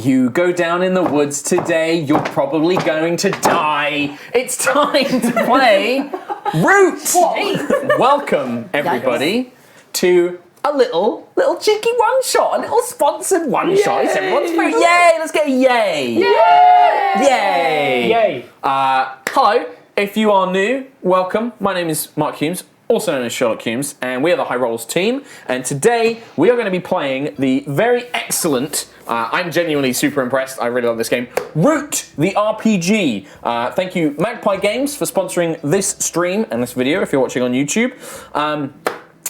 you go down in the woods today, you're probably going to die. It's time to play Root. Welcome, everybody, to a little cheeky one-shot, a little sponsored one-shot. It's everyone's favorite. Yay! Let's get a yay. Yay! Yay! Hello. If you are new, welcome. My name is Mark Humes, also known as Sherlock Humes, and we are the High Rollers team. And today we are going to be playing the very excellent, I'm genuinely super impressed, I really love this game, Root, the RPG. Thank you, Magpie Games, for sponsoring this stream and this video if you're watching on YouTube.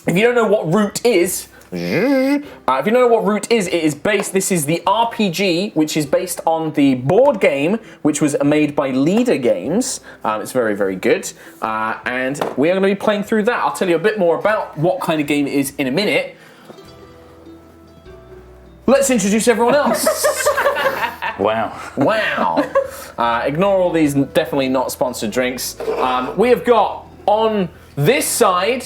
If you don't know what Root is, it is the RPG, which is based on the board game, which was made by Leader Games. It's very, very good. And we are going to be playing through that. I'll tell you a bit more about what kind of game it is in a minute. Let's introduce everyone else. Wow. Ignore all these definitely not sponsored drinks. We have got on this side,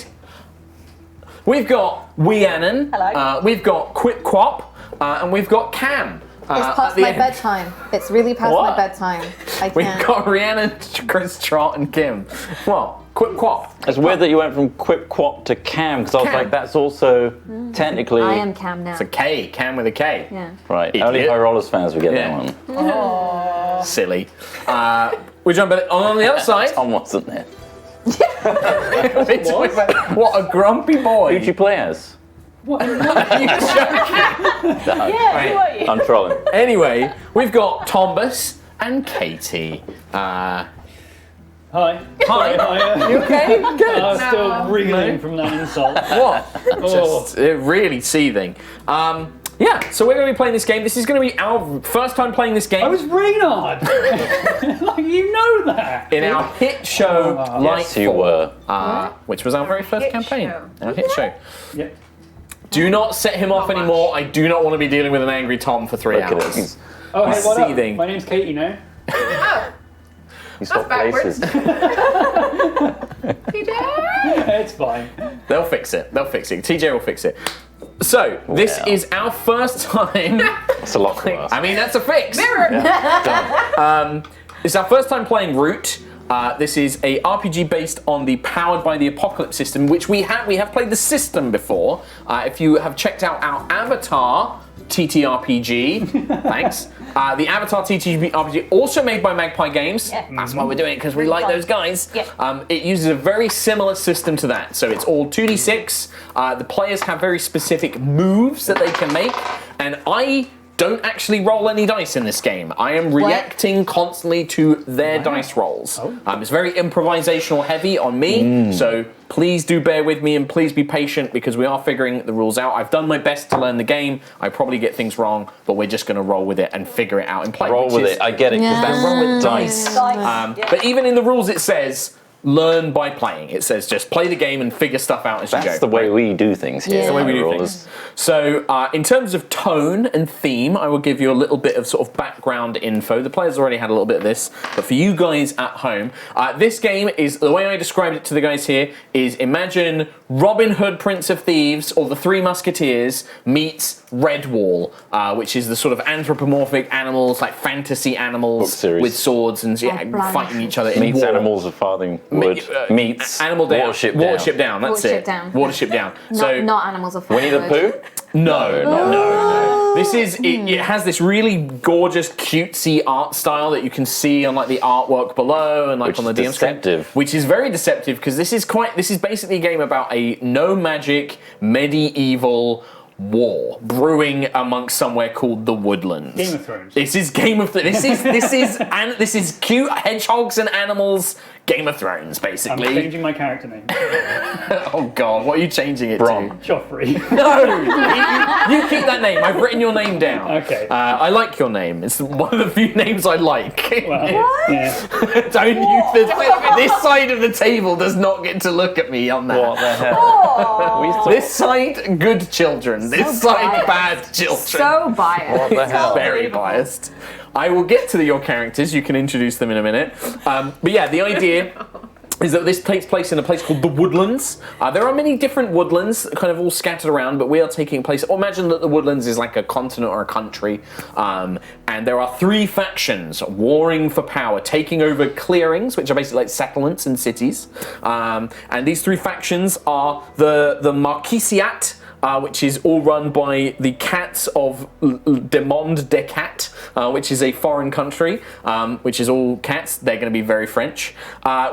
we've got Rhiannon. Hello. We've got Quip Quop, and we've got Cam. It's past my bedtime. It's really past my bedtime. I We've can't. got Rhiannon, Chris, Trot, and Kim. Well, Quip Quop. It's weird that you went from Quip Quop to Cam, because I was Cam. like, that's also technically... I am Cam now. It's a K, Cam with a K. Yeah. Right, Idiot. only High Rollers fans would get Yeah. that one. Silly. We jump on the other side. Tom wasn't there. What a grumpy boy. Who'd you play as? What? Are you joking? Yeah, who are you? I'm trolling. Anyway, we've got Tombus and Katie. Hi. Hi. Hi. You okay? Good. I'm still reeling from that insult. What? Just really seething. Yeah, so we're going to be playing this game. This is going to be our first time playing this game. I was Reynard. Like, you know that. in our hit show, Yes, you were. which was our very first Hit campaign. show. Our hit show. Yeah. Do not set him off anymore. I do not want to be dealing with an angry Tom for 3 Look at hours. it. Oh, hey, what Seething. up? My name's Katie now. You swapped backwards. places. It's fine. They'll fix it. TJ will fix it. So, this Well. is our first time. It's a lot to ask. I mean, that's a fix. Mirror. It's our first time playing Root. This is a RPG based on the Powered by the Apocalypse system, which we have played the system before. If you have checked out our Avatar TTRPG, thanks. The Avatar TTRPG, also made by Magpie Games. Yeah. That's why we're doing it, because we like those guys. Yeah. It uses a very similar system to that. So it's all 2d6. The players have very specific moves that they can make, and I don't actually roll any dice in this game. I am reacting constantly to their dice rolls. It's very improvisational heavy on me, so please do bear with me and please be patient because we are figuring the rules out. I've done my best to learn the game. I probably get things wrong, but we're just going to roll with it and figure it out and play. Roll with it. I get it. 'Cause that's roll with dice. But even in the rules it says, learn by playing. It says just play the game and figure stuff out as you go. That's the way we do things here. Yeah. The way we do High things. Rollers. So, in terms of tone and theme, I will give you a little bit of sort of background info. The players already had a little bit of this, but for you guys at home, this game is, the way I described it to the guys here, is imagine Robin Hood, Prince of Thieves, or the Three Musketeers meets Redwall, which is the sort of anthropomorphic animals, like fantasy Book animals series. with swords and blimey. fighting each other in Meets war. Animals of Farthing Wood. Meets Animal Down. Watership Down. That's Watership it. Down. Watership Down. So Not animals of Winnie the Firewood. Pooh? no. This is it has this really gorgeous, cutesy art style that you can see on like the artwork below and like Which on the is DM screen, deceptive. which is very deceptive because this is basically a game about a no magic medieval war brewing amongst somewhere called the Woodlands. Game of Thrones. This is Game of Thrones. This is cute hedgehogs and animals. Game of Thrones, I'm basically. changing my character name. Oh God, what are you changing it Bron. Joffrey. to? No, you keep that name. I've written your name down. Okay. I like your name. It's one of the few names I like. Well, yeah. Don't you? This side of the table does not get to look at me on that. What the hell? We thought, This side, good children. This side, biased. bad children. So biased. what the hell? Very biased. I will get to your characters. You can introduce them in a minute. But yeah, the idea is that this takes place in a place called the Woodlands. There are many different woodlands kind of all scattered around, but we are taking place... imagine that the Woodlands is like a continent or a country, and there are 3 factions warring for power, taking over clearings, which are basically like settlements and cities. And these 3 factions are the Marquisiat, which is all run by the cats of Le Monde des Cats, which is a foreign country, which is all cats. They're going to be very French.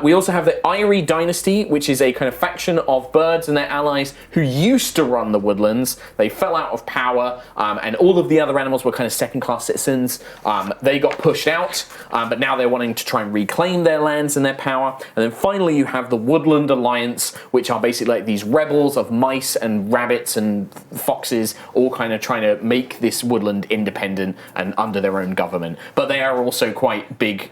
We also have the Eyrie dynasty, which is a kind of faction of birds and their allies who used to run the Woodlands. They fell out of power, and all of the other animals were kind of second-class citizens. They got pushed out, but now they're wanting to try and reclaim their lands and their power. And then finally you have the Woodland Alliance, which are basically like these rebels of mice and rabbits and foxes, all kind of trying to make this woodland independent and under their own government. But they are also quite big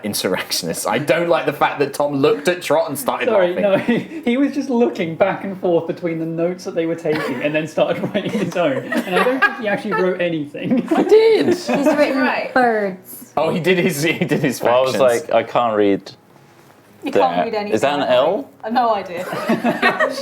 insurrectionists. I don't like the fact that Tom looked at Trot and started laughing. No, he was just looking back and forth between the notes that they were taking and then started writing his own. And I don't think he actually wrote anything. I did. He's written birds. Oh, he did his factions. Well, I was like, I can't read. You can't read anything. Is that an L? I've no idea.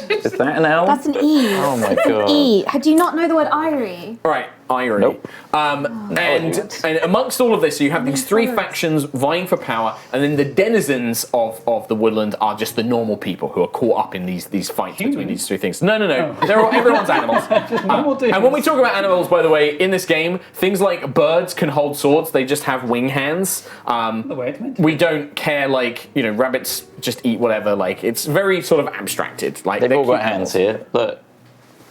Is that an L? That's an E. Oh my It's god. an E. Do you not know the word Eyrie? Right, Eyrie. Nope. And amongst all of this, you have these 3 factions vying for power, and then the denizens of the woodland are just the normal people who are caught up in these fights between these 3 things. No. Everyone's animals. And when we talk about animals, by the way, in this game, things like birds can hold swords. They just have wing hands. The way it's meant to be. We don't care, like, rabbits just eat whatever. Like, it's very sort of abstracted. Like, They've all got cute hands animals. here. Look.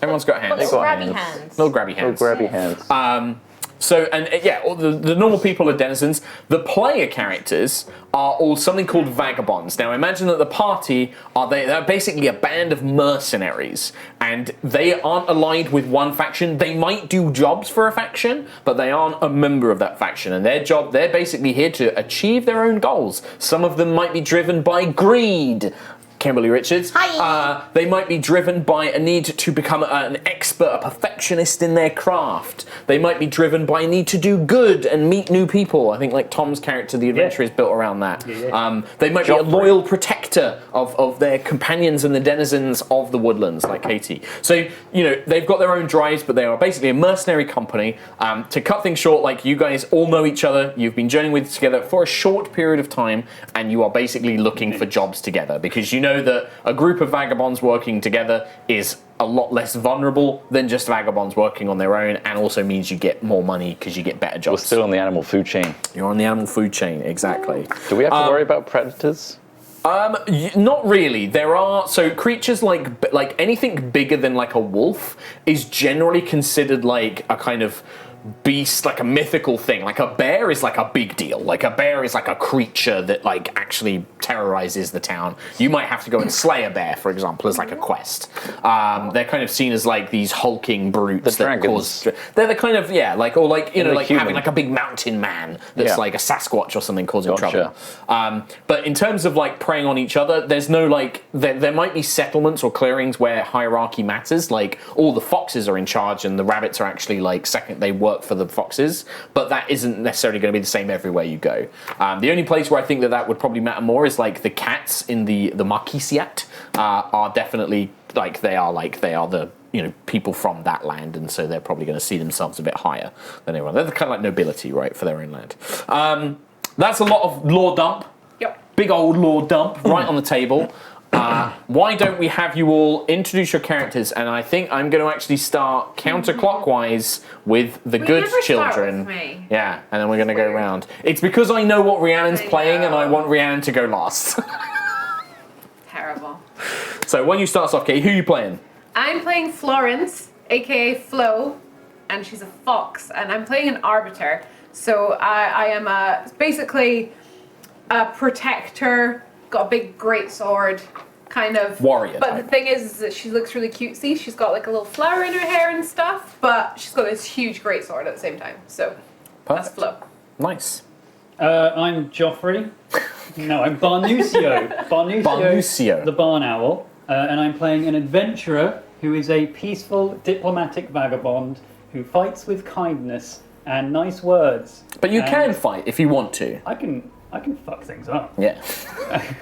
Everyone's got hands. They've got Grabby hands. hands. Little grabby hands. Little grabby hands. So, and all the normal people are denizens. The player characters are all something called vagabonds. Now, imagine that the party they're basically a band of mercenaries, and they aren't allied with one faction. They might do jobs for a faction, but they aren't a member of that faction. And they're basically here to achieve their own goals. Some of them might be driven by greed. Kimberly Richards. Hi. They might be driven by a need to become an expert, a perfectionist in their craft. They might be driven by a need to do good and meet new people. I think like Tom's character, the adventure, is built around that. They might be a loyal protector of their companions and the denizens of the woodlands, like Katie. So, they've got their own drives, but they are basically a mercenary company. To cut things short, like, you guys all know each other. You've been journeying with together for a short period of time, and you are basically looking for jobs together because you know that a group of vagabonds working together is a lot less vulnerable than just vagabonds working on their own, and also means you get more money because you get better jobs. We're still on the animal food chain. You're on the animal food chain, exactly. Do we have to worry about predators? Not really. There are creatures like anything bigger than like a wolf is generally considered like a kind of beast, like a mythical thing. Like a bear is like a big deal. Like a bear is like a creature that like actually terrorizes the town. You might have to go and slay a bear, for example, as like a quest. They're kind of seen as like these hulking brutes The that dragons. cause. They're the kind of like like human. having like a big mountain man that's like a Sasquatch or something causing Gotcha. trouble. But in terms of like preying on each other, there's no like there might be settlements or clearings where hierarchy matters. Like all the foxes are in charge and the rabbits are actually like second. They work for the foxes, but that isn't necessarily going to be the same everywhere you go. The only place where I think that would probably matter more is like the cats in the Marquisiat are definitely like they are the people from that land, and so they're probably going to see themselves a bit higher than everyone. They're kind of like nobility, right, for their own land. That's a lot of lore dump. Yep. Big old lore dump right on the table. Why don't we have you all introduce your characters? And I think I'm going to actually start counterclockwise with the good never start children. with me. Yeah, and then we're going to go around. It's because I know what Rhiannon's playing, and I want Rhiannon to go last. Terrible. So when you start us off, Kate, who are you playing? I'm playing Florence, aka Flo, and she's a fox, and I'm playing an arbiter. So I am basically a protector, got a big great sword, kind of Warrior But type. the thing is that she looks really cutesy. She's got like a little flower in her hair and stuff, but she's got this huge great sword at the same time. So that's Perfect. Flo. Nice. I'm Joffrey. No, I'm Barnucio. Barnucio. The barn owl. And I'm playing an adventurer who is a peaceful, diplomatic vagabond who fights with kindness and nice words. But you And can fight if you want to. I can I can fuck things up. Yeah.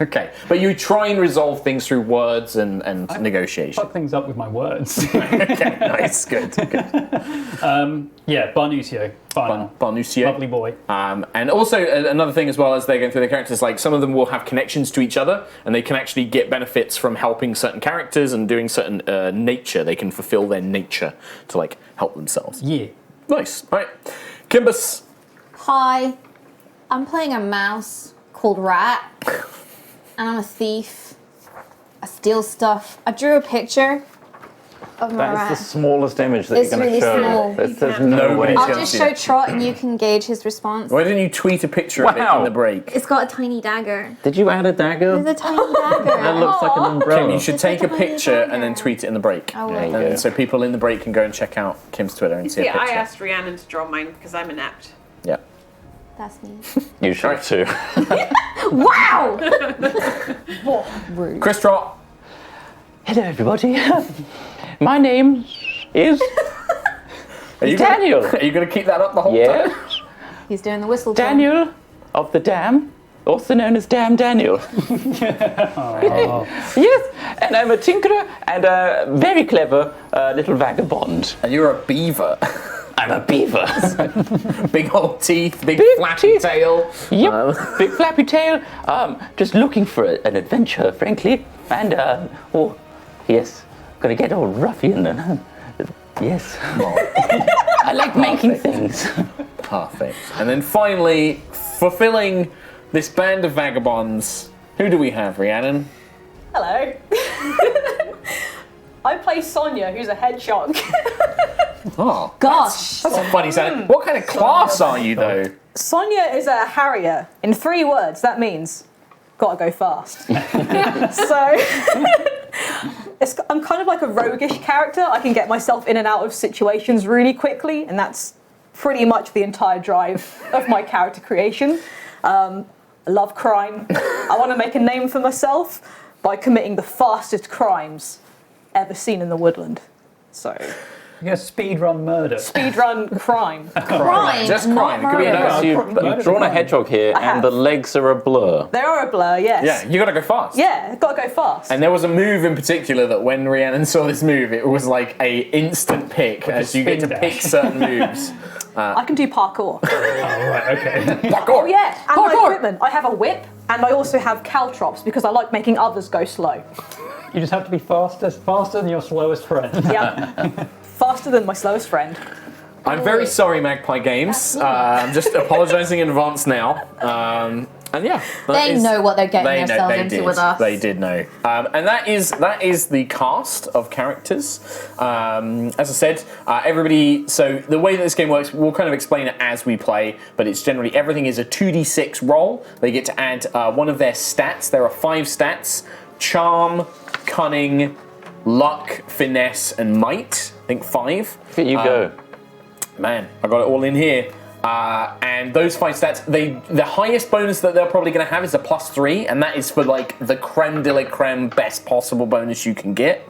Okay. But you try and resolve things through words and negotiation. Fuck things up with my words. Okay, nice. Good. Yeah, Barnucio. Final. Barnucio. Lovely boy. And also another thing as well as they're going through their characters, like some of them will have connections to each other and they can actually get benefits from helping certain characters and doing certain nature. They can fulfill their nature to like help themselves. Yeah. Nice. All right. Kimbus. Hi, I'm playing a mouse called Rat, and I'm a thief. I steal stuff. I drew a picture of my rat. That is the smallest image that It's you're going to really show. small. There's no way. I'll just show Trot and you can gauge his response. Why didn't you tweet a picture of it in the break? It's got a tiny dagger. Did you add a dagger? There's a tiny dagger. That looks like an umbrella. Kim, you should It's take like a a tiny picture and dagger. then tweet it in the break. Oh, There you wait. go. So people in the break can go and check out Kim's Twitter and see a Yeah, picture. I asked Rhiannon to draw mine because I'm inept. Yeah. That's me. You should too. Wow! Chris Trot. Hello, everybody. My name is Are you Daniel. Are you going to keep that up the whole time? Yes, He's doing the whistle tone. Daniel of the Dam, also known as Dam Daniel. Yes, and I'm a tinkerer and a very clever little vagabond. And you're a beaver. I'm a beaver. Big old teeth, big flappy teeth. tail. Yep, big flappy tail. Just looking for an adventure, frankly. And, oh, yes, gonna get all ruffian and, yes. I like making things. Perfect. And then finally, fulfilling this band of vagabonds, who do we have, Rhiannon? Hello. I play Sonia, who's a hedgehog. Oh, Gosh. that's a funny sound. What kind of class are you, though? Sonia is a harrier. In 3 words, that means gotta go fast. So I'm kind of like a roguish character. I can get myself in and out of situations really quickly, and that's pretty much the entire drive of my character creation. I love crime. I want to make a name for myself by committing the fastest crimes ever seen in the woodland. So You're gonna speedrun murder. speedrun crime. Crime. Just crime. It not could be murder. another- You've drawn a hedgehog here, I have. and the legs are a blur. They are a blur, yes. Yeah, you gotta go fast. Yeah, gotta go fast. And there was a move in particular that when Rhiannon saw this move, it was like a instant pick as you get to spin pick dash. certain moves. I can do parkour. Oh, right, okay. Oh yeah, and my equipment. I have a whip, and I also have caltrops because I like making others go slow. You just have to be faster than your slowest friend. Yep. Faster than my slowest friend. I'm very sorry, Magpie Games. I'm just apologising in advance now. And yeah, that They is- know what they're getting they themselves they into did. with us. They did know. And that is the cast of characters. As I said, everybody. So the way that this game works, we'll kind of explain it as we play. But it's generally everything is a 2d6 roll. They get to add one of their stats. There are 5 stats: charm, cunning, luck, finesse, and might. I think 5. Here you go. Man, I got it all in here. And those 5 stats, the highest bonus that they're probably going to have is a +3, and that is for like the creme de la creme, best possible bonus you can get.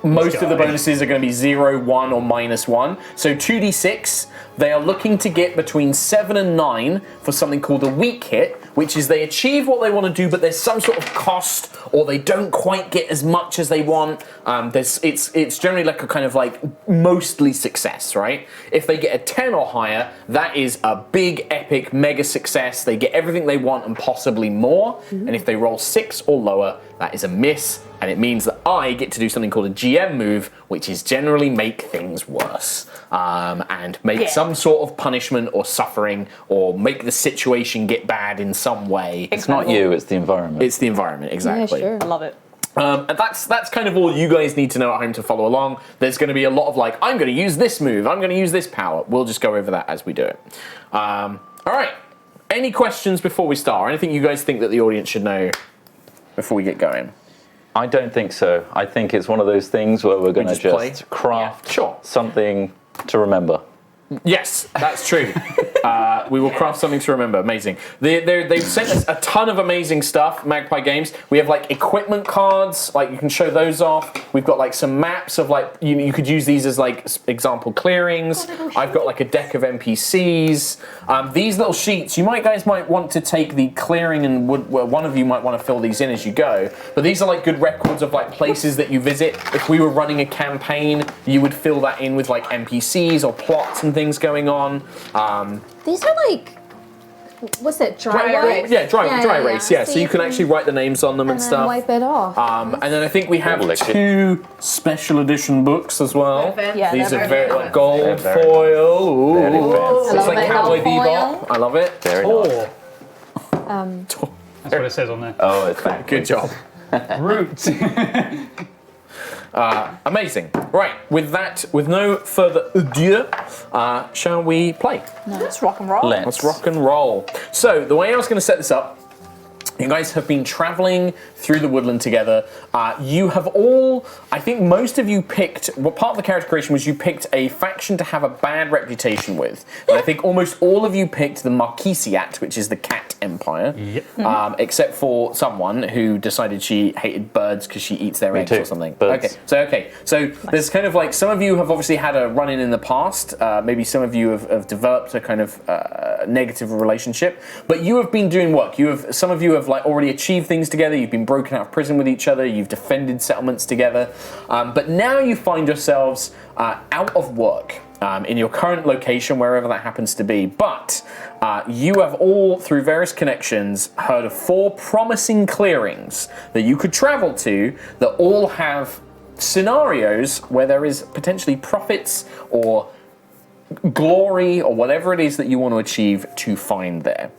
Most of the bonuses are going to be 0, 1, or -1. So 2d6, they are looking to get between 7 and 9 for something called a weak hit, which is they achieve what they want to do, but there's some sort of cost, or they don't quite get as much as they want. It's generally like a kind of like mostly success, right? If they get a 10 or higher, that is a big, epic, mega success. They get everything they want and possibly more. And if they roll 6 or lower, that is a miss. And it means that I get to do something called a GM move, which is generally make things worse. And make some sort of punishment or suffering, or make the situation get bad in some way. It's not you, it's the environment. It's the environment, exactly. Yeah, I love it. And that's kind of all you guys need to know at home to follow along. There's going to be a lot of like, I'm going to use this move, I'm going to use this power. We'll just go over that as we do it. All right. Any questions before we start? Or anything you guys think that the audience should know before we get going? I don't think so. I think it's one of those things where we're going to just just play? craft Yeah, sure. something to remember. Yes, that's true. We will craft something to remember. Amazing. They've sent us a ton of amazing stuff, Magpie Games. We have like equipment cards, like you can show those off. We've got like some maps of like, you could use these as like example clearings. I've got like a deck of NPCs. These little sheets, you guys might want to take the clearing and one of you might want to fill these in as you go. But these are like good records of like places that you visit. If we were running a campaign, you would fill that in with like NPCs or plots and things going on. These are like, what's it, dry erase? Yeah, dry erase. Yeah, so you can actually write the names on them and then stuff. wipe it off. And then I think we have Lick it. 2 special edition books as well. Yeah, These they're are very very like gold They're very foil. Ooh. Very fancy. I It's love like it. Cowboy Gold Bebop. I love it. Very nice. That's what it says on there. Oh, it's back. Good job. Roots. Amazing. Right, with no further ado, shall we play? Let's rock and roll. Let's rock and roll. So, the way I was going to set this up, you guys have been traveling through the woodland together. You have all, I think most of you picked, well, part of the character creation was you picked a faction to have a bad reputation with. And I think almost all of you picked the Marquisiat, which is the cat empire. Yep. Except for someone who decided she hated birds because she eats their eggs too. or something. Birds. So there's kind of like, some of you have obviously had a run-in in the past. Maybe some of you have developed a kind of negative relationship. But you have been doing work. Some of you have like already achieved things together. You've been broken out of prison with each other. You've defended settlements together. But now you find yourselves out of work in your current location, wherever that happens to be. But you have all, through various connections, heard of 4 promising clearings that you could travel to that all have scenarios where there is potentially profits or glory or whatever it is that you want to achieve to find there.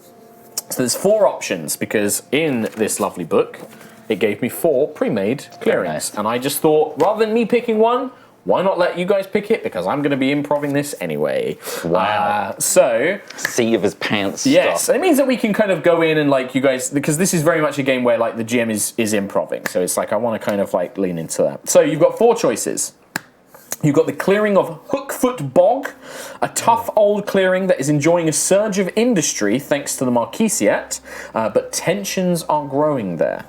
So there's 4 options, because in this lovely book, it gave me 4 pre-made clearings. Nice. And I just thought, rather than me picking one, why not let you guys pick it? Because I'm going to be improving this anyway. Wow. So, Seat of his pants. yes, Stuff. it means that we can kind of go in and like you guys, because this is very much a game where like the GM is improving. So it's like I want to kind of like lean into that. So you've got 4 choices. You've got the clearing of Hookfoot Bog, a tough old clearing that is enjoying a surge of industry thanks to the Marquisiat, but tensions are growing there.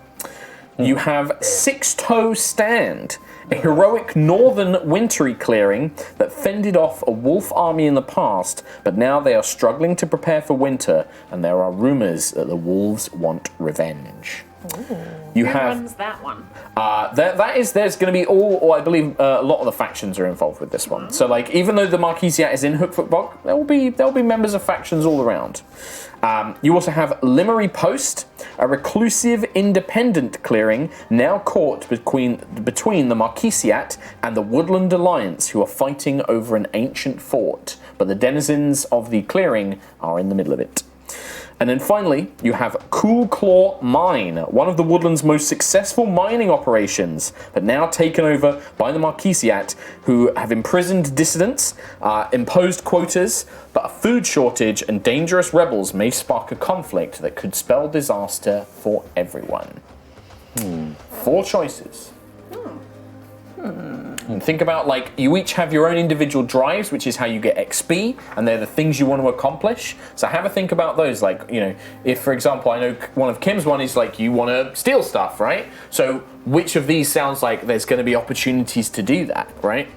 You have Six Toe Stand, a heroic northern wintry clearing that fended off a wolf army in the past, but now they are struggling to prepare for winter, and there are rumors that the wolves want revenge. You Who have runs that one? there's going to be or I believe a lot of the factions are involved with this one. So like even though the Marquisiat is in Hookfoot Bog, there'll be members of factions all around. You also have Limery Post, a reclusive independent clearing now caught between the Marquisiat and the Woodland Alliance, who are fighting over an ancient fort, but the denizens of the clearing are in the middle of it. And then finally, you have Cool Claw Mine, one of the Woodland's most successful mining operations, but now taken over by the Marquisiat, who have imprisoned dissidents, imposed quotas, but a food shortage and dangerous rebels may spark a conflict that could spell disaster for everyone. 4 choices. And think about, like, you each have your own individual drives, which is how you get XP, and they're the things you want to accomplish. So have a think about those. Like, you know, if, for example, I know one of Kim's one is, like, you want to steal stuff, right? So which of these sounds like there's going to be opportunities to do that, right?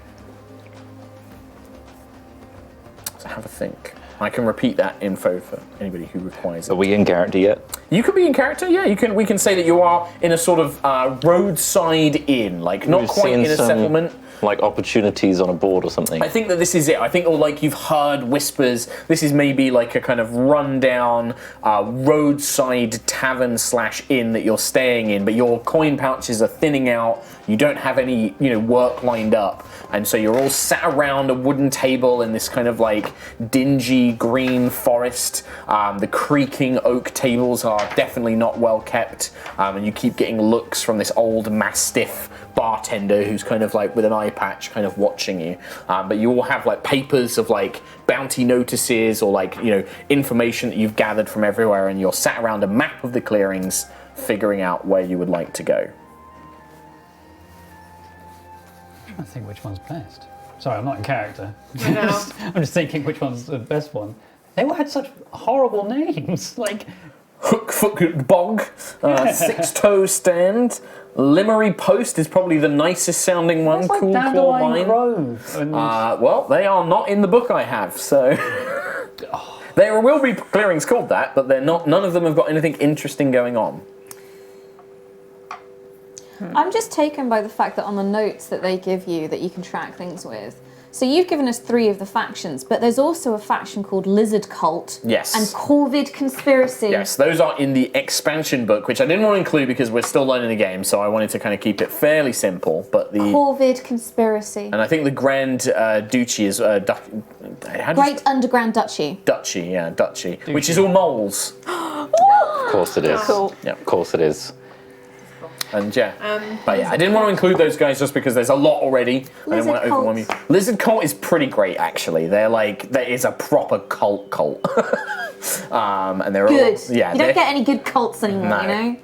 So have a think. I can repeat that info for anybody who requires Are it. we in character yet? You could be in character, yeah. We can say that you are in a sort of roadside inn, like not We've quite seen in a some, settlement. Like opportunities on a board or something. I think that this is it. I think, like, you've heard whispers. This is maybe like a kind of rundown roadside tavern / inn that you're staying in, but your coin pouches are thinning out. You don't have any, work lined up, and so you're all sat around a wooden table in this kind of like dingy green forest. The creaking oak tables are definitely not well kept, and you keep getting looks from this old mastiff bartender who's kind of like with an eye patch kind of watching you, but you all have like papers of like bounty notices or like information that you've gathered from everywhere, and you're sat around a map of the clearings figuring out where you would like to go. I think which one's best. Sorry, I'm not in character. I know. I'm just thinking which one's the best one. They all had such horrible names. Like, Hookfoot Bog, Six-Toe Stand, Limmery Post is probably the nicest sounding one. it's like Cool Claw Dandelion Mine. Grove. And Well, they are not in the book I have, so there will be clearings called that, but they're not. None of them have got anything interesting going on. I'm just taken by the fact that on the notes that they give you that you can track things with. So you've given us 3 of the factions, but there's also a faction called Lizard Cult. Yes. And Corvid Conspiracy. Yes, those are in the expansion book, which I didn't want to include because we're still learning the game, so I wanted to kind of keep it fairly simple. But the Corvid Conspiracy. and I think the Grand Duchy is Great Underground Duchy. Duchy, yeah, Duchy, which is all moles. Of course it is. Cool. Yeah. Of course it is. And yeah, but yeah, I didn't want to include those guys just because there's a lot already. I didn't want to overwhelm you. Lizard Cult is pretty great, actually. They're like, there is a proper cult. And they're Good. all, yeah. You don't get any good cults anymore, No. you know?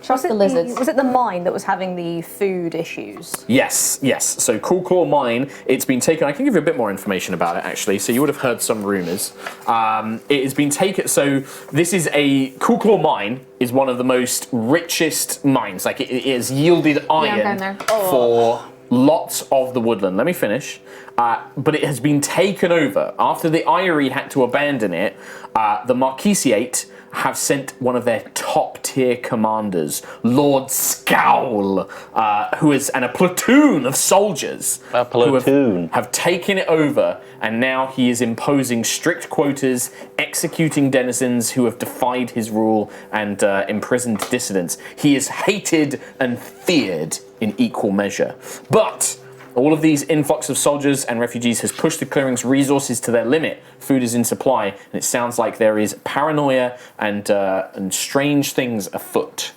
Trust the lizards. Was it the mine that was having the food issues? Yes. So Cool Claw Mine, it's been taken. I can give you a bit more information about it actually. So you would have heard some rumours. It has been taken. So this is a Cool Claw Mine is one of the most richest mines. Like it has yielded I'm going iron there. for lots of the woodland. Let me finish. But it has been taken over after the Eyrie had to abandon it. The Marquisiate have sent one of their top tier commanders, Lord Scowl, and a platoon of soldiers. A platoon. Who have taken it over, and now he is imposing strict quotas, executing denizens who have defied his rule, and imprisoned dissidents. He is hated and feared in equal measure. But all of these influx of soldiers and refugees has pushed the clearing's resources to their limit. Food is in supply, and it sounds like there is paranoia and strange things afoot.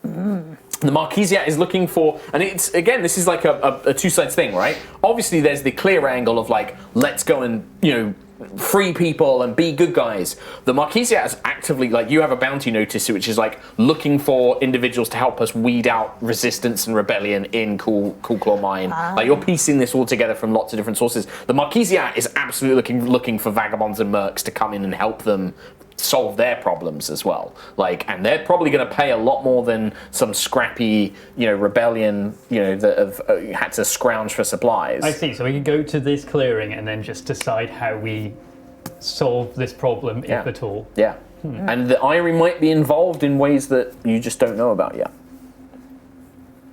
The Marquisiate is looking for, and it's again, this is like a two-sides thing, right? Obviously, there's the clear angle of like, let's go and free people and be good guys. The Marquisiate is actively, like, you have a bounty notice which is like looking for individuals to help us weed out resistance and rebellion in Cool Claw Mine. Like, you're piecing this all together from lots of different sources. The Marquisiate is absolutely looking for vagabonds and mercs to come in and help them solve their problems as well. Like, and they're probably going to pay a lot more than some scrappy, rebellion, that have had to scrounge for supplies. I see. So we can go to this clearing and then just decide how we solve this problem, if at all. Yeah. And the Eyrie might be involved in ways that you just don't know about yet.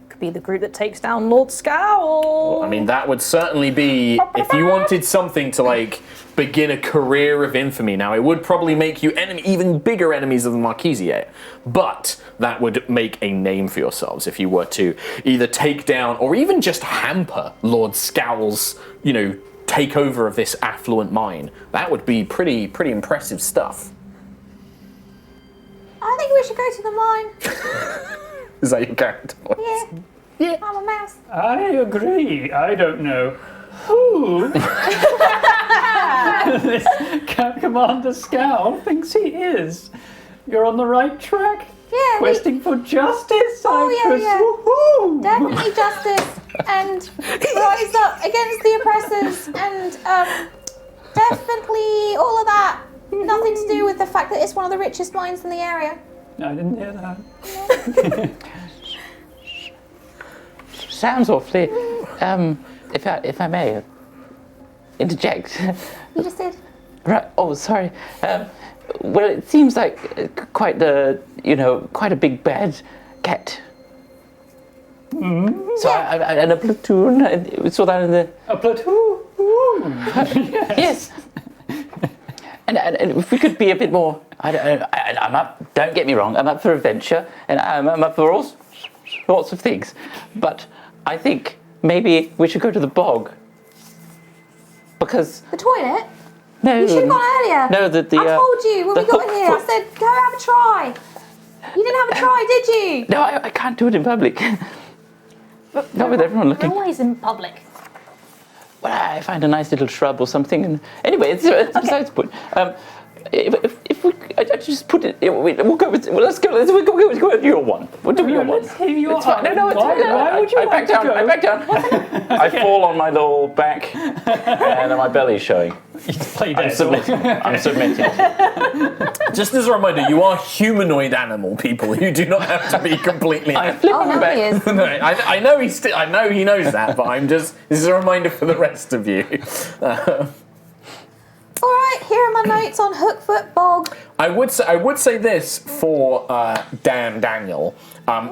Could be the group that takes down Lord Scowl. I mean, that would certainly be, if you wanted something to, like, begin a career of infamy. Now, it would probably make you even bigger enemies of the Marquisiate, but that would make a name for yourselves if you were to either take down or even just hamper Lord Scowl's, takeover of this affluent mine. That would be pretty impressive stuff. I think we should go to the mine. Is that your character voice? Yeah. I'm a mouse. I agree. I don't know who this Commander Scowl thinks he is. You're on the right track. Yeah. Questing for justice, Oh, I yeah. presume. Definitely justice and rise up against the oppressors and definitely all of that. Nothing to do with the fact that it's one of the richest mines in the area. I didn't hear that. Sounds awfully. If I may interject. You just did. Right. Oh, sorry. Well, it seems like quite a big bad cat. So and a platoon. We saw that in the. A platoon. Yes. And if we could be a bit more, I'm up. Don't get me wrong. I'm up for adventure, and I'm up for all sorts of things. But I think maybe we should go to the bog because The toilet? no. You should have gone earlier. No, the I told you when the we got hook here. I foot. said, go have a try. You didn't have a try, did you? No, I can't do it in public. Not with everyone looking. Always in public. Well, I find a nice little shrub or something. And anyway, it's besides the point. if we, I just put it. We'll go with. Well, let's go. We'll go with your one. We'll do your one. Let's hear your It's fine. No, it's why, fine. why would you I like back to down. go? I back down. I fall on my little back, and my belly's showing. Play I'm dead. submitting. I'm submitting. Just as a reminder, you are humanoid animal people. You do not have to be completely. I flip Oh, on the no, back. he is. No, I know I know he knows that, but I'm just. This is a reminder for the rest of you. All right, here are my notes on Hookfoot Bog. I would say this for Daniel.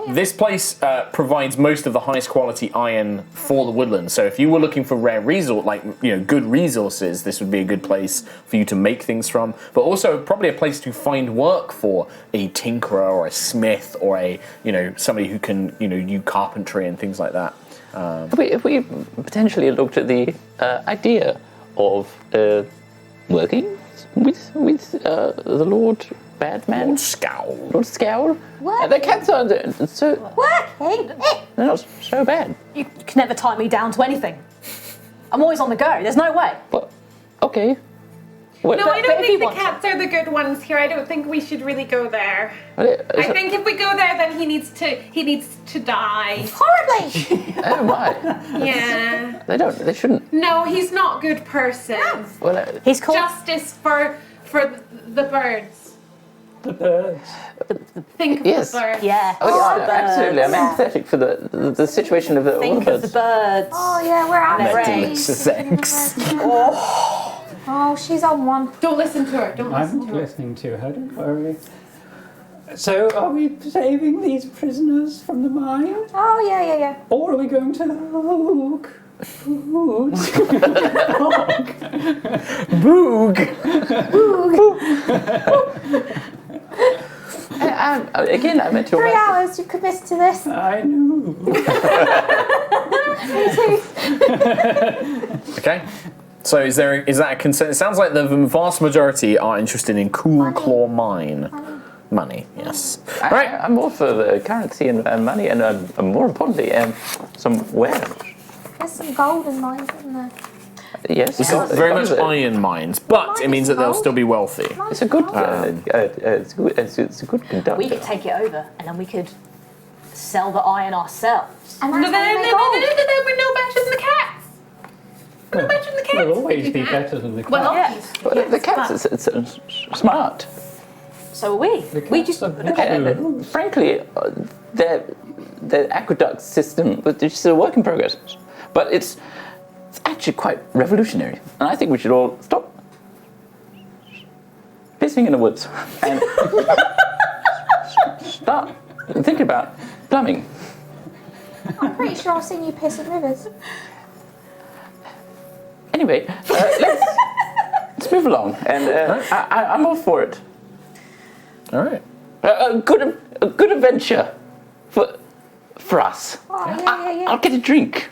This place provides most of the highest quality iron for the woodlands. So if you were looking for rare good resources, this would be a good place for you to make things from. But also probably a place to find work for a tinkerer or a smith or a somebody who can do carpentry and things like that. If we potentially looked at the idea of working with the Lord Badman, Scowl. Lord Scowl, Working? the cats are so Working? they're not so bad. You can never tie me down to anything. I'm always on the go. There's no way. But okay. Well, No, I but don't if think you the want to. cats are the good ones here. I don't think we should really go there. I I think if we go there, then he needs to die. Horribly! Oh my! Yeah. They don't. They shouldn't. No, he's not a good person. Well, He's called. Justice for the birds. The birds. Think of Yes. the birds. Yeah. oh, yeah, the birds. absolutely. I'm empathetic for the situation of all the Think of the birds. birds. Oh, yeah, we're out Never of ends. Sex. Oh, she's on one. Don't listen to her. Don't I'm listen not to her. listening to her, don't worry. So, are we saving these prisoners from the mine? Oh, yeah. Or are we going to hook food? Boog. Again, I meant to. 3 hours, you committed to this. I know. Okay. So is that a consent? It sounds like the vast majority are interested in Cool Claw Mine. Money, yes. Right. I'm all for the currency and money, and more importantly, some wares. There's some golden mines, isn't there? Yes, This is very much iron mines, but it means that they'll still be wealthy. It's a good. It's a good conductor. We could take it over, and then we could sell the iron ourselves. And No, that's how you make no, gold. we're no better than the cats. We're no better than the cats. We'll always We be do that. better than the cat. Well, Yeah. But the cats, it's smart. So are we. We just. And, frankly, the aqueduct system, but it's still a work in progress. But it's actually quite revolutionary, and I think we should all stop pissing in the woods and start thinking about plumbing. I'm pretty sure I've seen you piss in rivers. Anyway, let's move along, and I'm all for it. All right. A good adventure for us. Oh, yeah. I'll get a drink.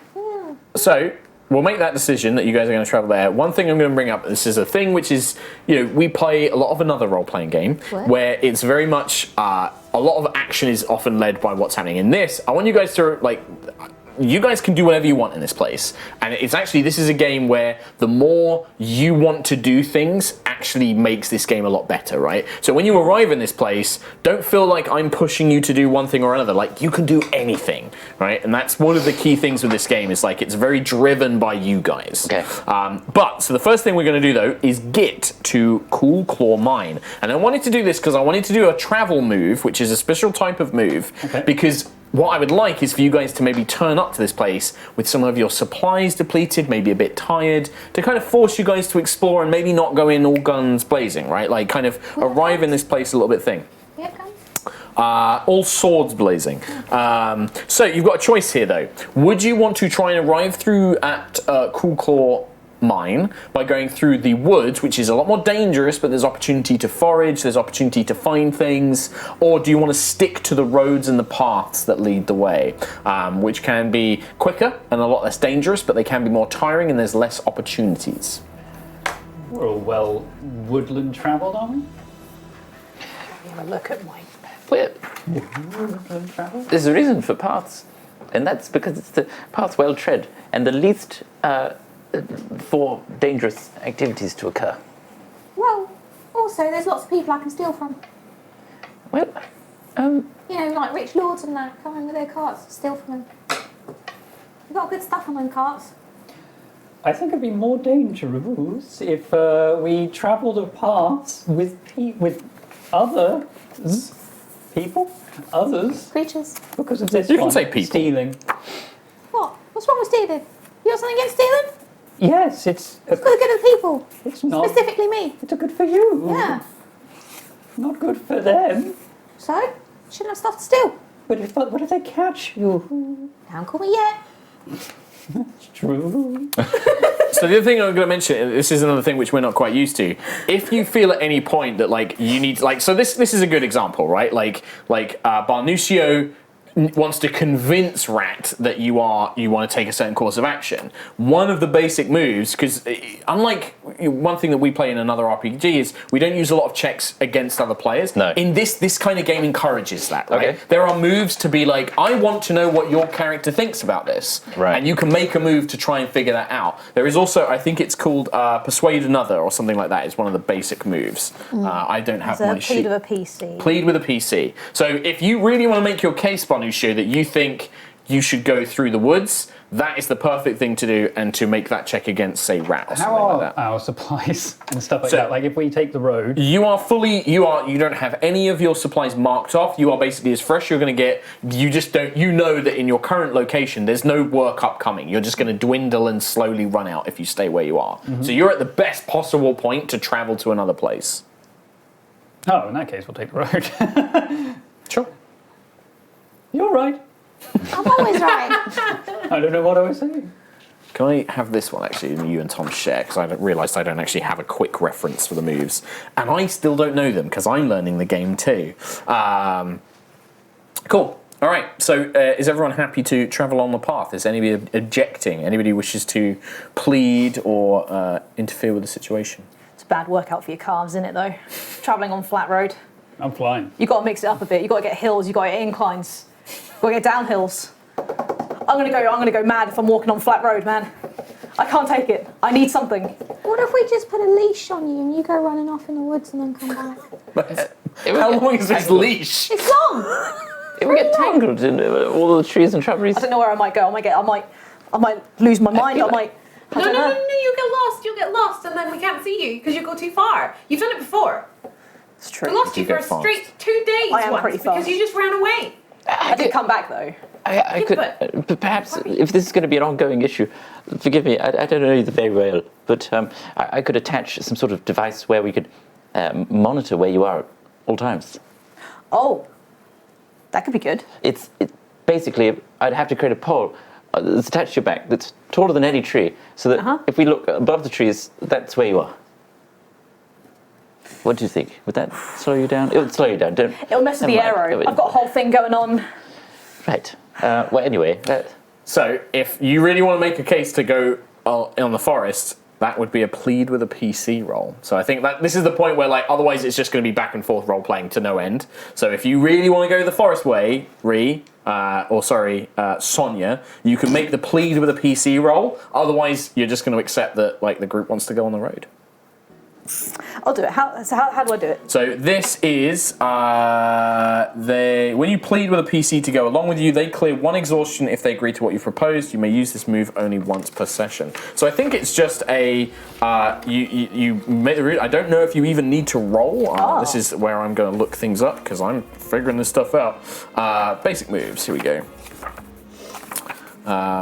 So we'll make that decision that you guys are going to travel there. One thing I'm going to bring up, this is a thing which is, we play a lot of another role-playing game where it's very much, a lot of action is often led by what's happening. In this, I want you guys to, you guys can do whatever you want in this place. And it's actually, this is a game where the more you want to do things actually makes this game a lot better, right? So when you arrive in this place, don't feel like I'm pushing you to do one thing or another. Like, you can do anything, right? And that's one of the key things with this game is it's very driven by you guys. Okay. So the first thing we're going to do though is get to Cool Claw Mine. And I wanted to do this because I wanted to do a travel move, which is a special type of move, because what I would like is for you guys to maybe turn up to this place with some of your supplies depleted, maybe a bit tired, to kind of force you guys to explore and maybe not go in all guns blazing, right? Like kind of arrive in this place a little bit thing. Yeah, guys. All swords blazing. So you've got a choice here though. Would you want to try and arrive through at Cool Claw Mine by going through the woods, which is a lot more dangerous, but there's opportunity to forage, there's opportunity to find things, or do you want to stick to the roads and the paths that lead the way, which can be quicker and a lot less dangerous, but they can be more tiring and there's less opportunities? We're all well woodland travelled, aren't we? Look at my. Well, Woodland travelled? there's a reason for paths, and that's because it's the path well tread and the least for dangerous activities to occur. Well, also also, there's lots of people I can steal from. Well, You know, like rich lords and that come in with their carts, steal from them. They've got good stuff on them carts. I think it'd be more dangerous if we travelled a path with others, Creatures. because of this You can one, say people. stealing. What? What's wrong with stealing? You got something against stealing? Yes, it's For the good of the people. it's not. Specifically me. It's good for you. Yeah. Not good for them. So, shouldn't have stuff to steal. But what if they catch you? Don't call me yet. It's true. So the other thing I'm going to mention, this is another thing which we're not quite used to. If you feel at any point that like you need, like, so this is a good example, right? Like Barnucio wants to convince Rat that you want to take a certain course of action. One of the basic moves, because unlike one thing that we play in another RPG is we don't use a lot of checks against other players. No. In this kind of game encourages that, right? Okay. There are moves to be like, I want to know what your character thinks about this. Right. And you can make a move to try and figure that out. There is also, I think it's called Persuade Another or something like that. It's one of the basic moves. I don't have So my plead sheet. with a PC. Plead with a PC. So if you really want to make your case, Barnucio, that you think you should go through the woods, that is the perfect thing to do, and to make that check against, say, Rat or How something are like that. our supplies and stuff like So- that? Like if we take the road, You don't have any of your supplies marked off. You are basically as fresh as you're going to get. You just don't, you know that in your current location, there's no work upcoming. You're just going to dwindle and slowly run out if you stay where you are. Mm-hmm. So you're at the best possible point to travel to another place. oh, in that case, we'll take the road. Sure. You're right. I'm always right. I don't know what I was saying. Can I have this one actually, and you and Tom share? Because I realised I don't actually have a quick reference for the moves, and I still don't know them because I'm learning the game too. Cool. All right. So, is everyone happy to travel on the path? Is anybody objecting? Anybody wishes to plead or interfere with the situation? It's a bad workout for your calves, isn't it, though? Travelling on flat road. I'm flying. You've got to mix it up a bit. You've got to get hills, you've got to get inclines, you've got to get downhills. I'm gonna go mad if I'm walking on flat road, man. I can't take it. I need something. What if we just put a leash on you and you go running off in the woods and then come back? How long is this leash? It's long! If we get tangled in all the trees and shrubberies. I don't know where I might go. I might lose my mind. feel I might. I No, don't no, no, know. no, you'll get lost, and then we can't see you because you go too far. You've done it before. It's We true. lost you You for go a fast. straight 2 days I am once pretty because fast. you just ran away. I did come back though. I could, but- but perhaps if this is going to be an ongoing issue, forgive me, I don't know you very well, but I could attach some sort of device where we could monitor where you are at all times. Oh, that could be good. It's basically, I'd have to create a pole that's attached to your back that's taller than any tree, so that if we look above the trees, that's where you are. What do you think? Would that slow you down? It would slow you down. Don't. It'll mess with never the mind. arrow. I've got a whole thing going on. Right. Well, anyway. So, if you really want to make a case to go on the forest, that would be a plead with a PC roll. So I think that this is the point where, like, otherwise it's just going to be back and forth role playing to no end. So if you really want to go the forest way, Sonia, you can make the plead with a PC roll. Otherwise, you're just going to accept that, like, the group wants to go on the road. I'll do it. How do I do it? So this is when you plead with a PC to go along with you, they clear 1 exhaustion if they agree to what you've proposed. You may use this move only once per session. So I think it's just a you make the route. I don't know if you even need to roll. This is where I'm going to look things up because I'm figuring this stuff out. Basic moves. Here we go.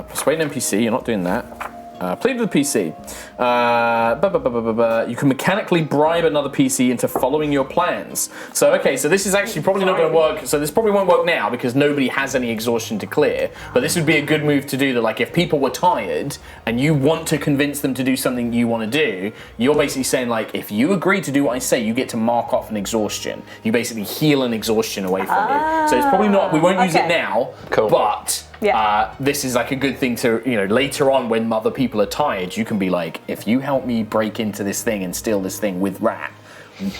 Persuade an NPC. You're not doing that. Plead with the PC. You can mechanically bribe another PC into following your plans. So, okay, so this is actually probably not going to work. So this probably won't work now because nobody has any exhaustion to clear. But this would be a good move to do that. Like, if people were tired and you want to convince them to do something you want to do, you're basically saying, like, if you agree to do what I say, you get to mark off an exhaustion. You basically heal an exhaustion away from you. So it's probably not. We won't use it now. Cool. But. Yeah. This is like a good thing to, later on when other people are tired, you can be like, if you help me break into this thing and steal this thing with Rat,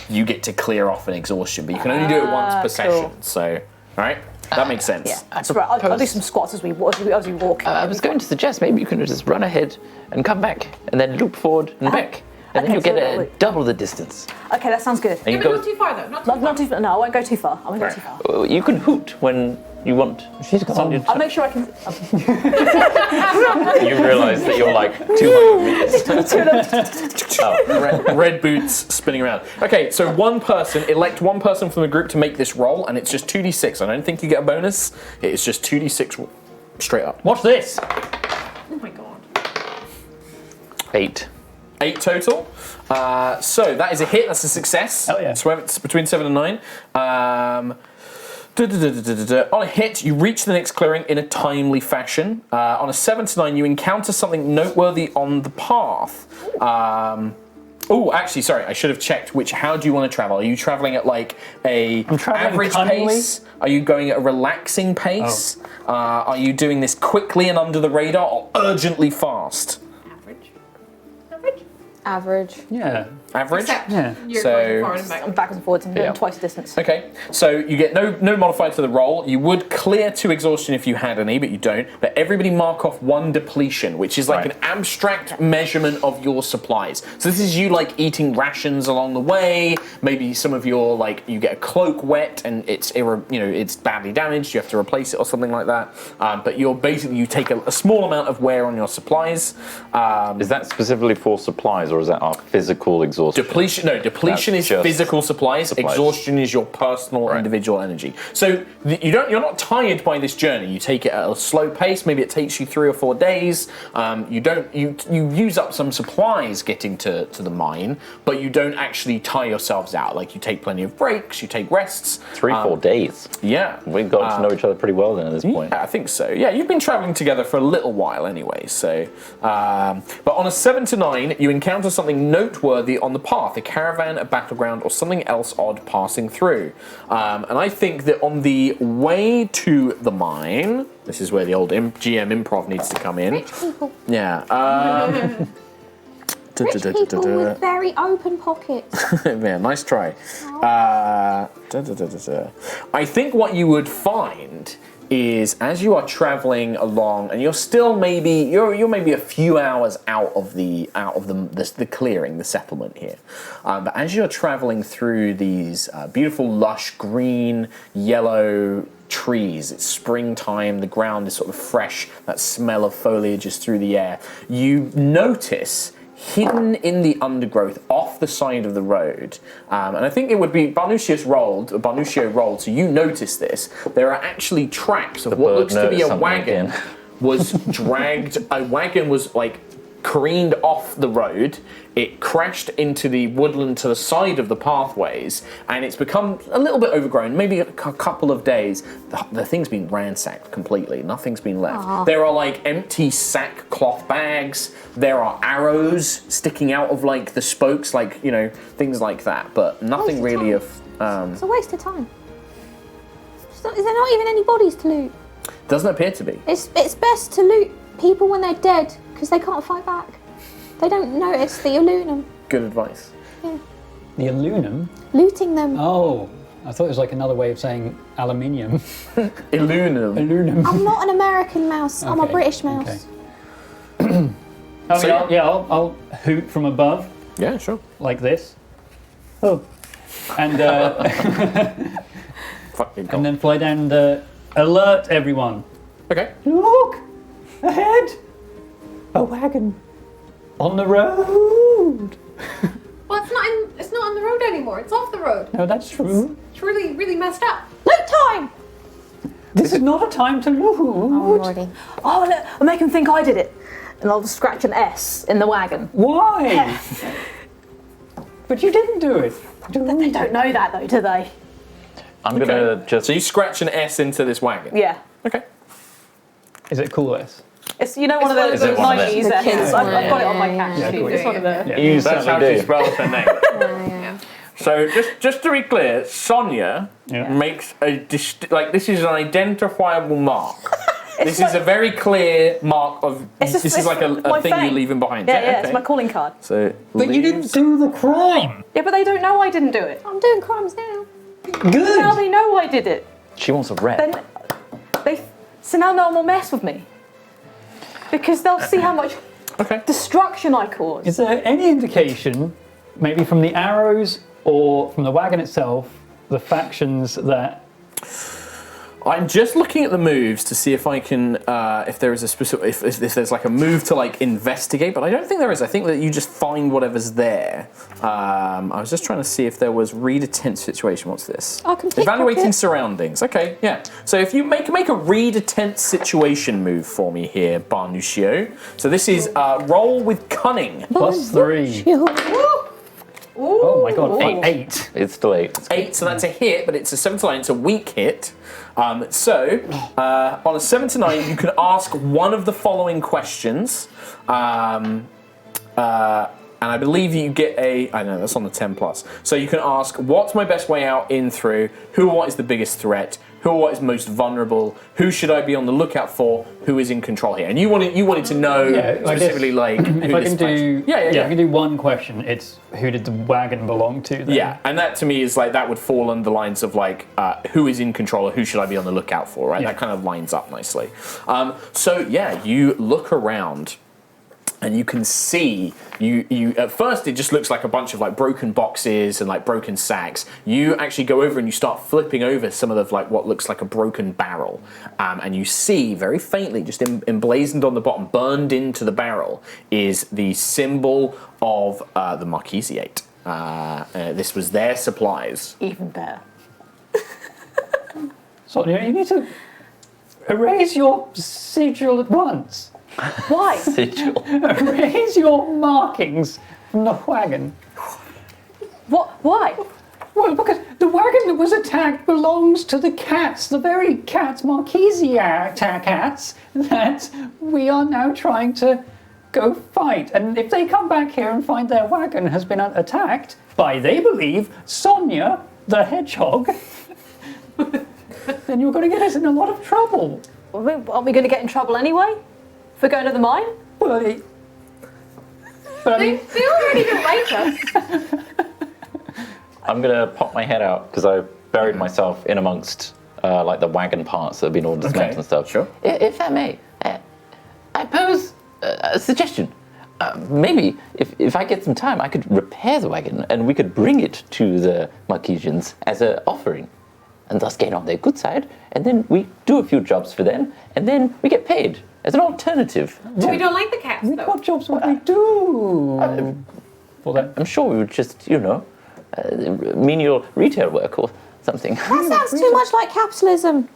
you get to clear off an exhaustion. But you can only do it once per cool. session. So, all right? That makes sense. Yeah, that's right. I'll do some squats as we walk. I was going to suggest maybe you can just run ahead and come back, and then loop forward and back. And then Okay, you get so- double the distance. Okay, that sounds good. And you But go. not too far though. Not too far. Not too far. No, I won't go too far. I won't go too far. You can hoot when you want. She's gone. I'll make sure I can. You realise that you're like 200 meters. Red boots spinning around. Okay, so elect one person from the group to make this roll, and it's just 2d6. I don't think you get a bonus. It's just 2d6 straight up. Watch this. Oh my god. 8. 8 total. So that is a hit. That's a success. Hell yeah. So it's between 7 and 9. On a hit, you reach the next clearing in a timely fashion. On a 7 to 9, you encounter something noteworthy on the path. Actually, sorry, I should have checked how do you want to travel? Are you traveling at like a traveling average cunningly. pace? Are you going at a relaxing pace? Are you doing this quickly and under the radar or urgently fast? Average. Average. Average. Yeah. Average? Except Yeah. you're So- going forward and back. I'm backwards and forwards and Yeah. twice the distance. Okay, so you get no modifier to the roll. You would clear 2 exhaustion if you had any, but you don't. But everybody mark off 1 depletion, which is like an abstract measurement of your supplies. So this is you like eating rations along the way. Maybe some of your you get a cloak wet and it's badly damaged. You have to replace it or something like that. But you take a small amount of wear on your supplies. Is that specifically for supplies, or is that our physical exhaustion? Depletion is just physical supplies. supplies. Exhaustion is your personal, individual energy. So you're not tired by this journey. You take it at a slow pace. Maybe it takes you 3 or 4 days. You use up some supplies getting to the mine, but you don't actually tire yourselves out. Like you take plenty of breaks. You take rests. 3-4 days. Yeah, We got to know each other pretty well then at this point. yeah, I think so. Yeah, you've been traveling together for a little while anyway. So, but on a 7 to 9, you encounter something noteworthy on the path: a caravan, a battleground, or something else odd passing through. And I think that on the way to the mine, this is where the old GM improv needs to come in. Rich people. Yeah. Rich people with very open pockets. Yeah, nice try. I think what you would find is as you are traveling along, and you're still maybe a few hours out of the clearing, the settlement here. But as you're traveling through these beautiful, lush green, yellow trees, it's springtime, the ground is sort of fresh, that smell of foliage is through the air. You notice hidden in the undergrowth off the side of the road, and I think it would be Barnuccio rolled, so you notice this. There are actually tracks of what bird looks to be noticed a something wagon again. was dragged. A wagon was careened off the road. It crashed into the woodland to the side of the pathways, and it's become a little bit overgrown, maybe a couple of days. The thing's been ransacked completely. Nothing's been left. Aww. There are empty sackcloth bags. There are arrows sticking out of the spokes, things like that, but nothing Waste of really time. It's a waste of time. Is there not even any bodies to loot? doesn't appear to be. It's best to loot people when they're dead, because they can't fight back. They don't notice that you're looting them. Good advice. Yeah. The aluminum. Looting them. Oh, I thought it was another way of saying aluminium. Illuminum. Aluminum. I'm not an American mouse. I'm a Okay, British mouse. okay. So- I'll hoot from above Yeah, sure. like this. Oh, and Fucking and then fly down and alert everyone. okay. Look ahead, a wagon on the road. Well, it's not on the road anymore. It's off the road. No, that's true. It's really, really messed up. Loot time! This is not a time to loot. Already. Oh, look, I'll make them think I did it. And I'll scratch an S in the wagon. Why? But you didn't do it. They don't know that though, do they? I'm gonna just. So you scratch an S into this wagon. Yeah. Okay. Is it cool S? It's one of those Is it one of 90s them? The kids' S's. I've got one. it on my Yeah, cash yeah. sheet. Yeah, It's one of the. Yeah. You That's how certainly she do. spells her name. Yeah. So just to be clear, Sonia Yeah. makes this is an identifiable mark. This is a very clear mark of. It's just- This is it's like a my thing you're fame. leaving behind. Yeah, okay. it's my calling card. So. But you didn't do the crime. Yeah, but they don't know I didn't do it. I'm doing crimes now. Good. Now they know I did it. She wants a rep. Then so now no one will mess with me. Because they'll see how much Okay. Destruction I cause. Is there any indication, maybe from the arrows or from the wagon itself, the factions that... I'm just looking at the moves to see if I can, if there is a specific, if there's like a move to like investigate, but I don't think there is. I think that you just find whatever's there. I was just trying to see if there was read a tense situation. What's this? I can pick Evaluating pocket. surroundings. Okay, yeah. So if you make a read a tense situation move for me here, Barnuccio. So this is roll with cunning. +3. Oh my god, 8. It's still 8. 8, so that's a hit, but it's a 7 to 9, it's a weak hit. On a 7 to 9, you can ask one of the following questions. And I believe you get I know, that's on the 10 plus. So you can ask, what's my best way out in through? Who or what is the biggest threat? Who or what is most vulnerable? Who should I be on the lookout for? Who is in control here? And you wanted to know specifically like who If I this can do, faction- I can do one question. It's who did the wagon belong to? Then? Yeah, and that to me is like that would fall under the lines of like who is in control or who should I be on the lookout for, right? Yeah. That kind of lines up nicely. So yeah, you look around and you can see you at first it just looks like a bunch of like broken boxes and like broken sacks. You actually go over and you start flipping over some of the like what looks like a broken barrel, and you see very faintly, just emblazoned on the bottom, burned into the barrel, is the symbol of the Marquisiate. This was their supplies. Even better. Sonia, you need to erase your sigil at once. Why? Sigil. Erase your markings from the wagon. What? Why? Well, because the wagon that was attacked belongs to the cats, the very cats, Marquisia cats, that we are now trying to go fight. And if they come back here and find their wagon has been attacked by, they believe, Sonia the hedgehog, then you're going to get us in a lot of trouble. Aren't we going to get in trouble anyway? For going to the mine? Well, but I mean, They already don't like us. I'm going to pop my head out because I buried myself in amongst like the wagon parts that have been all dismantled and stuff. Sure. If I may, I pose a suggestion. Maybe if I get some time, I could repair the wagon and we could bring it to the Marquesians as an offering, and thus gain on their good side. And then we do a few jobs for them, and then we get paid as an alternative. But we don't like the cats, though. what jobs would we do? For them? I'm sure we would just, menial retail work or something. That sounds too much like capitalism.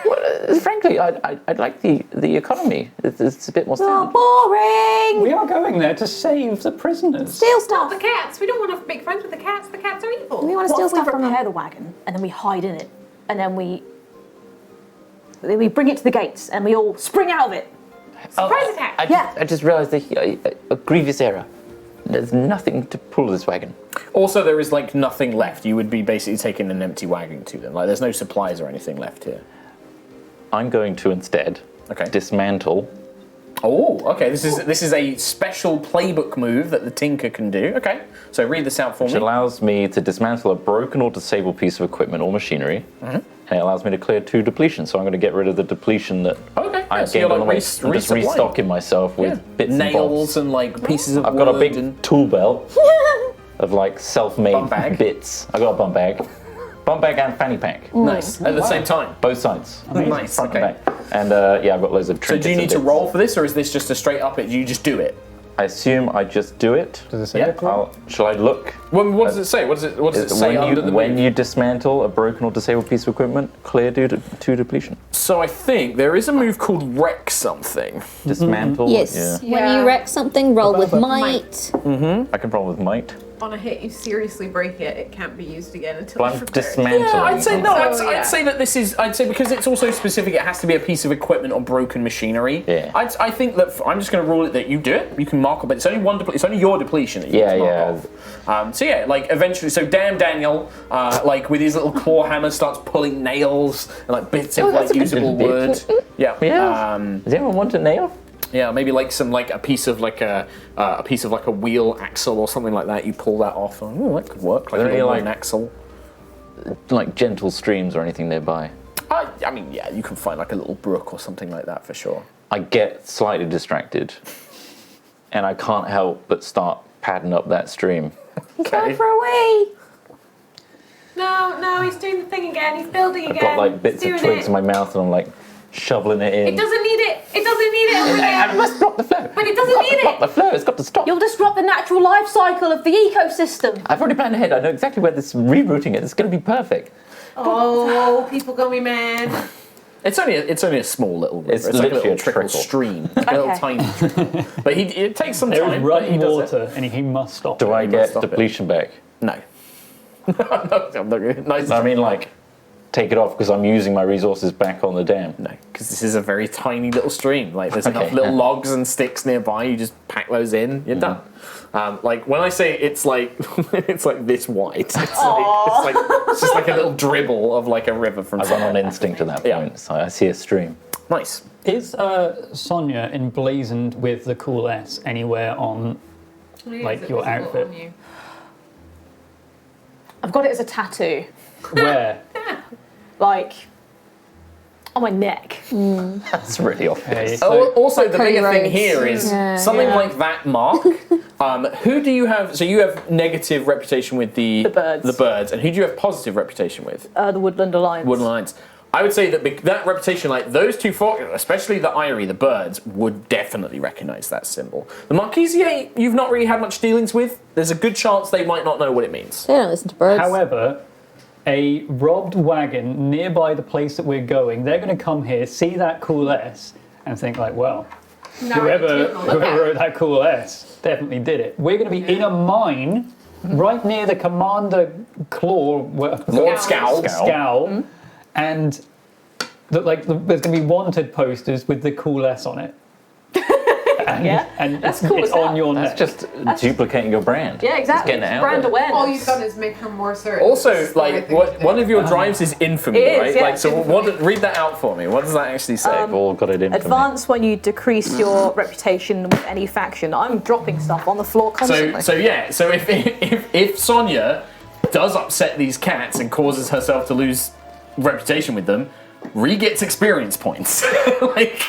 Well, frankly, I'd like the economy. It's a bit more Oh, standard. boring. We are going there to save the prisoners. Steal Not stuff. the cats. We don't want to make friends with the cats. The cats are evil. We want to What steal if we stuff from repair them. the wagon and then we hide in it and then we bring it to the gates and we all spring out of it? Surprise attack. I just realised a grievous error. There's nothing to pull this wagon. Also, there is like nothing left. You would be basically taking an empty wagon to them. Like there's no supplies or anything left here. I'm going to instead dismantle. Oh, okay. This is a special playbook move that the Tinker can do. Okay, so read this out for Which me. allows me to dismantle a broken or disabled piece of equipment or machinery, and it allows me to clear 2 depletion. So I'm going to get rid of the depletion that Okay, I yeah, so you're gained on like the way. I'm just resupplying. restocking myself with bits and nails bobs. and like pieces of I've wood. got a big and tool belt of like self-made Bum bag. bits. I got a bum bag and fanny pack, nice at the same time. both sides, Nice. front Okay. and back. And yeah, I've got loads of So trinkets. do you and need to bits. roll for this, or is this just a straight up it? You just do it. I assume I just do it. Does it say Yeah. that? Shall I look? What does it say? What does it say under the when move? you dismantle a broken or disabled piece of equipment, clear 2 depletion. So I think there is a move called wreck something. Dismantle. Yes. Yeah. When you wreck something, roll with might. I can roll with might. On a hit, you seriously break it. It can't be used again until But it's I'm repaired. dismantling. Yeah, I'd say no. So, yeah. I'd say that this is. I'd say because it's also specific. It has to be a piece of equipment or broken machinery. Yeah. I think that I'm just going to rule it that you do it. You can mark up, but it's only it's only your depletion that you Yeah, can mark yeah. off. So yeah, like eventually. So damn Daniel, like with his little claw hammer, starts pulling nails and like bits of that's like a good usable little wood. bit. Yeah. Yeah. Does anyone want a nail? Yeah, maybe like a piece of like a wheel axle or something like that. You pull that off. Oh, that could work. Like Are a there any, little like- wooden axle. Like gentle streams or anything nearby. I mean, yeah, you can find like a little brook or something like that for sure. I get slightly distracted and I can't help but start padding up that stream. He's going for a wee. No, he's doing the thing again. He's building again. I've got like bits He's of doing twigs it. in my mouth, and I'm like shoveling it in. It doesn't need it. It doesn't need it over I there. must block the flow. But it doesn't need Block it. the flow. It's got to stop. You'll disrupt the natural life cycle of the ecosystem. I've already planned ahead. I know exactly where this rerouting it. It's going to be perfect. Oh, people gonna be mad. It's only a small little river. It's It's like a literally little a trickle trickle. stream. A little Okay. tiny trickle. But it takes some There time. is but he running does water, and he must stop. Do it. I must get stop it. depletion back? No. I'm not good. Nice. I mean, like, take it off because I'm using my resources back on the dam. No, because this is a very tiny little stream. Like, there's enough Okay, little yeah. logs and sticks nearby. You just pack those in. You're done. Like when I say it's like it's like this wide. It's just like a little dribble of like a river from. I run on instinct at that Yeah. point, so I see a stream. Nice. Is Sonia emblazoned with the cool S anywhere on? Like your outfit. I've got it as a tattoo, Where? like on my neck. That's really obvious. Okay, Oh, so also, the Cody bigger thing Rhodes. here is Yeah, something yeah. like that mark. Who do you have? So you have negative reputation with the birds. The birds, and who do you have positive reputation with? The Woodland Alliance. Woodland Alliance. I would say that that reputation, like those two, especially the Eyrie, the birds, would definitely recognise that symbol. The Marquisier, you've not really had much dealings with. There's a good chance they might not know what it means. They don't listen to birds. however, a robbed wagon nearby the place that we're going, they're going to come here, see that cool S, and think like, well, whoever wrote that cool S definitely did it. We're going to be in a mine right near the Commander Claw, Lord Scowl. Scowl, and there's going to be wanted posters with the cool S on it. And, Yeah, and that's it's, cool it's as hell. on your That's neck. just duplicating your brand. Yeah, exactly. It's getting it out Brand there. awareness. All you've done is make her more certain. Also, That's the right like thing to do. one of your drives is infamy, It is, right? yeah, Like, so infamy. read that out for me. What does that actually say? They've all got it in for me. Advance when you decrease your reputation with any faction. I'm dropping stuff on the floor constantly. So if Sonia does upset these cats and causes herself to lose reputation with them, Ree gets experience points.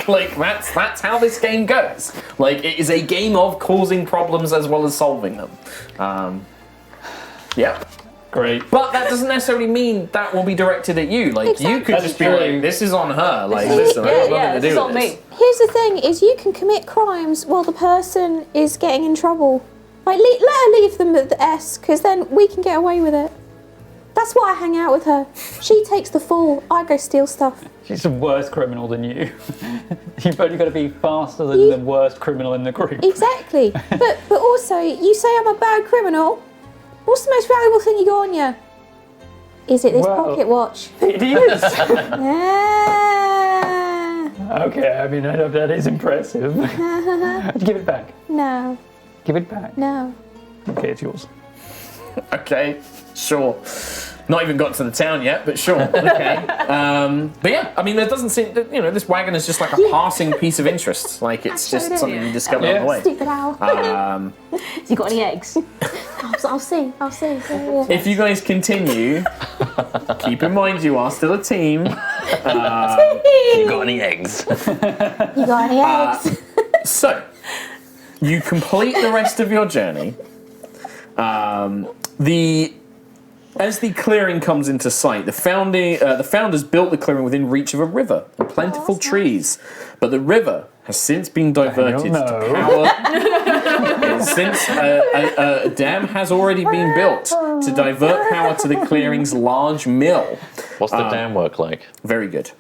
like that's how this game goes. Like, it is a game of causing problems as well as solving them. Yeah. Great. But that doesn't necessarily mean that will be directed at you. Like, you could That's just be true. like, this is on her. Like, is- listen, I have yeah, nothing to this is do on with this. me. Here's the thing: is you can commit crimes while the person is getting in trouble. Like, let her leave them at the S, because then we can get away with it. That's why I hang out with her. She takes the fall. I go steal stuff. She's a worse criminal than you. You've only got to be faster than the worst criminal in the group. Exactly. but also, you say I'm a bad criminal. What's the most valuable thing you got on you? Is it this Well- pocket watch? It is. Ah, Okay, I mean, I know that is impressive. Give it back. no, Give it back. no. Okay, it's yours. Okay, sure. Not even got to the town yet, but sure. Okay. But yeah, I mean, there doesn't seem, this wagon is just like a passing piece of interest. Like, it's Showed just it. something you discover Yeah. on the way. Stupid owl. You got any eggs? I'll see. Yeah. If you guys continue, keep in mind you are still a team. You got any eggs? You got any eggs? So, you complete the rest of your journey. As the clearing comes into sight, the founders built the clearing within reach of a river and plentiful that's trees, but the river has since been diverted no. to power. Since a dam has already been built to divert power to the clearing's large mill. What's the dam work like? Very good.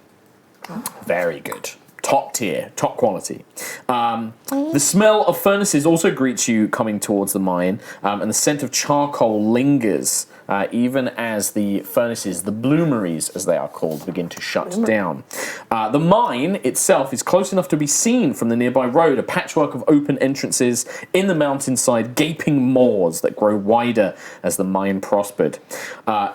Very good. Top tier, top quality. The smell of furnaces also greets you coming towards the mine, and the scent of charcoal lingers even as the furnaces, the bloomeries as they are called, begin to shut down. The mine itself is close enough to be seen from the nearby road, a patchwork of open entrances in the mountainside, gaping maws that grow wider as the mine prospered.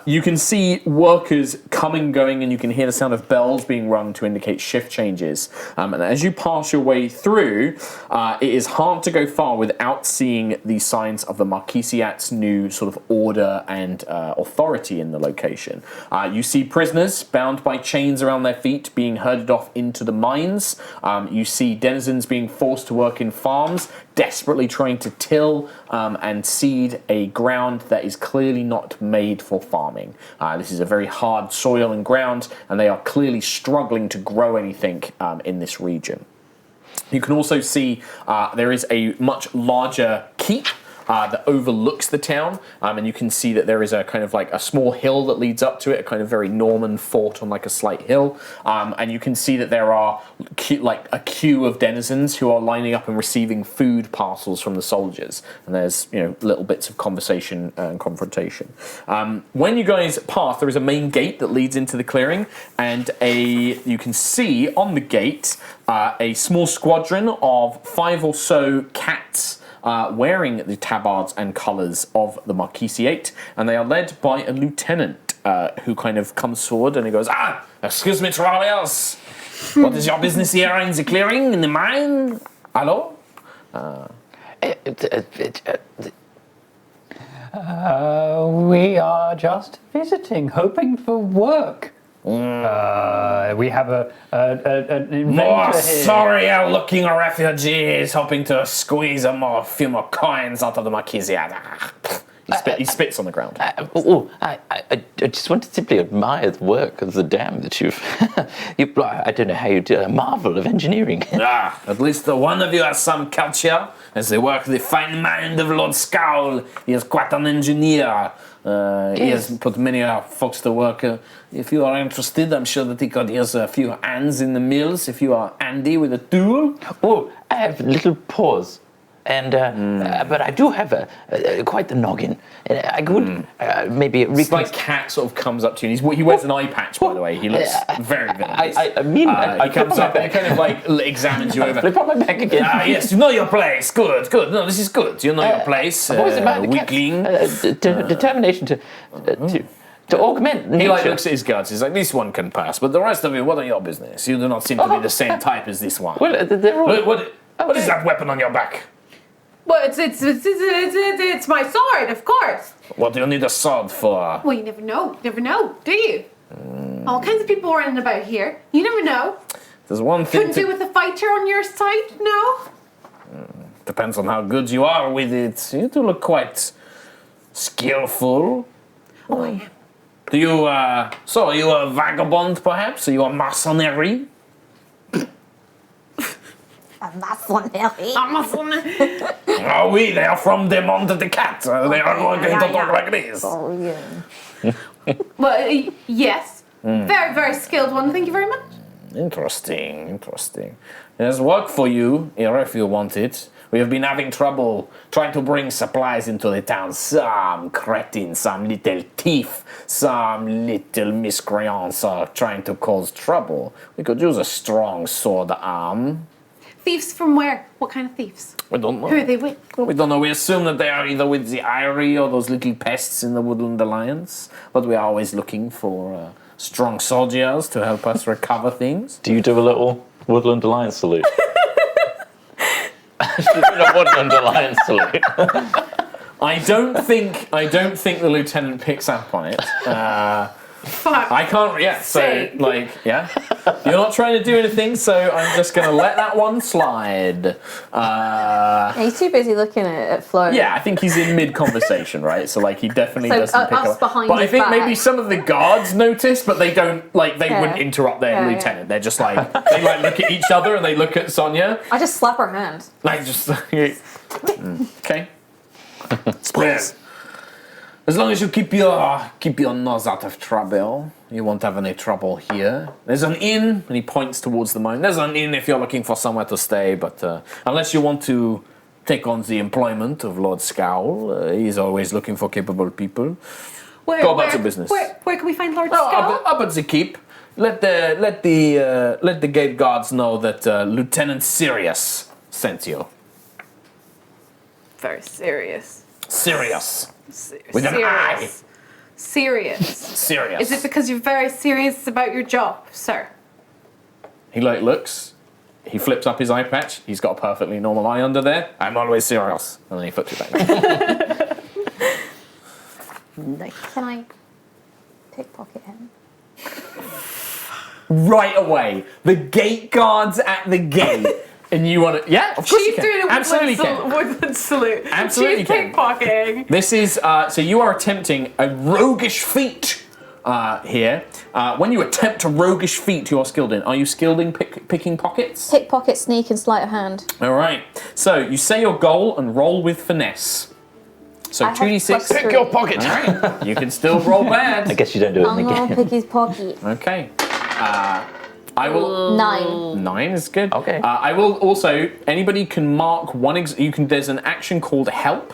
You can see workers coming, going, and you can hear the sound of bells being rung to indicate shift changes. And as you pass your way through, it is hard to go far without seeing the signs of the Marquisiat's new sort of order and and authority in the location. You see prisoners bound by chains around their feet being herded off into the mines. You see denizens being forced to work in farms, desperately trying to till and seed a ground that is clearly not made for farming. This is a very hard soil and ground, and they are clearly struggling to grow anything in this region. You can also see there is a much larger keep that overlooks the town, and you can see that there is a kind of like a small hill that leads up to it, a kind of very Norman fort on like a slight hill, and you can see that there are like a queue of denizens who are lining up and receiving food parcels from the soldiers, and there's little bits of conversation and confrontation. When you guys pass, there is a main gate that leads into the clearing, and you can see on the gate a small squadron of 5 or so cats wearing the tabards and colours of the Marquisiate, and they are led by a lieutenant who kind of comes forward and he goes, excuse me, travelers, what is your business here in the clearing, in the mine? Hello? We are just visiting, hoping for work. We have an inventor More here. sorry-looking refugees hoping to squeeze a few more coins out of the Marquisiate. He spits on the ground. I just want to simply admire the work of the dam that you've... I don't know how you do a marvel of engineering. At least one of you has some culture, as they work the fine mind of Lord Scowl. He is quite an engineer. He has put many folks to work. If you are interested, I'm sure that he could use a few hands in the mills if you are handy with a tool. I have little paws. And but I do have quite the noggin. I could maybe. It's like Cat sort of comes up to you. And he wears an eye patch, by the way. He looks very villainous. I he comes up and kind of like examines you over. Flip on my back again. Yes, you know your place. Good. No, this is good. You know your place. What was it about the weakling? Determination to augment nature. He like looks at his guards. He's like, this one can pass, but the rest of you, what are your business? You do not seem to be the same type as this one. Well, they're all. What is that weapon on your back? Well, it's my sword, of course. What do you need a sword for? Well, you never know. Never know, do you? All kinds of people running about here. You never know. There's one thing. Couldn't do with a fighter on your side, no? Depends on how good you are with it. You do look quite skillful. Oh, I am. Do you, so are you a vagabond, perhaps? Are you a mercenary? Oh, oui, they are from the Monde de Cat. They are going to talk like this. Well, yes. Very, very skilled one. Thank you very much. Interesting. There's work for you here if you want it. We have been having trouble trying to bring supplies into the town. Some cretin, some little thief, some little miscreants are trying to cause trouble. We could use a strong sword arm. Thieves from where? What kind of thieves? We don't know. Who are they with? We don't know. We assume that they are either with the Eyrie or those little pests in the Woodland Alliance. But we are always looking for strong soldiers to help us recover things. Do you do a little Woodland Alliance salute? A Woodland Alliance salute. I don't think the lieutenant picks up on it. Fuck. I can't. Yeah. So you're not trying to do anything. So I'm just gonna let that one slide. He's too busy looking at Flo. Yeah, I think he's in mid-conversation, right? So he definitely doesn't pick us up. behind But I his think back. maybe some of the guards notice, but they don't they wouldn't interrupt their lieutenant. They're just they look at each other and they look at Sonia. I just slap her hand. Okay. Yes. As long as you keep your nose out of trouble, you won't have any trouble here. There's an inn, and he points towards the mine. There's an inn if you're looking for somewhere to stay, but unless you want to take on the employment of Lord Scowl, he's always looking for capable people. Go about your business. Where can we find Lord Oh, Scowl? up at the keep. Let the gate guards know that Lieutenant Sirius sent you. Very serious. Sirius. With an I. Serious. Sirius. Is it because you're very serious about your job, sir? He looks. He flips up his eye patch. He's got a perfectly normal eye under there. I'm always serious. And then he flips it back. Nice. Can I pickpocket him? Right away. The gate guard's at the gate. And you want to... Yeah, of course you She's can. doing a Absolutely woodland salute. Absolutely She's can. pickpocketing. This is... so you are attempting a roguish feat here. When you attempt a roguish feat you are skilled in. Are you skilled in picking pockets? Pickpocket, sneak, and sleight of hand. All right. So you say your goal and roll with finesse. So I have 2d6. +3. Pick your pocket. All right. You can still roll bad. I guess you don't do it I'm in the gonna game. pick his pocket. Okay. I will. 9. 9 is good. Okay. I will also. Anybody can mark one. You can. There's an action called help.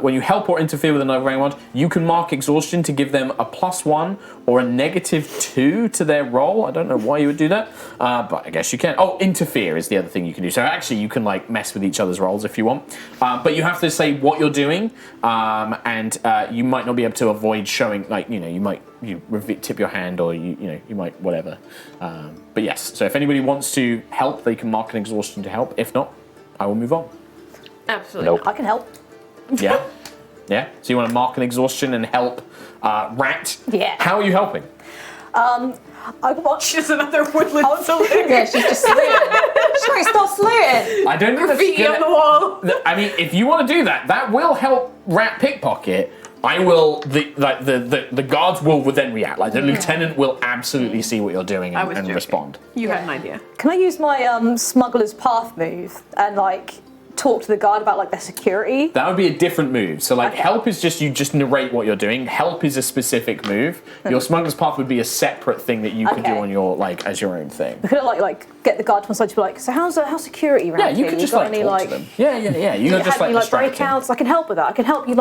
When you help or interfere with another round, you can mark exhaustion to give them a +1 or a -2 to their roll. I don't know why you would do that, but I guess you can. Oh, interfere is the other thing you can do. So actually, you can like mess with each other's rolls if you want, but you have to say what you're doing, and you might not be able to avoid showing. Like you might tip your hand or you might whatever. But yes, so if anybody wants to help, they can mark an exhaustion to help. If not, I will move on. Absolutely. Nope. I can help. Yeah? Yeah? So you want to mark an exhaustion and help Rat? Yeah. How are you helping? I watch. Just another woodland salute. Yeah, she's just saluting. She won't stop saluting. I don't think that's Graffiti on the wall. I mean, if you want to do that, that will help Rat pickpocket. I will. The guards will then react. Like the lieutenant will absolutely see what you're doing I was and joking. respond. You had an idea. Can I use my smuggler's path move and like talk to the guard about like their security? That would be a different move. So like Okay. help is just you just narrate what you're doing. Help is a specific move. Your smuggler's path would be a separate thing that you could do Okay. on your as your own thing. We could like get the guard to my side to be like, so how's security around Yeah, you here? could just got like any, talk to them. Yeah. You Do can you just have any like distract them. breakouts? I can help with that. I can help you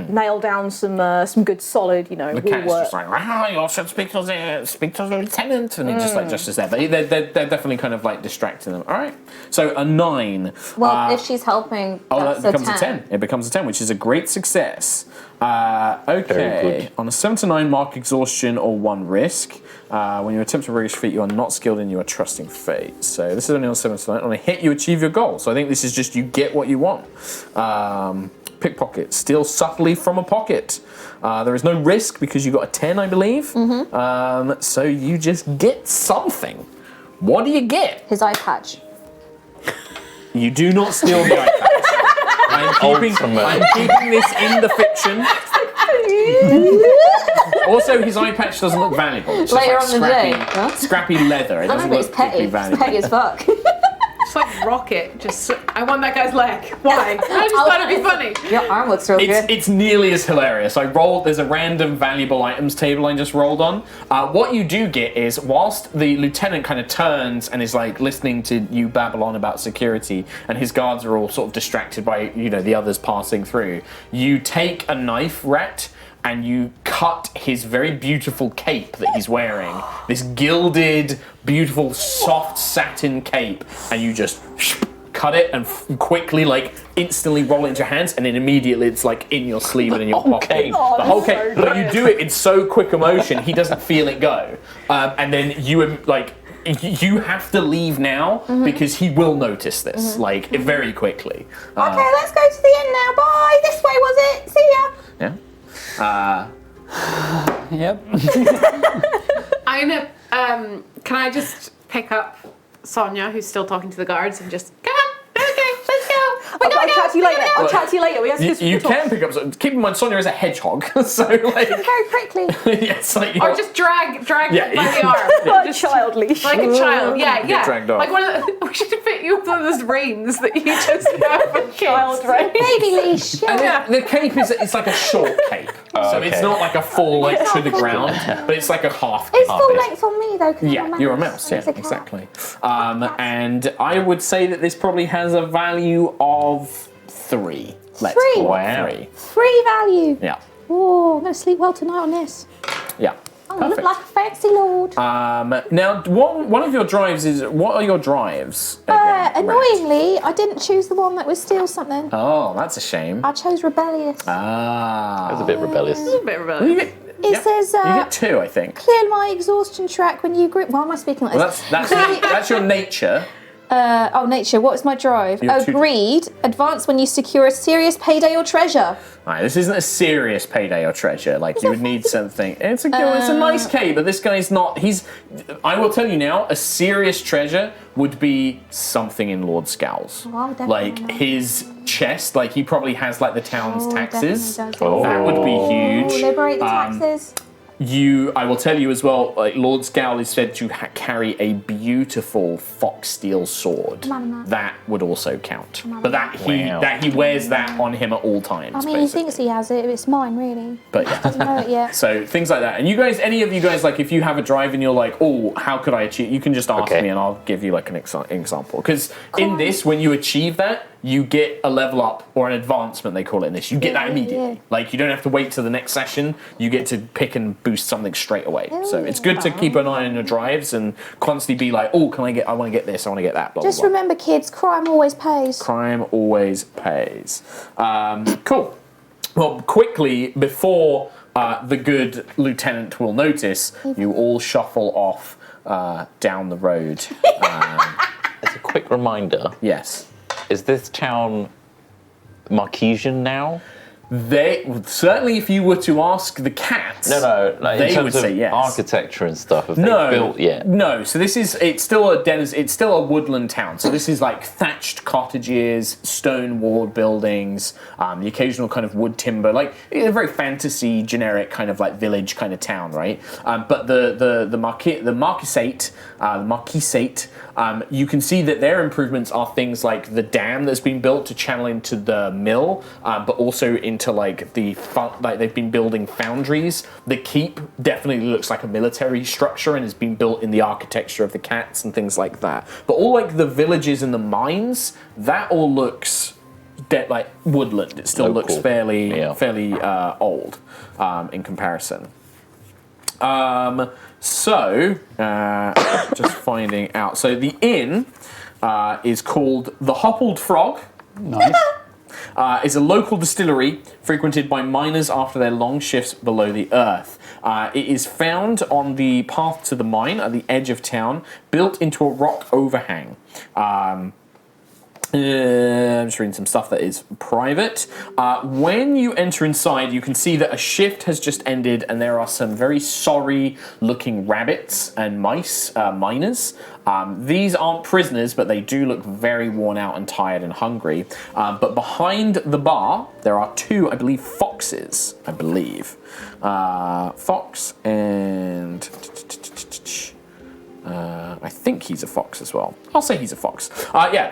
nail down some good solid The wall cat's work. just like, you should speak to the lieutenant, and he just like gestures there. But they're definitely kind of like distracting them. All right. So a 9. Well, if she's helping, that's that becomes a a 10. 10. It becomes a 10, which is a great success. Okay. Very good. On a 7 to 9, mark exhaustion or 1 risk. When you attempt a roguish feat, you are not skilled in, you are trusting fate. So this is only on 7 to 9. On a hit, you achieve your goal. So I think this is just you get what you want. Pickpocket, steal subtly from a pocket. There is no risk because you got a 10, I believe. So you just get something. What do you get? His eye patch. You do not steal the eye patch. I'm keeping this in the fiction. Also, his eye patch doesn't look valuable. It's just Later like on the scrappy, day, huh? scrappy leather. It I know, doesn't but it's look petty. particularly It's petty valuable. as fuck. It's like Rocket. Just I want that guy's leg. Why? I just thought it'd be funny. Your arm looks real good. It's nearly as hilarious. There's a random valuable items table I just rolled on. What you do get is, whilst the lieutenant kind of turns and is like listening to you babble on about security, and his guards are all sort of distracted by the others passing through, you take a knife, Rat, and you cut his very beautiful cape that he's wearing. This gilded, beautiful, soft satin cape, and you just cut it and quickly, instantly roll it into your hands, and then immediately it's like in your sleeve and in your pocket. cape. The whole cape. But you do it in so quick a motion, he doesn't feel it go. And then you have to leave now because he will notice this, very quickly. Okay, let's go to the end now. Bye. This way was it. See ya. Yeah. Yep. I'm gonna. Can I just pick up Sonia, who's still talking to the guards, and just come on? Okay, let's go. I'll chat to you later. I'll chat to you later. We have to You can pick up. Keep in mind, Sonia is a hedgehog, so Very quickly. yes, Or just drag Yeah, me by the arm. Like a Just child leash. like a child. Yeah. dragged off. Like one of the, we should fit you with one of those reins that you just have for Child kids. right? Baby leash. And Yeah. the cape it's like a short cape, so it's okay. not like a full to the ground, but it's like a half. It's cape. full length on me though. 'cause I'm Yeah, you're a mouse. Yeah, It's a cat. exactly. And I would say that this probably has a value of 3. Let's 3? call it Wow. 3. 3 value. Yeah. Oh, I'm gonna sleep well tonight on this. Yeah. I'm gonna look Perfect. like a fancy lord. Now, one of your drives is what are your drives? again, Rat? Annoyingly, I didn't choose the one that was steal something. Oh, that's a shame. I chose rebellious. That's a bit rebellious. A bit You rebellious. get, It says, you get 2, I think. clear my exhaustion track when you grip. Why am I speaking like Well, this? that's your nature. Nature, what is my drive? You're two- Greed. Advance when you secure a serious payday or treasure. Alright, this isn't a serious payday or treasure. Like, you would need something. It's a nice K, but this guy's not. I will tell you now, a serious treasure would be something in Lord Scowls. Well, definitely like, not. his chest, like, he probably has, like, the town's taxes. Definitely does. That would be huge. Liberate the taxes. I will tell you as well, like, Lord Scowl is said to carry a beautiful fox steel sword. That would also count. But he wears that on him at all times. I mean, he thinks he has it. It's mine, really. But yeah. Doesn't know it yet. So things like that. And you guys, any of you guys, like, if you have a drive and you're like, oh, how could I achieve? You can just ask me and I'll give you like an example. Because in this, when you achieve that, you get a level up or an advancement, they call it in this. You get that immediately. Yeah. Like, you don't have to wait till the next session. You get to pick and boost something straight away. So it's good to keep an eye on your drives and constantly be like, oh, I want to get this, I want to get that, blah, Just blah, blah. remember, kids, crime always pays. Crime always pays. Cool. Well, quickly, before the good lieutenant will notice, you all shuffle off down the road. As a quick reminder, Yes. is this town Marquesian now? Certainly, if you were to ask the cats, No, like they in terms would of say yes. architecture and stuff. Have they No, built yet? no. So it's still a woodland town. So this is like thatched cottages, stone walled buildings, the occasional kind of wood timber. Like, it's a very fantasy, generic kind of like village kind of town, right? But the marquisate, you can see that their improvements are things like the dam that's been built to channel into the mill, but also into like they've been building foundries. The keep definitely looks like a military structure and has been built in the architecture of the cats and things like that. But all like the villages and the mines, that all looks like woodland. It still Local. looks fairly old in comparison. Just finding out. So the inn is called the Hoppled Frog. Nice. Is a local distillery frequented by miners after their long shifts below the earth. It is found on the path to the mine at the edge of town, built into a rock overhang. I'm just reading some stuff that is private. When you enter inside, you can see that a shift has just ended and there are some very sorry looking rabbits and mice, miners. These aren't prisoners, but they do look very worn out and tired and hungry. But behind the bar, there are two, I believe, foxes. Fox and... I think he's a fox as well. I'll say he's a fox.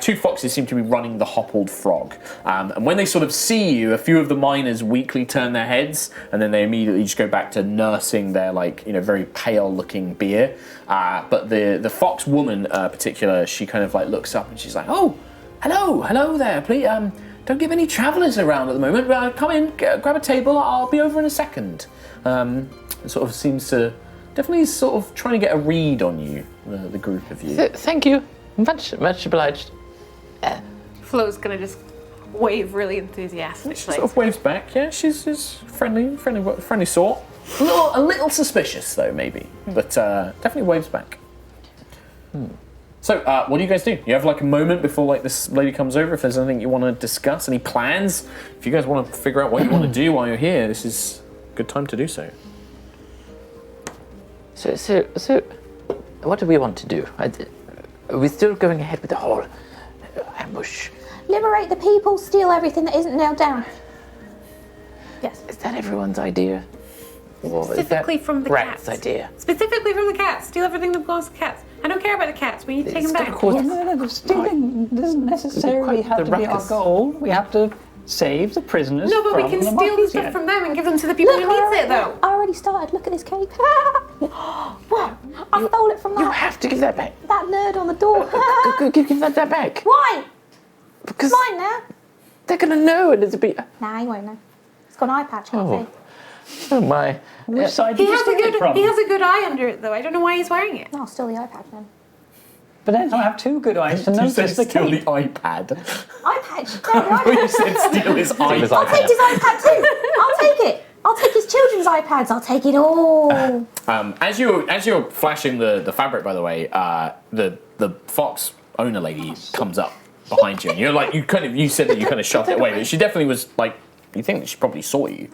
Two foxes seem to be running the Hoppled Frog. And when they sort of see you, a few of the miners weakly turn their heads, and then they immediately just go back to nursing their, very pale-looking beer. But the fox woman, particular, she kind of like looks up and she's like, "Oh, hello there. Please, don't give any travellers around at the moment. Come in, grab a table. I'll be over in a second." It sort of seems to. Definitely sort of trying to get a read on you, the group of you. Thank you. Much obliged. Flo's gonna just wave really enthusiastically. She sort of waves back. Yeah, she's friendly sort. A little suspicious though, maybe, but definitely waves back. So, what do you guys do? You have like a moment before like this lady comes over. If there's anything you want to discuss, any plans, if you guys want to figure out what you want to do while you're here, this is a good time to do so. So, what do we want to do? Are we still going ahead with the whole ambush? Liberate the people, steal everything that isn't nailed down. Yes. Is that everyone's idea? Or Specifically is that from the Rat's cats. idea? Specifically from the cats. Steal everything that belongs to the cats. I don't care about the cats. We need to take them back. Well, no, stealing doesn't necessarily have to be our goal. We have to save the prisoners. No, but we from can the steal the Marquesian. stuff from them and give them to the people who needs it, though. I already started. Look at this cake. What? I stole it from You have to give that back. that nerd on the door. Give that back. Why? Because Mine now. they're gonna know and it'll be. Nah, he won't know. It's got an eye patch, can't see. Oh my. Which side He did you has steal it from? a good eye under it, though. I don't know why he's wearing it. No, I'll steal the eye patch then. But then I have two good eyes to You said notice the steal the cake. iPad. Eye patch? No, the eye When you patch. said steal his Steal his iPad. I'll take his iPad too. I'll take it. I'll take his children's iPads. I'll take it all. As you're flashing the fabric, by the way, the fox owner lady comes up behind you, and you're like, you said that you kind of shoved it away, but she definitely was like, you think that she probably saw you.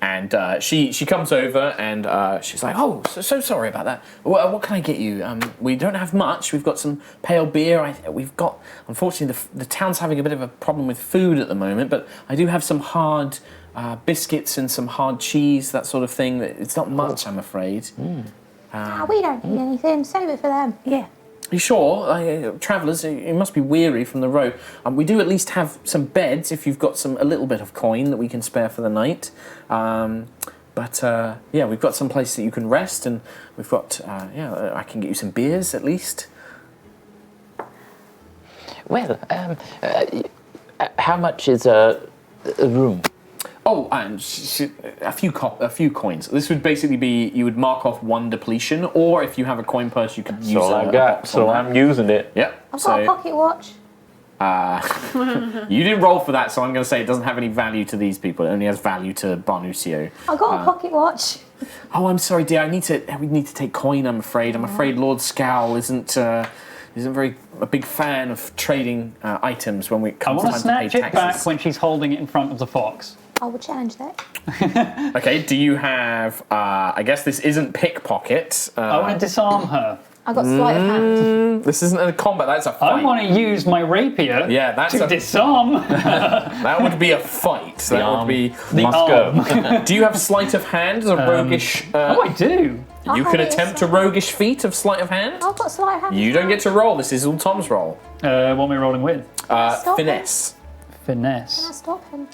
And she comes over and she's like, oh, so sorry about that. What can I get you? We don't have much. We've got some pale beer. We've got, unfortunately, the town's having a bit of a problem with food at the moment, but I do have some hard biscuits and some hard cheese, that sort of thing. It's not much, I'm afraid. We don't need anything. Save it for them. Yeah. You sure? Travellers, you must be weary from the road. We do at least have some beds if you've got a little bit of coin that we can spare for the night. But we've got some place that you can rest, and we've got, I can get you some beers at least. Well, how much is a room? Oh, and a few coins. This would basically be, you would mark off 1 depletion, or if you have a coin purse, you could use So I got, so I'm using it. Yep. I've got a pocket watch. You didn't roll for that, so I'm going to say it doesn't have any value to these people. It only has value to Barnucio. I've got a pocket watch. Oh, I'm sorry, dear. We need to take coin, I'm afraid. I'm afraid Lord Scowl isn't very a big fan of trading items when it I comes want time to to pay snatch it taxes. back when she's holding it in front of the fox. I will challenge that. Okay, do you have, I guess this isn't pickpocket. I want to disarm her. I've got sleight of hand. This isn't a combat, that's a fight. I want to use my rapier to disarm. That would be a fight. So that would be... Must go. Do you have sleight of hand as a roguish... Oh, I do. You can attempt a roguish feat of sleight of hand. I've got sleight of hand. You don't get to roll, this is all Tom's roll. What am I rolling with? Stop Finesse. Can I Finesse. stop him?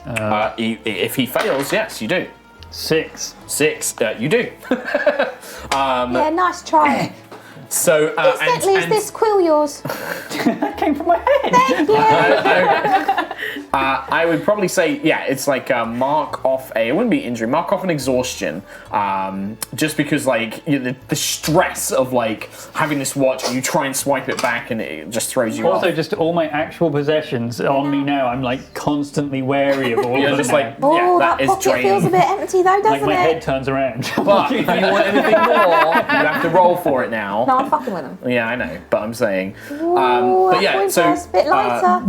If he fails, yes, you do. 6. 6, you do. Yeah, nice try. So, Incidentally, is this quill yours? That came from my head. Thank you. I would probably say, it's like mark off it wouldn't be injury, mark off an exhaustion. Just because, like, the stress of, like, having this watch and you try and swipe it back and it just throws you Also, off. just all my actual possessions on me now. I'm like constantly wary of all You're of them. just now. like, Oh, that that is pocket draining. feels a bit empty though, doesn't like my it? head turns around. But if you want anything more, you have to roll for it now. No, I'm fucking with them. Yeah, I know, but I'm saying. Ooh, but that yeah, coin so purse, bit lighter.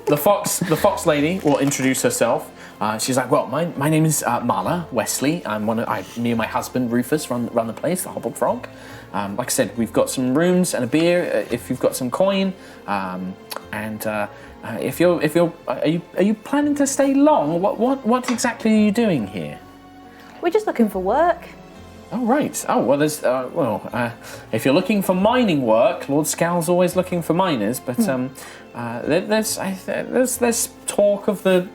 the fox lady will introduce herself. She's like, well, my name is Marla Wesley. Me and my husband Rufus run the place, the Hobbled Frog. Like I said, we've got some rooms and a beer. If you've got some coin, if you're, are you planning to stay long? What exactly are you doing here? We're just looking for work. Oh, right. Oh, well, if you're looking for mining work, Lord Scowl's always looking for miners, but there's talk of the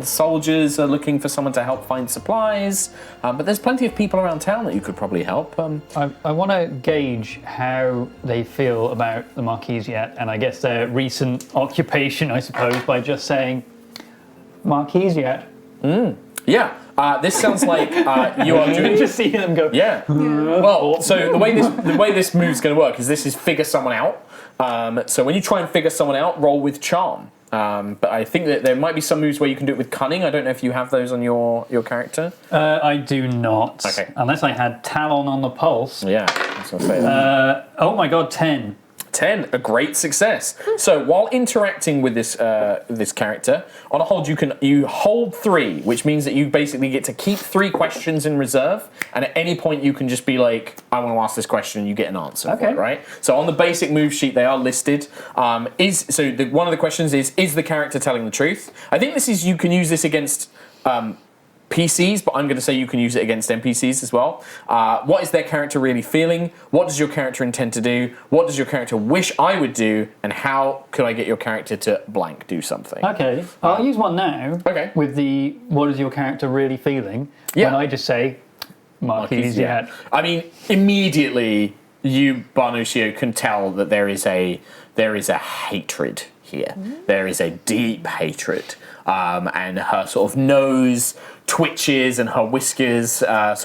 soldiers are looking for someone to help find supplies, but there's plenty of people around town that you could probably help. I want to gauge how they feel about the Marquisiat and I guess their recent occupation, I suppose, by just saying Marquisiat. Yeah, this sounds like you are doing... just see them go. Yeah. Well, so the way this move's going to work is this is figure someone out. So when you try and figure someone out, roll with charm. But I think that there might be some moves where you can do it with cunning. I don't know if you have those on your character. I do not. Okay. Unless I had Talon on the pulse. Yeah, I was going to say that. Oh my god, 10. 10, a great success. So while interacting with this character, on a hold you hold 3, which means that you basically get to keep 3 questions in reserve, and at any point you can just be like, I want to ask this question, and you get an answer for it, right? So on the basic move sheet they are listed. One of the questions is the character telling the truth? I think you can use this against PCs, but I'm going to say you can use it against NPCs as well. What is their character really feeling? What does your character intend to do? What does your character wish I would do? And how could I get your character to blank do something? Okay, I'll use one now. Okay. With the, what is your character really feeling? Yeah. When I just say, Marquisiat. I mean, immediately you, Barnucio, can tell that there is a hatred here. There is a deep hatred. And her sort of nose twitches and her whiskers her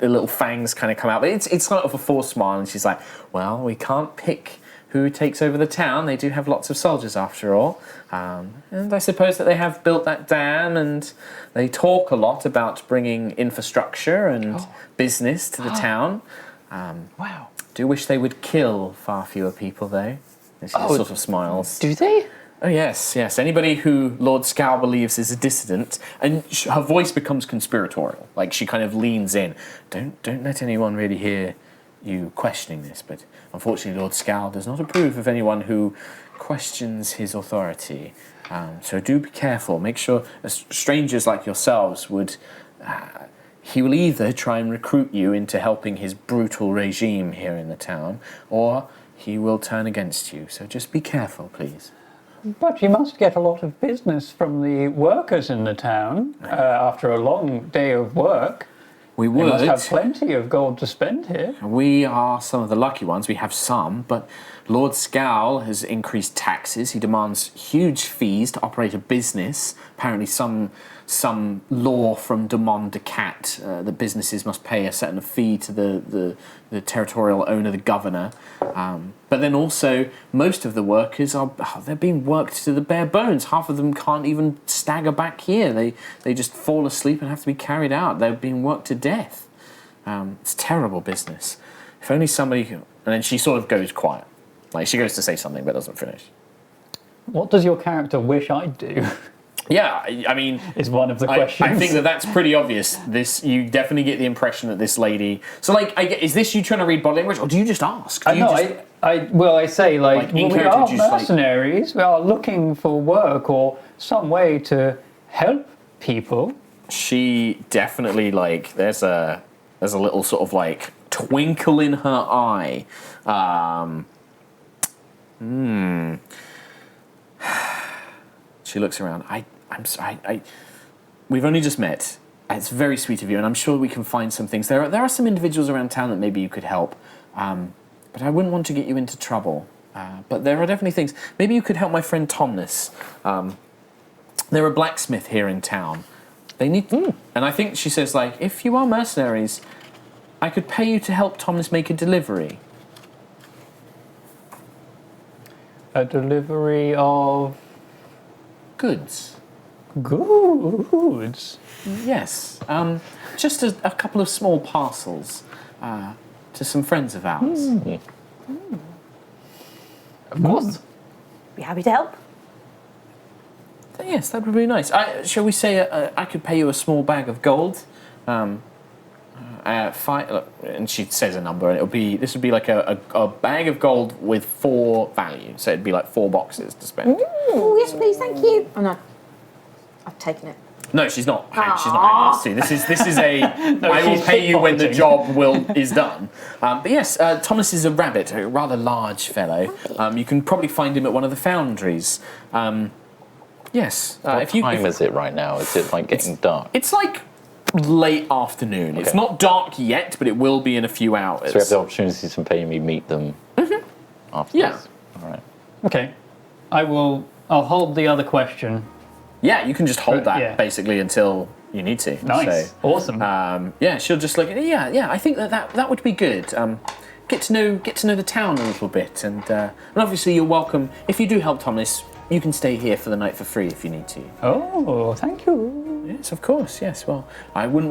little fangs kind of come out. But it's sort of a forced smile, and she's like, well, we can't pick who takes over the town. They do have lots of soldiers after all. And I suppose that they have built that dam, and they talk a lot about bringing infrastructure and business to the town. Wow. do wish they would kill far fewer people, though. And she sort of smiles. Do they? Oh, yes, yes. Anybody who Lord Scowl believes is a dissident, and her voice becomes conspiratorial. Like, she kind of leans in. Don't let anyone really hear you questioning this, but unfortunately Lord Scowl does not approve of anyone who questions his authority. So do be careful. Make sure strangers like yourselves would... he will either try and recruit you into helping his brutal regime here in the town, or he will turn against you. So just be careful, please. But you must get a lot of business from the workers in the town after a long day of work. We You would. must have plenty of gold to spend here. We are some of the lucky ones. We have some, but Lord Scowl has increased taxes. He demands huge fees to operate a business. Apparently some law from Demond de Cat that businesses must pay a certain fee to the territorial owner, the governor. But then also, most of the workers they're being worked to the bare bones. Half of them can't even stagger back here. They just fall asleep and have to be carried out. They're being worked to death. It's terrible business. If only somebody... And then she sort of goes quiet. Like, she goes to say something but doesn't finish. What does your character wish I'd do? Yeah, I mean... Is one of the questions. I think that's pretty obvious. You definitely get the impression that this lady... So, like, is this you trying to read body language, or do you just ask? I say, Like, we encourage are you just, mercenaries. We are looking for work or some way to help people. She definitely, like, there's a little sort of, like, twinkle in her eye. She looks around. I'm sorry. We've only just met. It's very sweet of you, and I'm sure we can find some things. There are some individuals around town that maybe you could help, but I wouldn't want to get you into trouble. But there are definitely things. Maybe you could help my friend Tomness. They're a blacksmith here in town. They need... And I think she says, like, if you are mercenaries, I could pay you to help Tomness make a delivery. A delivery of Goods. goods. Yes. Just a couple of small parcels to some friends of ours. Of course. Be happy to help. Yes, that would be nice. Shall we say I could pay you a small bag of gold? And she says a number, and this would be like a bag of gold with 4 value. So it'd be like 4 boxes to spend. Oh, yes, please, thank you. Oh, no. I've taken it. No, she's not. She's not hanging this. This is a. I will pay you when the job is done. But yes, Thomas is a rabbit, a rather large fellow. You can probably find him at one of the foundries. Yes. What time is it right now? Is it like getting dark? It's like late afternoon. Okay. It's not dark yet, but it will be in a few hours. So we have the opportunity to pay me meet them after Yeah. this? All right. Okay. I'll hold the other question. Yeah, you can just hold that Yeah. basically until you need to. Nice. So, Awesome. yeah, she'll just look. Yeah. I think that would be good. Get to know the town a little bit, and obviously you're welcome. If you do help Thomas, you can stay here for the night for free if you need to. Oh, thank you. Yes, of course. Yes. Well, I would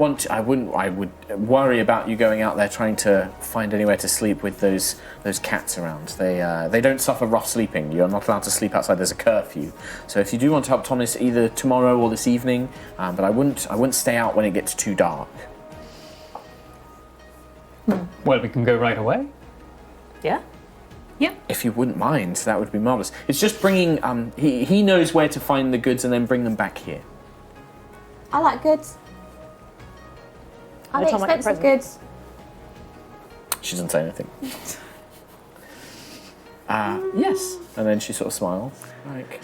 worry about you going out there trying to find anywhere to sleep with those cats around. They don't suffer rough sleeping. You're not allowed to sleep outside. There's a curfew. So if you do want to help Thomas, either tomorrow or this evening, but I wouldn't stay out when it gets too dark. Well, we can go right away. Yeah? If you wouldn't mind, that would be marvelous. It's just bringing. He knows where to find the goods and then bring them back here. I like goods. I like Anytime I get expensive presents. goods. She doesn't say anything. Yes, and then she sort of smiles. Like,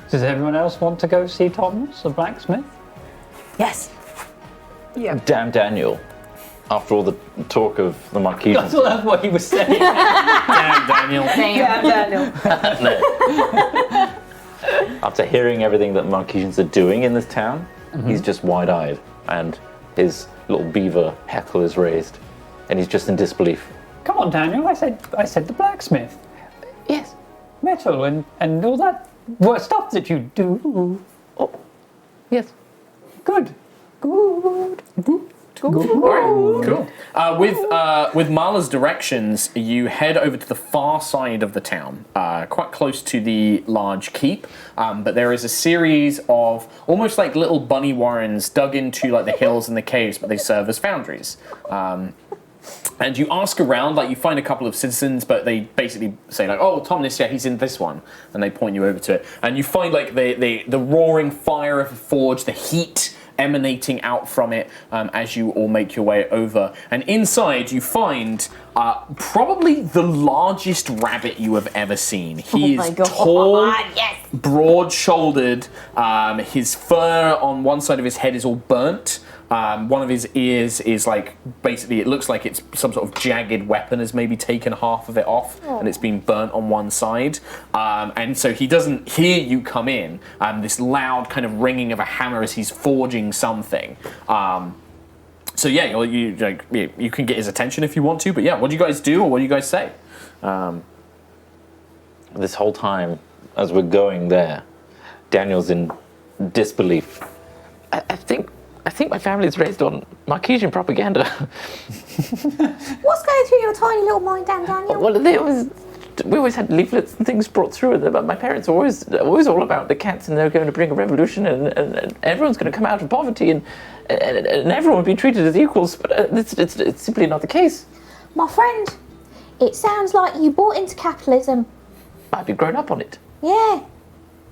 Does everyone else want to go see Thomas, the blacksmith? Yes. Damn Daniel. After all the talk of the Marquis. I thought that's what he was saying. damn, Daniel. Yeah, Daniel. After hearing everything that Marquesians are doing in this town, he's just wide-eyed, and his little beaver heckle is raised, and he's just in disbelief. Come on, Daniel. I said the blacksmith. Yes. Metal and all that stuff that you do. Oh, yes. Good. Cool. With Marla's directions, you head over to the far side of the town, quite close to the large keep. But there is a series of almost like little bunny warrens dug into like the hills and the caves, but they serve as foundries. And you ask around, like you find a couple of citizens, but they basically say like, "Oh, Tomnis, yeah, he's in this one," and they point you over to it. And you find like the roaring fire of the forge, the heat emanating out from it as you all make your way over. And inside you find probably the largest rabbit you have ever seen. He is tall, broad-shouldered. His fur on one side of his head is all burnt. One of his ears is like, basically it looks like it's some sort of jagged weapon has maybe taken half of it off and it's been burnt on one side. And so he doesn't hear you come in. This loud kind of ringing of a hammer as he's forging something. So yeah, you can get his attention if you want to, but yeah, what do you guys do or what do you guys say? This whole time, as we're going there, Daniel's in disbelief. I think my family's raised on Marquesian propaganda. What's going through your tiny little mind, Daniel? Well, we always had leaflets and things brought through, but my parents were always all about the cats, and they're going to bring a revolution, and everyone's going to come out of poverty, and everyone will be treated as equals. But it's simply not the case. My friend, it sounds like you bought into capitalism. I've been grown up on it. Yeah.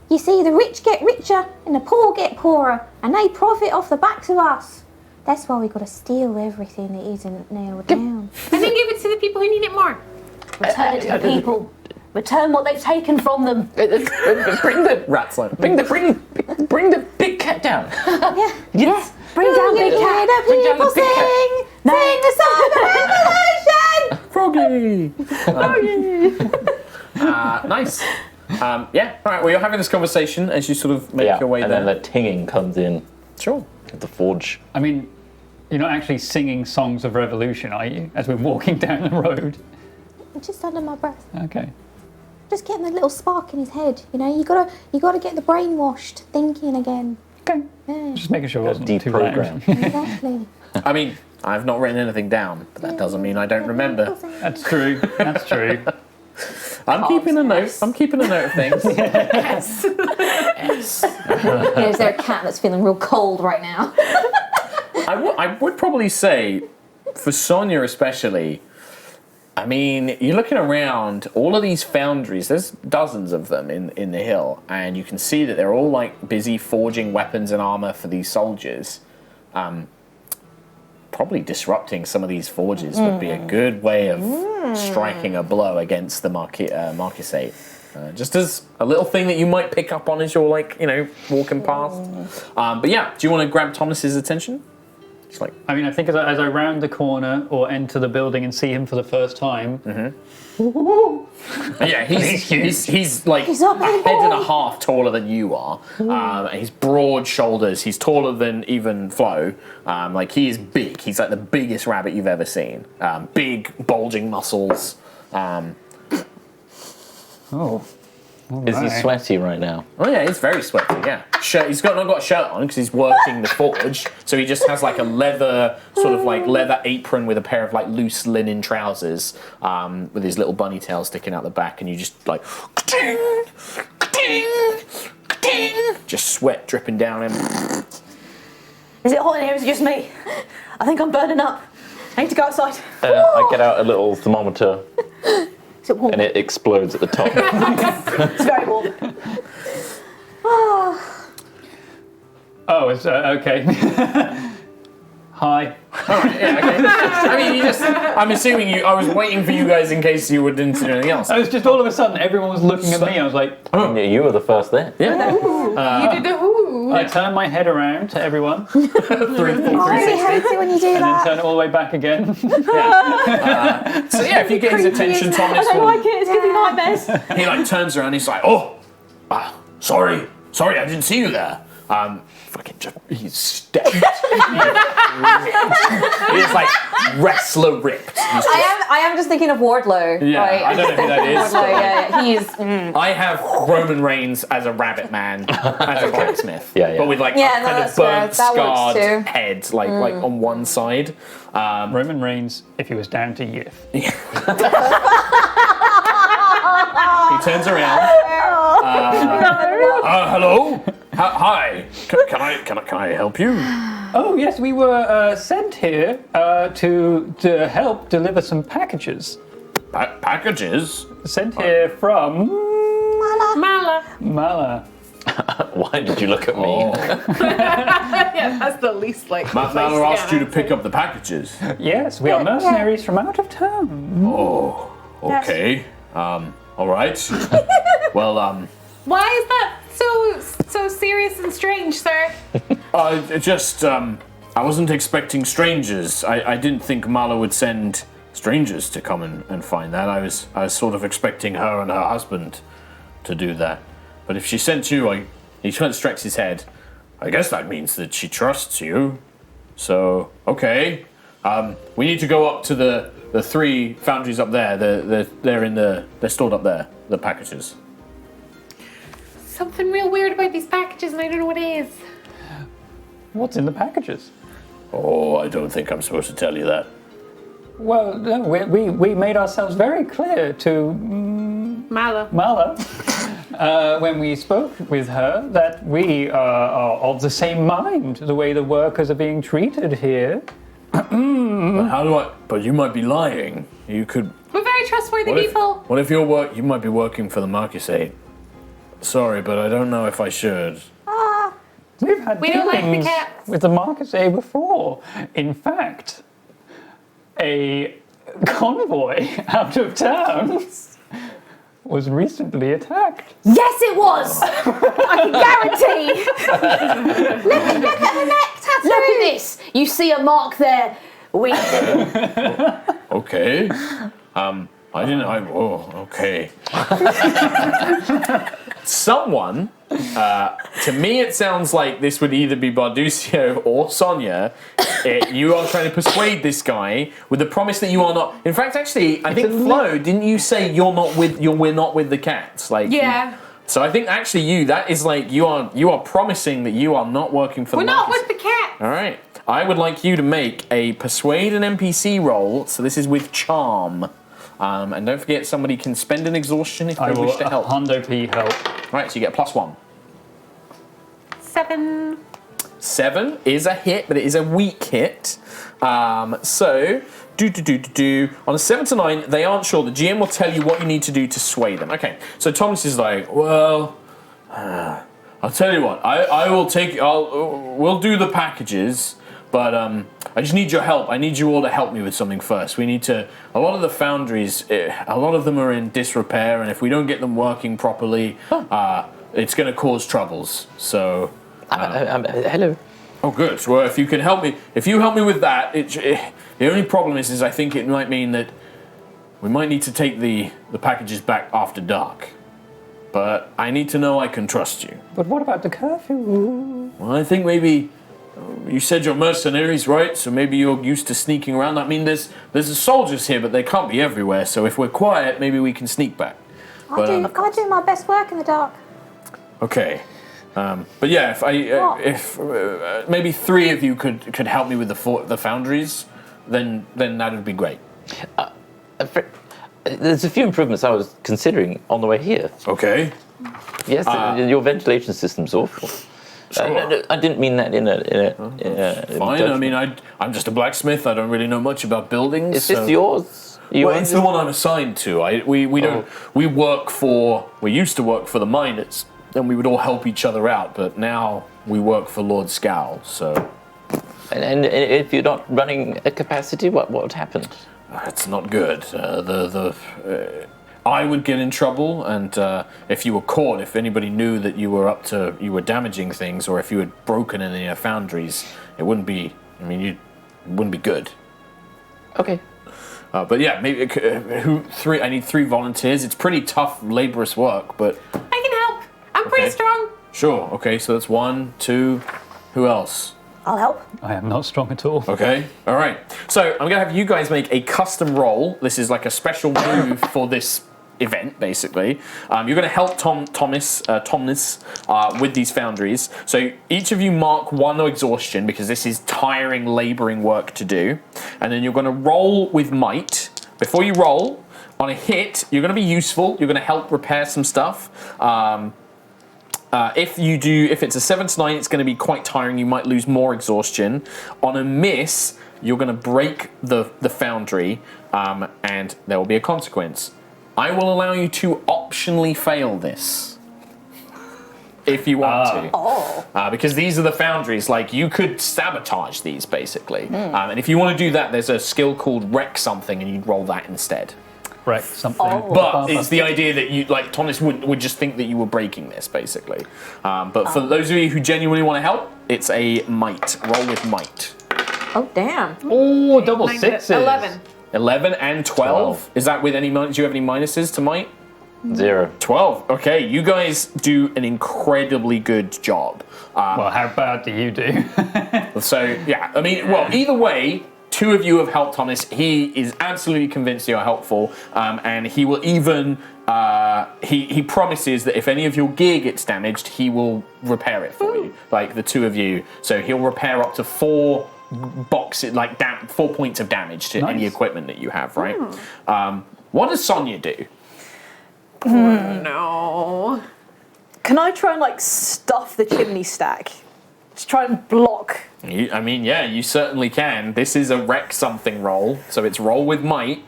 You see, the rich get richer and the poor get poorer, and they profit off the backs of us. That's why we've got to steal everything that isn't nailed down. And then give it to the people who need it more. Return it to the people. Return what they've taken from them. Bring the Rat's like, bring the big cat down. Yeah. Yes. Bring down Big Cat. The Bring down the people big cat. sing the song of revolution. Froggy! Nice. Yeah, all right, well, you're having this conversation as you sort of make your way and there. then the tinging comes in Sure. at the forge. I mean, you're not actually singing songs of revolution, are you? As we're walking down the road. Just under my breath. Okay. Just getting a little spark in his head. You know, you gotta get the brainwashed thinking again. Okay. Yeah, Just making sure it wasn't too loud. Deprogram. exactly. I mean, I've not written anything down, but that doesn't mean I don't remember. That's true. That's true. I'm keeping a note. I'm keeping a note of things. Yes. Is there a cat that's feeling real cold right now? I would probably say, for Sonia especially, I mean, you're looking around, all of these foundries, there's dozens of them in the hill, and you can see that they're all like busy forging weapons and armor for these soldiers. Probably disrupting some of these forges would be a good way of striking a blow against the Marquisate. Just as a little thing that you might pick up on as you're like, walking past. But yeah, do you want to grab Thomas's attention? Just like, I mean, I think as I round the corner or enter the building and see him for the first time, yeah, he's like He's up a there, head and a boy. half taller than you are. He's broad shoulders. He's taller than even Flo. Like he is big. He's like the biggest rabbit you've ever seen. Big bulging muscles. Is he sweaty right now? Oh yeah, he's very sweaty. Yeah, he's not got a shirt on because he's working the forge. So he just has like a leather apron with a pair of like loose linen trousers, with his little bunny tail sticking out the back, and you just like, just sweat dripping down him. Is it hot in here? Is it just me? I think I'm burning up. I need to go outside. I get out a little thermometer Is it warm? and it explodes at the top. It's very warm. oh, it's okay. Hi. Alright, yeah, okay. I mean, I'm assuming I was waiting for you guys in case you would do anything else. It was just all of a sudden everyone was looking at me. I was like, Yeah, you were the first there. Yeah. You did the ooh. I turned my head around to everyone, I really hate it when you do and then that. turn it all the way back again. So yeah, if you get his attention, Thomas I don't will, like it. It's giving me nightmares. he like turns around. He's like, "Oh, sorry, I didn't see you there." Fucking just he's stepped. He is like wrestler ripped. I am just thinking of Wardlow. Yeah, right? I don't know who that is. Wardlow, yeah, he's. I have Roman Reigns as a rabbit man, as a blacksmith. Yeah. But with like Yeah, a no, kind of that's fair. burnt, That works scarred too. head, like on one side. Roman Reigns, if he was down to youth. He turns around. Hello. Hi. Can I help you? Oh yes, we were sent here to help deliver some packages. Packages. Sent here from Mala. Why did you look at me? Yeah, that's the least like. Mala asked you to pick up the packages. Yes, we are mercenaries from out of town. Oh, okay. All right. Well, Why is that so serious and strange, sir? I wasn't expecting strangers. I didn't think Mala would send strangers to come and find that. I was sort of expecting her and her husband to do that. But if she sent you, he kind of strikes his head. I guess that means that she trusts you. So, okay. We need to go up to the 3 foundries up there. They're stored up there, the packages. Something real weird about these packages, and I don't know what it is. What's in the packages? Oh, I don't think I'm supposed to tell you that. Well, no, we made ourselves very clear to Mala. Mala when we spoke with her that we are of the same mind, the way the workers are being treated here. But But you might be lying. You could. We're very trustworthy people. What if you might be working for the Marquisate? Sorry, but I don't know if I should. We've had We don't like the dealings cats. with the Marquisate before. In fact, a convoy out of town was recently attacked. Yes, it was! I can guarantee! look at her neck tattoo! Look at this! You see a mark there? We did. Okay. Okay. Someone, to me it sounds like this would either be Barducio or Sonia. You are trying to persuade this guy with the promise that you are not. In fact, actually, I think Flo, didn't you say we're not with the cats? Like Yeah. So I think actually that is like you are promising that you are not working for We're the not Marquis. with the cat. All right. I would like you to make a persuade an NPC roll. So this is with charm. And don't forget, somebody can spend an exhaustion if they wish to help. Hundo P help. Right, so you get +1. 7. 7 is a hit, but it is a weak hit. On a 7 to 9, they aren't sure. The GM will tell you what you need to do to sway them. Okay, so Thomas is like, well, I'll tell you what. We'll do the packages, but I just need your help. I need you all to help me with something first. We need to. A lot of the foundries, a lot of them are in disrepair, and if we don't get them working properly, it's going to cause troubles. So. Hello. Oh, good. Well, if you can help me, with that, the only problem is I think it might mean that we might need to take the packages back after dark. But I need to know I can trust you. But what about the curfew? Well, I think maybe you said you're mercenaries, right? So maybe you're used to sneaking around. I mean, there's the soldiers here, but they can't be everywhere. So if we're quiet, maybe we can sneak back. I do my best work in the dark. Okay. But yeah, if maybe 3 of you could help me with the foundries, then that would be great. There's a few improvements I was considering on the way here. Okay. Yes, your ventilation system's awful. Sure. I didn't mean that in a Fine. I mean, I'm just a blacksmith. I don't really know much about buildings. Is this yours? Well, it's the one I'm assigned to. We used to work for the miners, and we would all help each other out. But now we work for Lord Scowl. So. And if you're not running at capacity, what would happen? It's not good. I would get in trouble, and if you were caught, if anybody knew that you were damaging things, or if you had broken any of your foundries, it wouldn't be. I mean, it wouldn't be good. Okay. But yeah, maybe 3. I need 3 volunteers. It's pretty tough, laborious work, but I can help. I'm pretty strong. Sure. Okay, so that's 1, 2. Who else? I'll help. I am not strong at all. Okay, all right. So I'm going to have you guys make a custom roll. This is like a special move for this event, basically. You're going to help Thomas with these foundries. So each of you mark 1 exhaustion because this is tiring, labouring work to do. And then you're going to roll with might. Before you roll, on a hit, you're going to be useful. You're going to help repair some stuff. If it's a 7 to 9, it's going to be quite tiring. You might lose more exhaustion. On a miss, you're going to break the foundry, and there will be a consequence. I will allow you to optionally fail this if you want to. Because these are the foundries. Like, you could sabotage these, basically. And if you want to do that, there's a skill called wreck something, and you'd roll that instead. Wreck something. But it's the idea that you, like, Thomas would just think that you were breaking this, basically. But for those of you who genuinely want to help, it's a might. Roll with might. Oh, damn. Oh, double sixes. 11. 11 and 12. Is that with any do you have any minuses to might? 0. 12. Okay, you guys do an incredibly good job. Well, how bad do you do? So, yeah, I mean, well, either way, 2 of you have helped Thomas. He is absolutely convinced you're helpful, and he will even, he promises that if any of your gear gets damaged, he will repair it for you, like the 2 of you. So he'll repair up to 4 boxes, like 4 points of damage to any equipment that you have, right? What does Sonia do? No. Can I try and like stuff the chimney stack? Just try and block. You certainly can. This is a wreck something roll, so it's roll with might.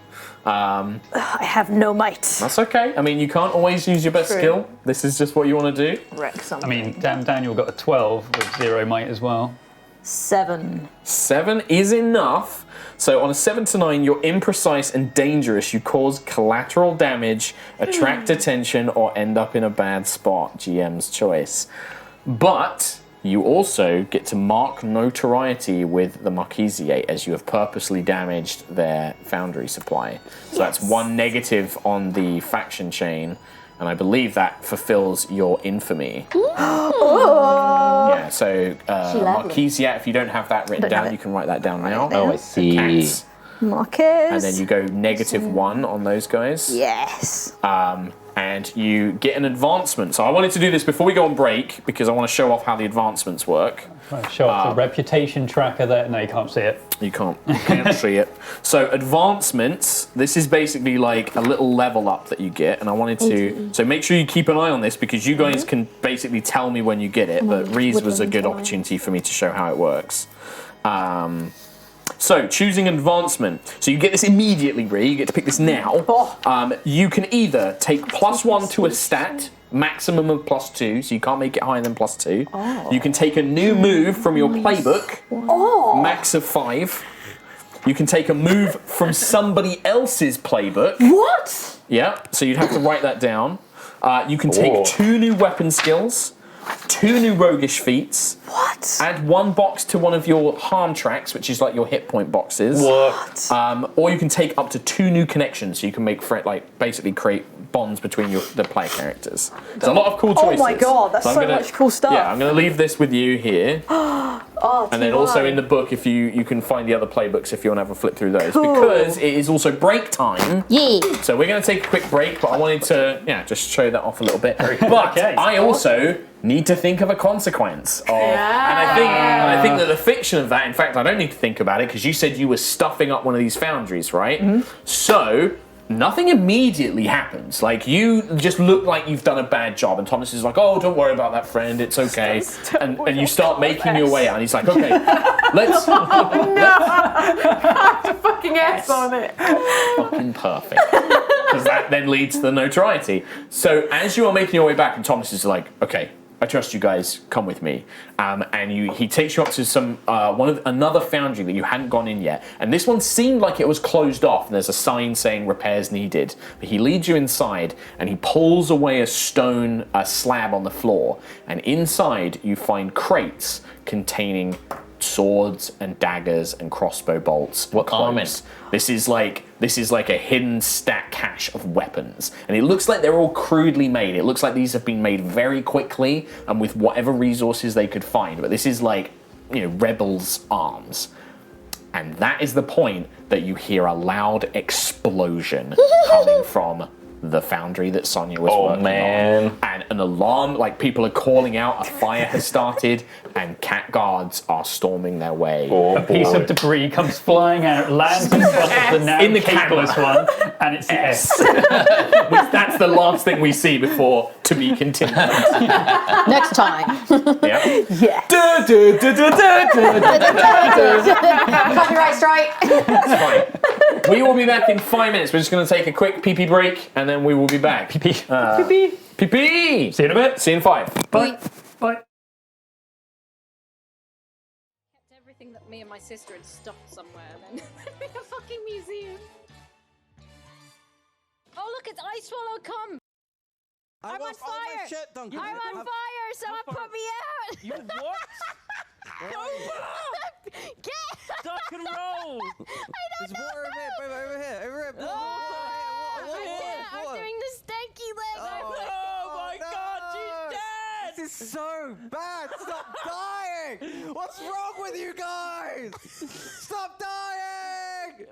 I have no might. That's okay. I mean, you can't always use your best skill. This is just what you want to do. Wreck something. I mean, Daniel got a 12 with 0 might as well. 7. 7 is enough. So on a 7 to 9, you're imprecise and dangerous. You cause collateral damage, attract attention, or end up in a bad spot. GM's choice. But you also get to mark notoriety with the Marquisiate as you have purposely damaged their foundry supply. So that's 1 negative on the faction chain. And I believe that fulfills your infamy. Yeah, so Marquisiate, if you don't have that written down, you can write that down now. Oh, I see. Cats. Marcus. And then you go -1 on those guys. Yes. And you get an advancement. So I wanted to do this before we go on break because I want to show off how the advancements work. Show off the reputation tracker there. No, you can't see it. You can't see it. So advancements, this is basically like a little level up that you get, and I wanted to. So make sure you keep an eye on this because you guys can basically tell me when you get it. But Reese was a good opportunity for me to show how it works. So choosing advancement. So you get this immediately, Ree. You get to pick this now. You can either take +1 to a stat. Maximum of +2, so you can't make it higher than +2. You can take a new move from your playbook, max of 5. You can take a move from somebody else's playbook. What? Yeah, so you'd have to write that down. You can take 2 new weapon skills, 2 new roguish feats. What? Add 1 box to one of your harm tracks, which is like your hit point boxes. What? Or you can take up to 2 new connections, so you can make basically create bonds between the player characters. There's a lot of cool choices. Oh my god, that's so much cool stuff. Yeah, I'm going to leave this with you here. And then also in the book, if you can find the other playbooks if you want to have a flip through those. Cool. Because it is also break time. Yeah. So we're going to take a quick break, but I wanted to just show that off a little bit. But I also need to think of a consequence. And I think that the fiction of that, in fact, I don't need to think about it because you said you were stuffing up one of these foundries, right? So nothing immediately happens. Like, you just look like you've done a bad job, and Thomas is like, "Oh, don't worry about that, friend. It's okay." And you start making your way out. And he's like, "Okay, let's." Fucking S on it. Fucking perfect. Because that then leads to the notoriety. So as you are making your way back, and Thomas is like, "Okay, I trust you guys. Come with me." And he takes you up to another foundry that you hadn't gone in yet. And this one seemed like it was closed off. And there's a sign saying repairs needed. But he leads you inside, and he pulls away a stone slab on the floor. And inside you find crates containing swords and daggers and crossbow bolts. What armament? This is like a hidden stack cache of weapons, and it looks like they're all crudely made. It looks like these have been made very quickly and with whatever resources they could find. But this is like rebels' arms. And that is the point that you hear a loud explosion coming from the foundry that Sonia was working on. And an alarm, like people are calling out, a fire has started, and cat guards are storming their way. A piece of debris comes flying out, lands in front of the now in the capeless one, and it's the S. That's the last thing we see before to be continued. Next time. Yeah. Yes. Copyright strike. That's fine. We will be back in 5 minutes. We're just going to take a quick pee-pee break, and then we will be back. Pee-pee. Pee-pee. Pee-pee. See you in a bit. See you in 5. Bye. Bye. Kept everything that me and my sister had stuffed somewhere, then in a fucking museum. Oh look, it's I Swallow Cum. I'm on fire. Shit, I'm on fire. Someone put me out. You what? Duck and roll. I don't know. Water over here. I'm doing the stanky leg. Oh my God, she's dead. This is so bad. Stop dying. What's wrong with you guys? Stop dying.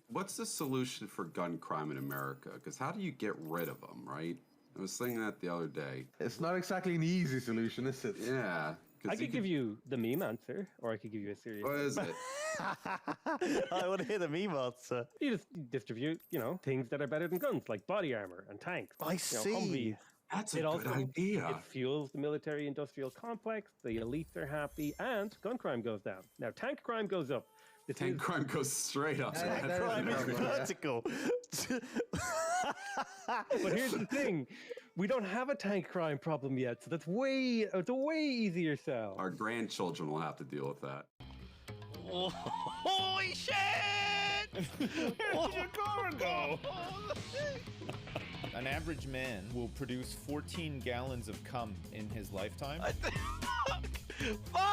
What's the solution for gun crime in America? Because how do you get rid of them, right? I was thinking that the other day. It's not exactly an easy solution, is it? Yeah. I could give you the meme answer, or I could give you a serious. What is it? I want to hear the meme answer. You just distribute, things that are better than guns, like body armor and tanks. I see. Humvees. That's a good idea. It fuels the military-industrial complex. The elites are happy, and gun crime goes down. Now, tank crime goes up. Tank crime goes straight up. Crime is vertical. But here's the thing. We don't have a tank crime problem yet, so it's a way easier sell. Our grandchildren will have to deal with that. Oh, holy shit! Where'd your car go? An average man will produce 14 gallons of cum in his lifetime.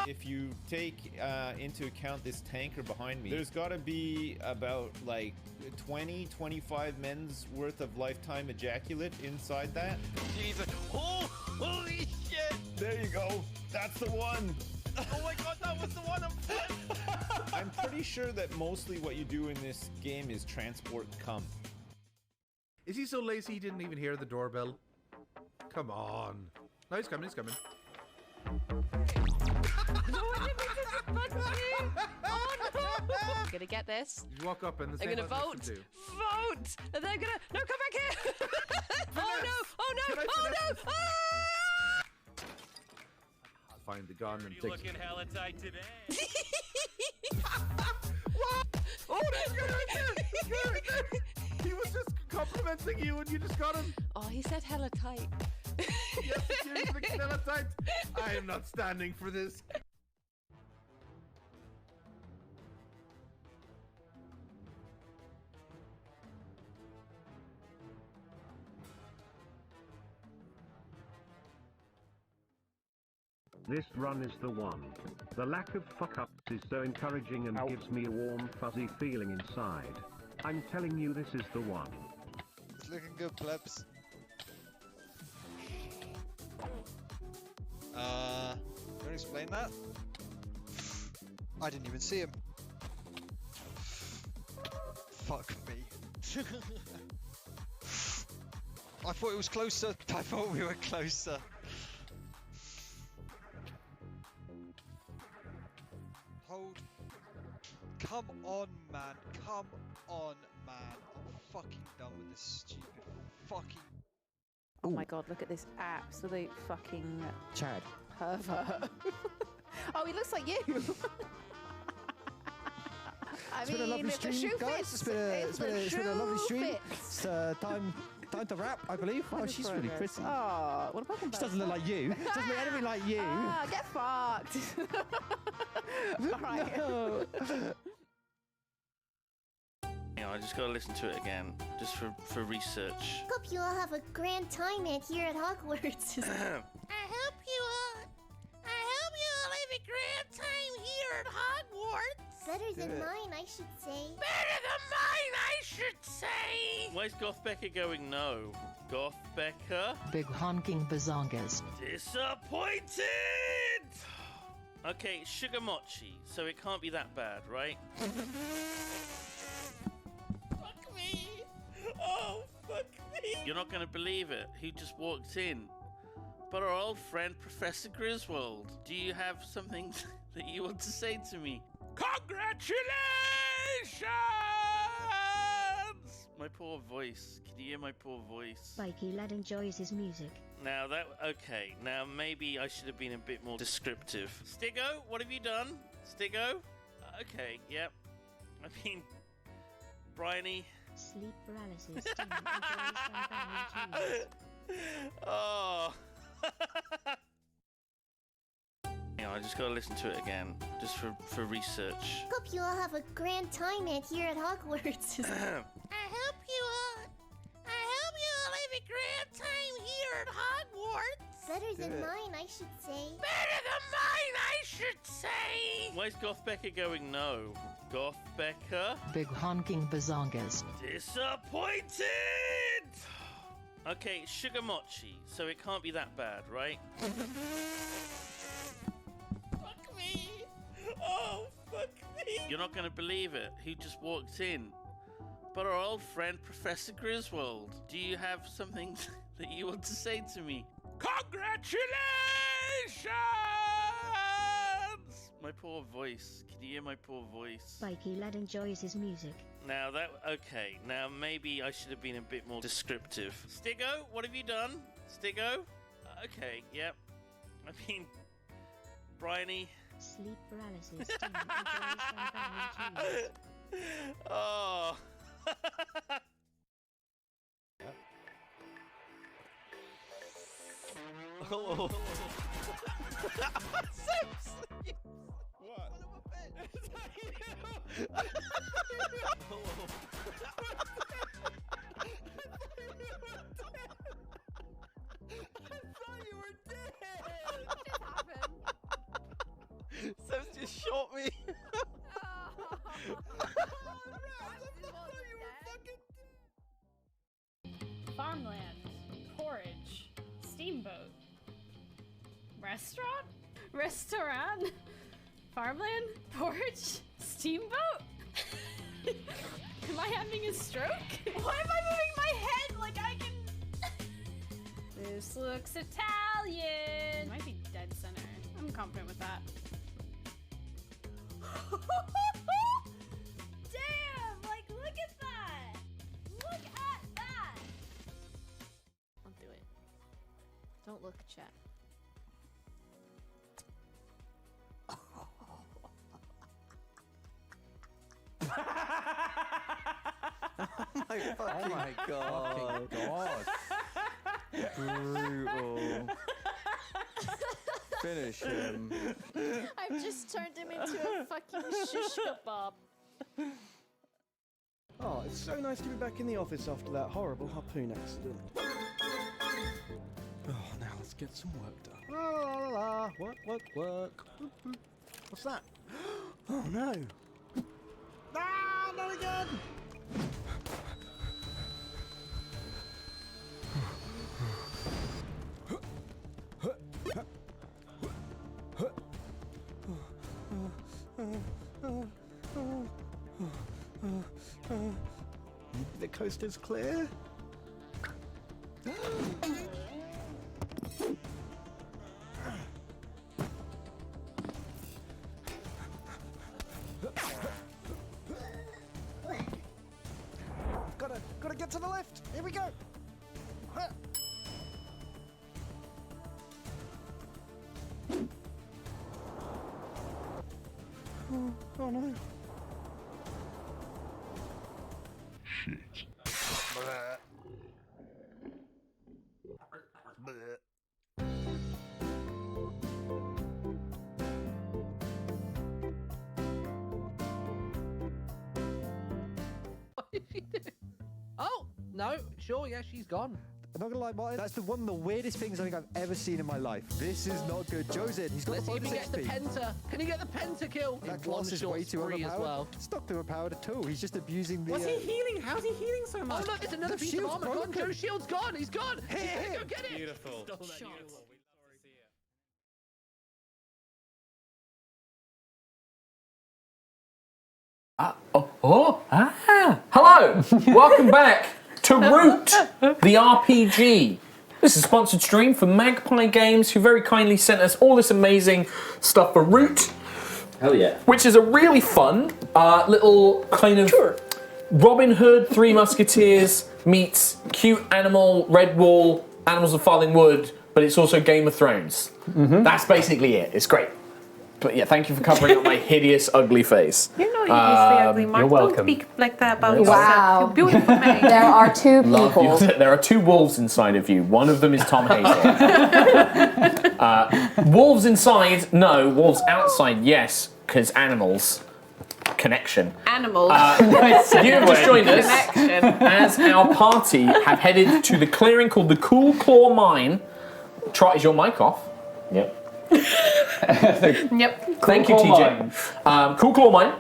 If you take into account this tanker behind me, there's got to be about like 20-25 men's worth of lifetime ejaculate inside that. Jesus. Oh, holy shit! There you go. That's the one. Oh my God, that was the one. I'm pretty sure that mostly what you do in this game is transport cum. Is he so lazy he didn't even hear the doorbell? Come on. No, he's coming. I'm gonna get this. You walk up and the I'm gonna vote. Vote. And they're gonna come back here. Oh no! I'll find the gun and You looking hella tight today. Oh, that's good. He was just complimenting you and you just got him. Oh, he said hella tight. Yes, seriously, hella tight. I am not standing for this. This run is the one. The lack of fuck-ups is so encouraging and gives me a warm fuzzy feeling inside. I'm telling you, this is the one. It's looking good, plebs. You want to explain that? I didn't even see him. Fuck me. I thought it was closer. I thought we were closer. Hold. Come on, man. Come on, man. I'm fucking done with this stupid fucking... Oh my God, look at this absolute fucking Chad. pervert. Oh, he looks like you. I It's been a lovely if the stream, shoe guys. fits, It's been a lovely stream. fits. It's time to wrap, I believe. Oh, she's really pretty. Oh, what about She doesn't look like you. Doesn't look anything like you. Ah, get fucked. All right. No. I just gotta listen to it again, just for research. Hope you all have a grand time here at Hogwarts. I hope you all have a grand time here at Hogwarts. Better than mine, I should say. Better than mine, I should say. Where's Goth Becca going? No. Goth Becca? Big honking bazongas. Disappointed! Okay, sugar mochi, so it can't be that bad, right? Fuck me! Oh, fuck me! You're not going to believe it. Who just walked in? But our old friend, Professor Griswold. Do you have something that you want to say to me? Congratulations! My poor voice. Can you hear my poor voice? Spiky lad enjoys his music. Now okay. Now maybe I should have been a bit more descriptive. Stigo, what have you done? Stigo? Okay, yep. I mean, Bryony. Sleep paralysis. Tim enjoys some banging tunes. Oh. I just gotta listen to it again, just for research. Hope you all have a grand time here at Hogwarts. I hope you all have a grand time here at Hogwarts. Better than mine, I should say. Better than mine, I should say. Where's Goth Becca going? No. Goth Becca? Big honking bazongas. Disappointed! Okay, sugar mochi, so it can't be that bad, right? Fuck me! Oh, fuck me! You're not going to believe it. Who just walked in? But our old friend, Professor Griswold. Do you have something that you want to say to me? Congratulations! My poor voice. Can you hear my poor voice? Spiky lad enjoys his music. Now okay. Now maybe I should have been a bit more descriptive. Stigo, what have you done? Stigo? Okay, yep. I mean, Bryony. Sleep paralysis. Tim enjoys some banging tunes. Oh. Oh. What? You were dead! What just happened? Seb's just shot me! Farmland, porridge, steamboat, restaurant, farmland, porridge, steamboat. Am I having a stroke? Why am I moving my head like I can? This looks Italian. Might be dead center. I'm confident with that. Damn! Like, look at that! Look at that! Don't do it. Don't look, chat. Oh my god. Brutal. Finish him. I've just turned him into a fucking shish kebab. Oh, it's so nice to be back in the office after that horrible harpoon accident. Oh, now let's get some work done. La la la, work. What's that? Oh no. Ah, not again! The coast is clear. Gotta get to the lift. Here we go. Oh no. Shit. Blah. Blah. Oh, no, sure, yeah, she's gone. I'm not gonna lie, Martin. That's one of the weirdest things I think I've ever seen in my life. This is not good. Joe's in. He's got Let's the see if he bonus gets the XP. penta. Can he get the penta kill? That class is way too overpowered. as well. It's not too overpowered at all. He's just abusing the. What's he healing? How's he healing so much? Oh, look, it's another The piece of shield's armor gone. broken. Joe's shield's gone. He's gone. Hit Go get it. Beautiful. Shot. Hello! Welcome back to Root, the RPG. This is a sponsored stream from Magpie Games, who very kindly sent us all this amazing stuff for Root. Hell yeah. Which is a really fun little kind of Robin Hood, Three Musketeers meets cute animal, Red Wall, Animals of Falling Wood, but it's also Game of Thrones. That's basically it. It's great. But yeah, thank you for covering up my hideous, ugly face. You're not hideously ugly, Mark. You're welcome. Don't speak like that about Wow. yourself. You're beautiful, man. There are two Love people. you. There are two wolves inside of you. One of them is Tom Hazel. Wolves inside, no. Wolves outside, yes, because animals. Connection. Animals. You have just joined us Connection. as our party have headed to the clearing called the Cool Claw Mine. Trot, is your mic off? Yep. Yep. Thank you, TJ. Cool Claw Mine.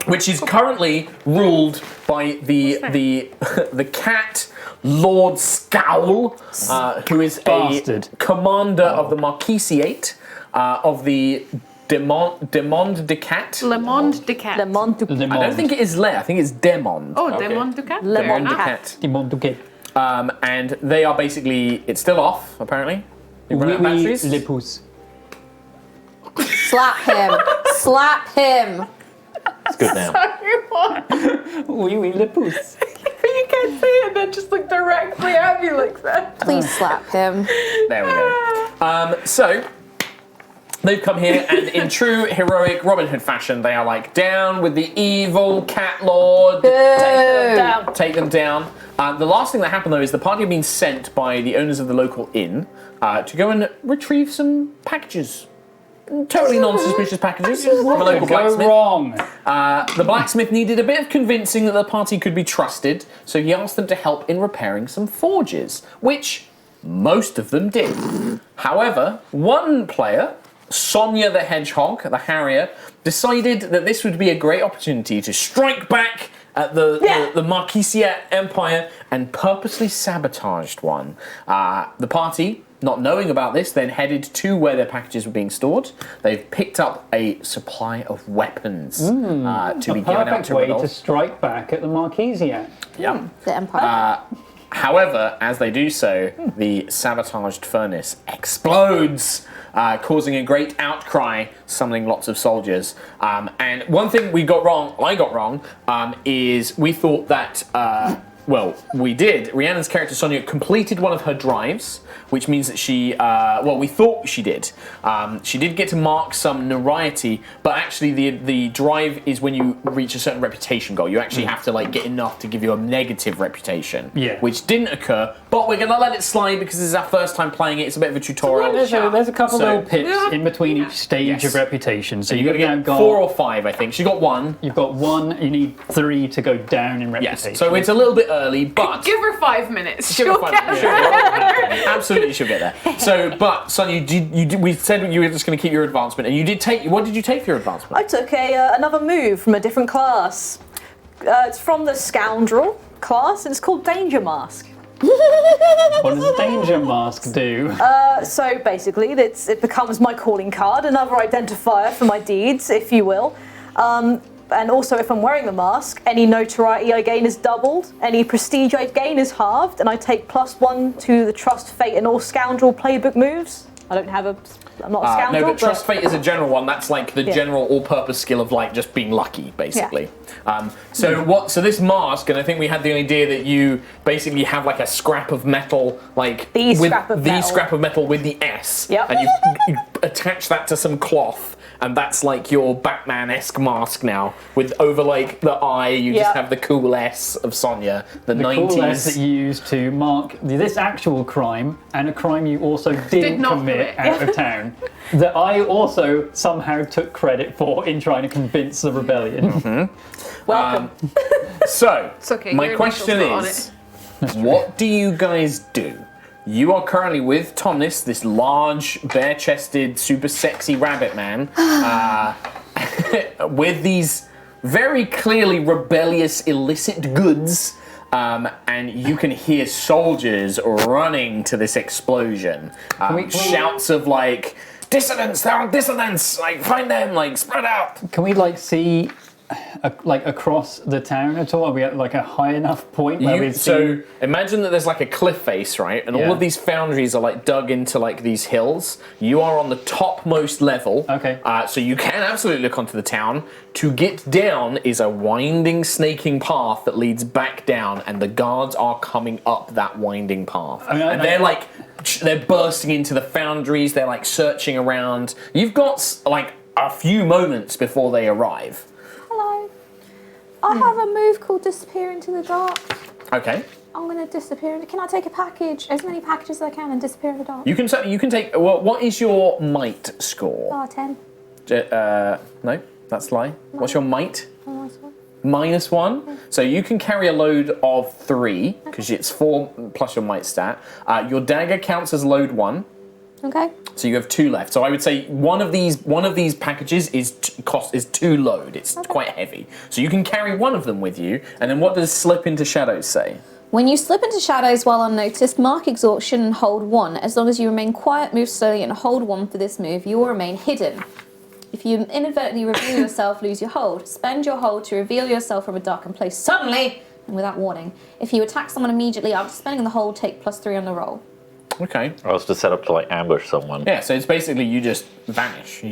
Which is currently ruled by the cat Lord Scowl, who is a commander of the Marquisiate of the Demond de Cat. Le Monde de Cat. I don't think it is Le. I think it's Demond. Oh, okay. Demond de Cat. Demond de Cat. Demond de Cat. And they are basically. It's still off apparently. They run out of batteries. Les pouces. Slap him. Slap him. It's good now. Oui, le pouce. You can't say it, then just look directly at me like that. Please slap him. There we go. So they've come here, and in true heroic Robin Hood fashion, they are like, down with the evil cat lord. Take them down. The last thing that happened though is the party have been sent by the owners of the local inn to go and retrieve some packages. Totally non-suspicious packages from a local blacksmith. Wrong. The blacksmith needed a bit of convincing that the party could be trusted, so he asked them to help in repairing some forges, which most of them did. However, one player, Sonia the Hedgehog, the Harrier, decided that this would be a great opportunity to strike back at the Marquisiate Empire and purposely sabotaged one. The party, not knowing about this, then headed to where their packages were being stored. They've picked up a supply of weapons to be given out to perfect way Rodolphe. to strike back at the Marquisiate. Yeah. The Empire. However, as they do so, the sabotaged furnace explodes, causing a great outcry, summoning lots of soldiers. And one thing I got wrong, is we thought that, we did. Rhiannon's character Sonia completed one of her drives, which means that she, we thought she did. She did get to mark some notoriety, but actually the drive is when you reach a certain reputation goal. You actually have to get enough to give you a negative reputation, which didn't occur. But we're gonna let it slide because this is our first time playing it. It's a bit of a tutorial. There's a couple little pips in between each stage of reputation. So you you've gotta now get got 4 or 5, I think. She got 1. You've got 1. You need 3 to go down in reputation. Yes. So it's a little bit early, but Give her 5 minutes. Give her She'll 5 get minutes. there. Absolutely, she'll get there. So, but Sonia, we said you were just going to keep your advancement, and you did take. What did you take for your advancement? I took another move from a different class. It's from the Scoundrel class, and it's called Danger Mask. What does Danger Mask do? So basically, it becomes my calling card, another identifier for my deeds, if you will. And also, if I'm wearing the mask, any notoriety I gain is doubled, any prestige I gain is halved, and I take +1 to the Trust, Fate, and all Scoundrel playbook moves. I'm not a scoundrel. No, but Trust Fate is a general one. That's like the general all-purpose skill of just being lucky, basically. So this mask, and I think we had the idea that you basically have a scrap of metal, scrap of metal with the S, and you attach that to some cloth. And that's your Batman-esque mask now. With over the eye, you just have the cool S of Sonia, the 90s. Cool S that you use to mark this actual crime and a crime you also didn't commit out of town. That I also somehow took credit for in trying to convince the rebellion. Welcome. So, It's okay, my your question initials is, what do you guys do? You are currently with Tomnis, this large, bare-chested, super sexy rabbit man, with these very clearly rebellious, illicit goods, and you can hear soldiers running to this explosion. Shouts of dissidents, they're on dissidents, find them, spread out. Can we see like across the town at all? Are we at like a high enough point where we've seen... imagine that there's like a cliff face, right? And all Yeah. of these foundries are like dug into like these hills. You are on the topmost level. Okay. So you can absolutely look onto the town. To get down is a winding, snaking path that leads back down, and the guards are coming up that winding path. And they're bursting into the foundries. They're like searching around. You've got like a few moments before they arrive. Hello. I have a move called Disappear into the Dark. Okay. I'm going to disappear. Can I take a package, as many packages as I can, and disappear in the dark? You can take. Well, what is your might score? 10. No, that's a lie. What's your might? Oh, that's one. -1. So you can carry a load of 3 because it's 4 plus your might stat. Your dagger counts as load 1. Okay. So you have 2 left. So I would say one of these packages is 2 load. It's quite heavy. So you can carry one of them with you. And then what does slip into shadows say? When you slip into shadows while unnoticed, mark exhaustion and hold 1. As long as you remain quiet, move slowly, and hold 1 for this move, you will remain hidden. If you inadvertently reveal yourself, lose your hold. Spend your hold to reveal yourself from a darkened place suddenly and without warning. If you attack someone immediately after spending the hold, take +3 on the roll. Okay. Or else to set up to like ambush someone. Yeah, so it's basically you just vanish.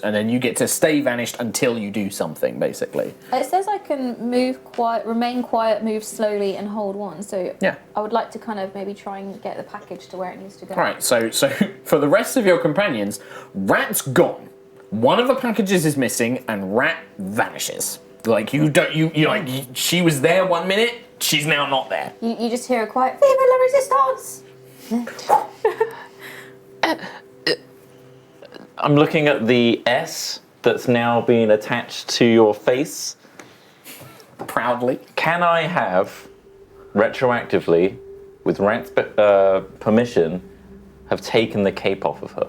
And then you get to stay vanished until you do something, basically. It says I can move quiet, remain quiet, move slowly, and hold 1. So yeah. I would like to kind of maybe try and get the package to where it needs to go. All right, so for the rest of your companions, Rat's gone. One of the packages is missing, and Rat vanishes. Like she was there 1 minute, she's now not there. You just hear a quiet, Viva la Resistance! I'm looking at the S that's now being attached to your face. Proudly. Can I have, retroactively, with Rat's permission, have taken the cape off of her?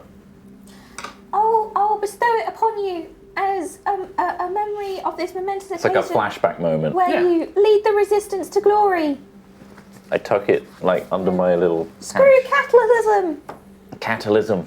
I'll bestow it upon you as a memory of this momentous It's like a occasion flashback moment. where you lead the resistance to glory. I tuck it like under my little Screw capitalism! catalysm.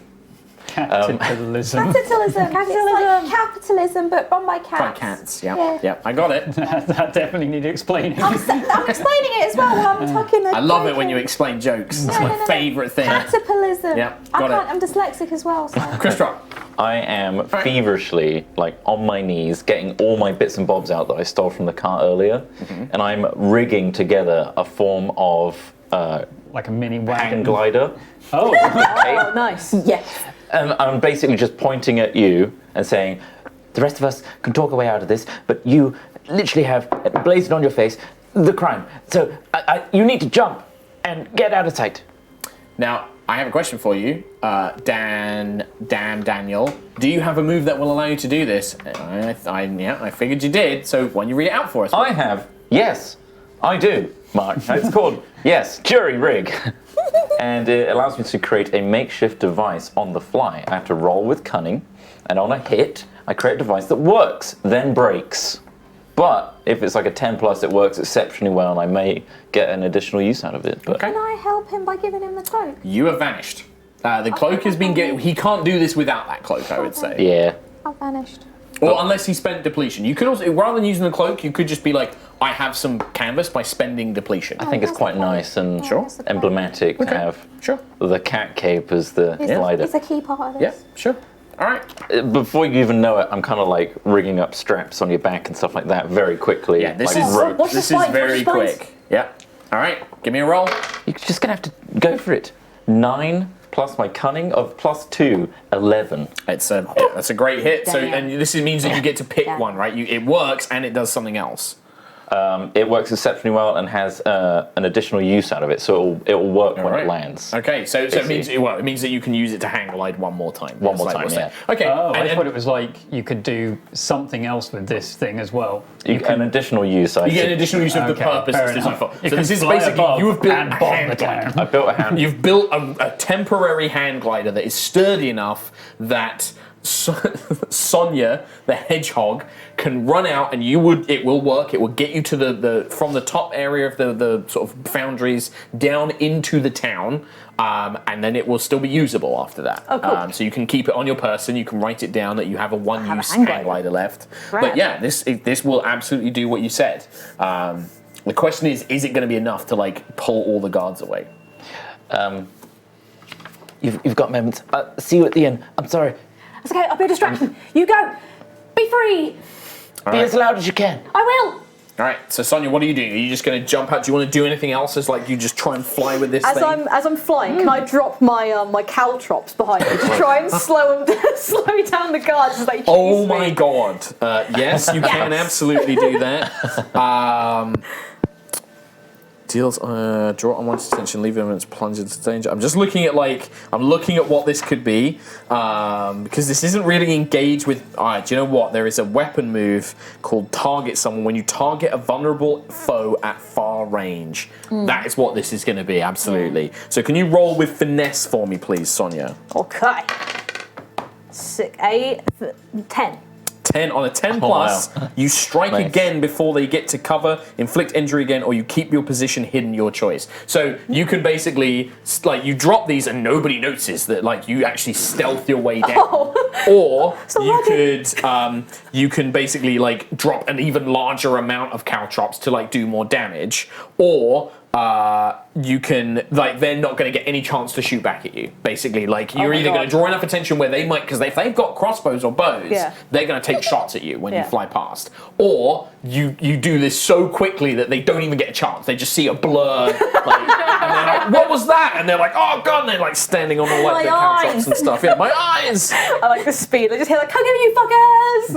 Capitalism. Capitalism. It's like capitalism, but run by cats. By cats, yeah, I got it. That definitely need explaining. I'm explaining it as well while I'm tucking the I love it when you explain jokes. It's my favourite thing. Capitalism. Yeah, got it. I'm dyslexic as well, so. Chris Rock. I am feverishly, like, on my knees, getting all my bits and bobs out that I stole from the car earlier, and I'm rigging together a form of like a mini hang glider. Oh, Oh, nice. Yes. And I'm basically just pointing at you and saying, the rest of us can talk our way out of this, but you literally have blazing on your face the crime. So you need to jump and get out of sight. Now, I have a question for you, Daniel. Do you have a move that will allow you to do this? I figured you did. So why don't you read it out for us? I have. Yes, I do, Mark. It's called, Jury Rig. And it allows me to create a makeshift device on the fly. I have to roll with cunning, and on a hit, I create a device that works, then breaks. But if it's like a 10 plus, it works exceptionally well, and I may get an additional use out of it. But Can I help him by giving him the cloak? You have vanished. The cloak has been given. He can't do this without that cloak, I would say. Yeah. I've vanished. Or unless he spent depletion. You could also, rather than using the cloak, you could just be like, I have some canvas by spending depletion. I think it's quite nice and emblematic to have the cat cape as the glider. It's a key part of this. Yeah, sure. All right. Before you even know it, I'm kind of like rigging up straps on your back and stuff like that very quickly. Yeah, this like is rope. this is very quick. Yeah. All right. Give me a roll. You're just gonna have to go for it. 9 plus my cunning of +2, 11. That's a great hit. So, and this means that you get to pick one, right? It works and it does something else. It works exceptionally well and has an additional use out of it, so it will work when it lands. Okay, so it means that you can use it to hang glide one more time. One more time, yeah. Okay. Oh, I thought it was like you could do something else with this thing as well. An additional use. You get an additional use of the purpose it's designed for. So this is basically you have built a hand glider. I built a hand. You've built a temporary hand glider that is sturdy enough that Sonia, the hedgehog, can run out, and it will work. It will get you to the from the top area of the sort of foundries down into the town, and then it will still be usable after that. Oh, cool. So you can keep it on your person. You can write it down that you have a one-use hang glider left. Right. But yeah, this will absolutely do what you said. The question is it going to be enough to like pull all the guards away? You've got moments. See you at the end. I'm sorry. It's okay, I'll be a distraction. You go. Be free. All Be right. as loud as you can. I will. All right, so Sonia, what are you doing? Are you just going to jump out? Do you want to do anything else? As like you just try and fly with this thing? As I'm flying, can I drop my my caltrops behind me to try and slow down the guards as they chase Oh me? my god! Yes, you can absolutely do that. Deals draw unwanted attention, leave evidence, plunge into danger. I'm just looking at what this could be because this isn't really engaged with. Alright, do you know what? There is a weapon move called target someone when you target a vulnerable foe at far range. That is what this is going to be. Absolutely. So can you roll with finesse for me, please, Sonia? Okay. 10. 10 on a 10 plus, you strike again before they get to cover, inflict injury again, or you keep your position hidden, your choice. So you can basically, like, you drop these and nobody notices that, like, you actually stealth your way down. Or you can basically, like, drop an even larger amount of caltrops to, like, do more damage. Or you can, like, they're not going to get any chance to shoot back at you. Basically, like, you're either going to draw enough attention where they might, because if they've got crossbows or bows, they're going to take shots at you when you fly past. Or you do this so quickly that they don't even get a chance. They just see a blur, like, and they're like, what was that? And they're like, oh god, and they're like standing on the like, caltrops and stuff. Yeah, my eyes! I like the speed. I just hear like, come get me, you fuckers!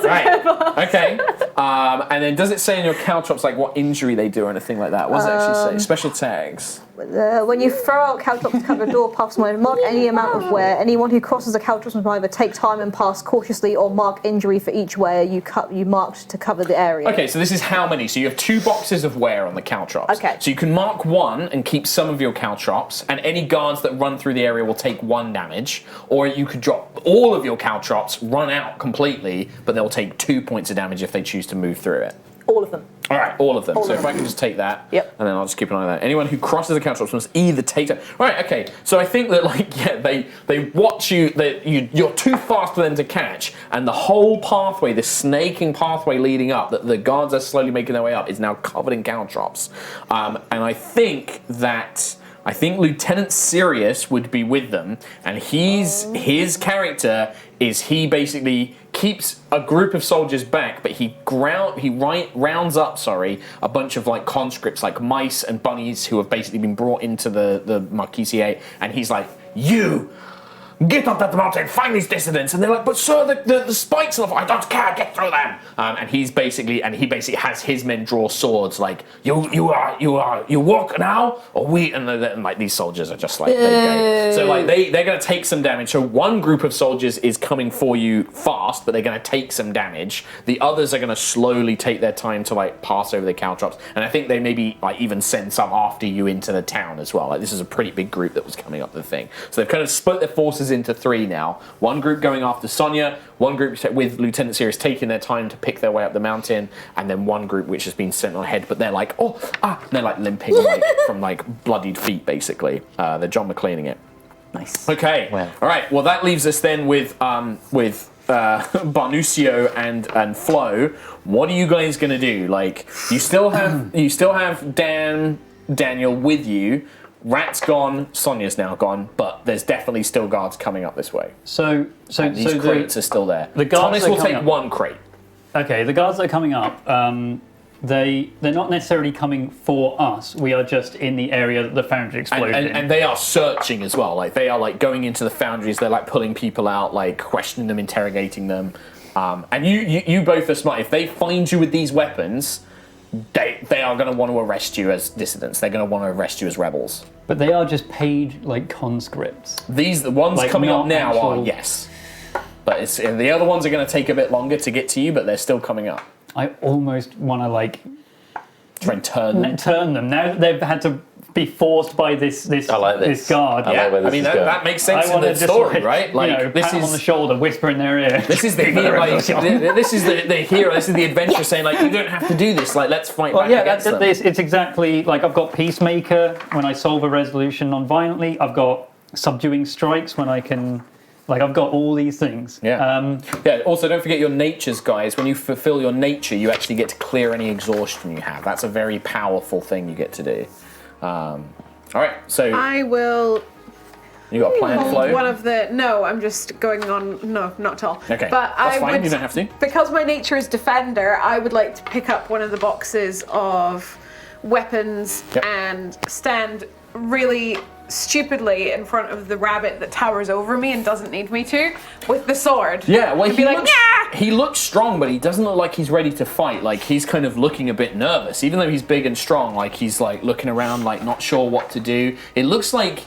Right. Okay. And then does it say in your caltrops like what injury they do or anything like that? What does it actually say? Special tags. When you throw out caltrops to cover the door paths, mark any amount of wear. Anyone who crosses a caltrops must either take time and pass cautiously or mark injury for each wear you marked to cover the area. Okay, so this is how many? So you have 2 boxes of wear on the caltrops. Okay. So you can mark 1 and keep some of your caltrops, and any guards that run through the area will take 1 damage. Or you could drop all of your caltrops, run out completely, but they'll take 2 points of damage if they choose to move through it. All of them. All right, all of them. All so of if I can just take that, Yep. and then I'll just keep an eye on that. Anyone who crosses the caltrops must either take that. Right, okay. So I think that they watch you. You're too fast for them to catch, and the whole pathway, the snaking pathway leading up, that the guards are slowly making their way up, is now covered in caltrops. And I think Lieutenant Sirius would be with them, and his character is he basically keeps a group of soldiers back, but he rounds up a bunch of like conscripts, like mice and bunnies who have basically been brought into the Marquisier, and he's like, you get up that mountain, find these dissidents, and they're like, but sir, the spikes are, I don't care, get through them. And he basically has his men draw swords, like you walk now, or we, and like these soldiers are just like, there you go. So like they're gonna take some damage. So one group of soldiers is coming for you fast, but they're gonna take some damage. The others are gonna slowly take their time to like pass over the caltrops, and I think they maybe like even send some after you into the town as well. Like this is a pretty big group that was coming up the thing. So they've kind of split their forces into 3 now. One group going after Sonia, one group with Lieutenant Sirius taking their time to pick their way up the mountain, and then one group which has been sent on ahead, but they're like, and they're like limping like, from like bloodied feet basically. They're John McClaning it. Nice. Okay. All right. Well, that leaves us then with Barnucio and Flo. What are you guys gonna do? Like, you still have Daniel with you. Rat's gone, Sonia's now gone, but there's definitely still guards coming up this way. So these crates are still there. The guards Thomas will take up. 1 crate. Okay, the guards that are coming up, they're not necessarily coming for us. We are just in the area that the foundry exploded in. And they are searching as well. Like they are like going into the foundries. They're like pulling people out, like questioning them, interrogating them. And you both are smart. If they find you with these weapons, they are going to want to arrest you as dissidents. They're going to want to arrest you as rebels. But they are just paid like conscripts. The ones like, coming up now are, yes. But the other ones are going to take a bit longer to get to you, but they're still coming up. I almost want to like Try and turn them. Turn them. Now that they've had to be forced by this guard. That makes sense in the story, right? Like this is on the shoulder, whisper in their ear. This is the hero. This is the hero. This is the adventure saying like, you don't have to do this. Like, let's fight back against them. It's exactly like I've got Peacemaker when I solve a resolution non-violently. I've got Subduing Strikes when I can. Like, I've got all these things. Yeah. Also, don't forget your natures, guys. When you fulfill your nature, you actually get to clear any exhaustion you have. That's a very powerful thing you get to do. All right, so I will. You got a plan, hold Flo? one of the. No, I'm just going on. No, not at all. Okay, but that's I fine. would, You don't have to. Because my nature is defender, I would like to pick up one of the boxes of weapons and stand really stupidly in front of the rabbit that towers over me and doesn't need me to with the sword. Yeah, well, and be like, he looks strong, but he doesn't look like he's ready to fight. Like, he's kind of looking a bit nervous, even though he's big and strong. Like, he's like looking around, like not sure what to do. It looks like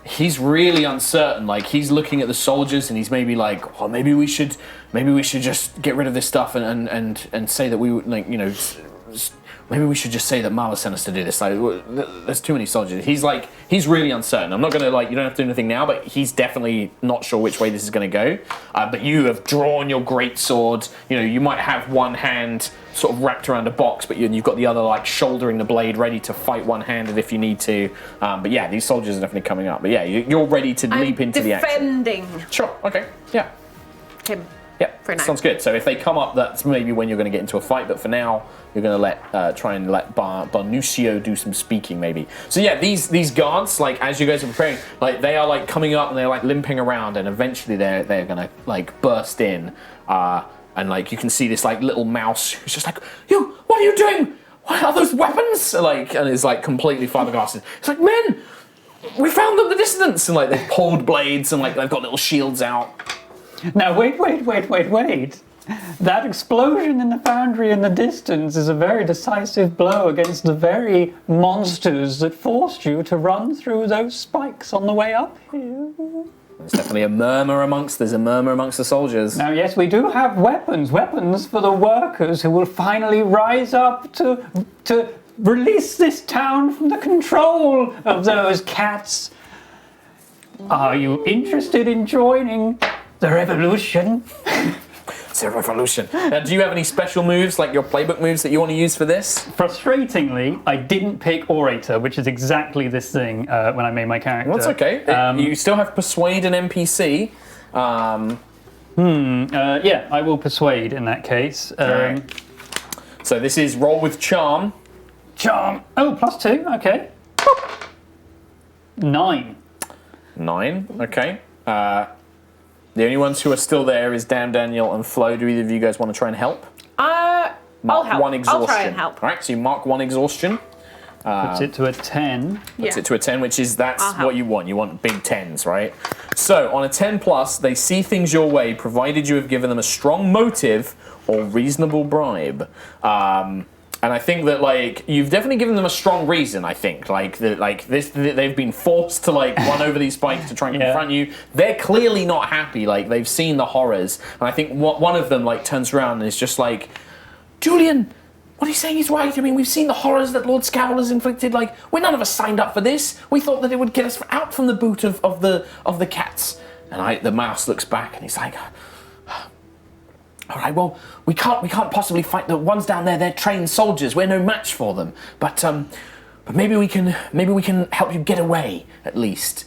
he's really uncertain. Like, he's looking at the soldiers and he's maybe like, oh, maybe we should just get rid of this stuff and say that we would, like, you know, maybe we should just say that Marla sent us to do this. Like, there's too many soldiers. He's really uncertain. I'm not going to, like, you don't have to do anything now, but he's definitely not sure which way this is going to go. But you have drawn your great sword. You know, you might have one hand sort of wrapped around a box, but you've got the other, like, shouldering the blade, ready to fight one-handed if you need to. But yeah, these soldiers are definitely coming up. But yeah, you're ready to leap into the action. defending. Sure, okay, yeah. Him. Yeah, For now. sounds good. So if they come up, that's maybe when you're going to get into a fight. But for now, you're going to try and let Barnuccio do some speaking, maybe. So yeah, these guards, like as you guys are preparing, like they are like coming up and they're like limping around, and eventually they're going to like burst in, and like you can see this like little mouse who's just like, "You, what are you doing? What are those weapons?" Like, and is like completely flabbergasted. It's like, "Men, we found them in the distance," and like they've pulled blades and like they've got little shields out. Now, wait. That explosion in the foundry in the distance is a very decisive blow against the very monsters that forced you to run through those spikes on the way up here. There's definitely a murmur amongst the soldiers. Now, yes, we do have weapons for the workers who will finally rise up to release this town from the control of those cats. Are you interested in joining the revolution? It's a revolution. Now, do you have any special moves, like your playbook moves, that you want to use for this? Frustratingly, I didn't pick Orator, which is exactly this thing when I made my character. That's okay. You still have Persuade an NPC. Yeah, I will Persuade in that case. Right. So this is roll with Charm. Charm. Oh, +2. Okay. 9. 9. Okay. The only ones who are still there is Dan, Daniel, and Flo. Do either of you guys want to try and help? I'll help. 1 exhaustion. I'll try and help. All right, so you mark 1 exhaustion. Puts it to a 10. Puts it to a 10, which is that's what you want. You want big 10s, right? So on a 10 plus, they see things your way, provided you have given them a strong motive or reasonable bribe. And I think that, like, you've definitely given them a strong reason, I think. They've been forced to, like, run over these spikes to try and confront you. They're clearly not happy. Like, they've seen the horrors. And I think one of them, like, turns around and is just like, "Julian, what he's saying is right. I mean, we've seen the horrors that Lord Scowl has inflicted. Like, none of us signed up for this. We thought that it would get us out from the boot of the cats." And the mouse looks back and he's like, "All right, well, we can't possibly fight the ones down there. They're trained soldiers. We're no match for them. But maybe we can help you get away at least.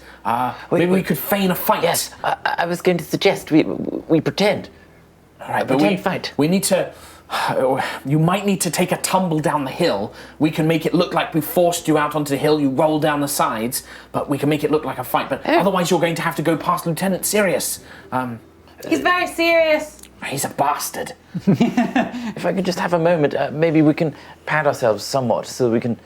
Maybe we could feign a fight." Yes, I was going to suggest we pretend. All right, but we need to. You might need to take a tumble down the hill. We can make it look like we forced you out onto the hill. You roll down the sides, but we can make it look like a fight. But otherwise, you're going to have to go past Lieutenant Sirius. He's very serious. He's a bastard. If I could just have a moment, maybe we can pad ourselves somewhat so that we can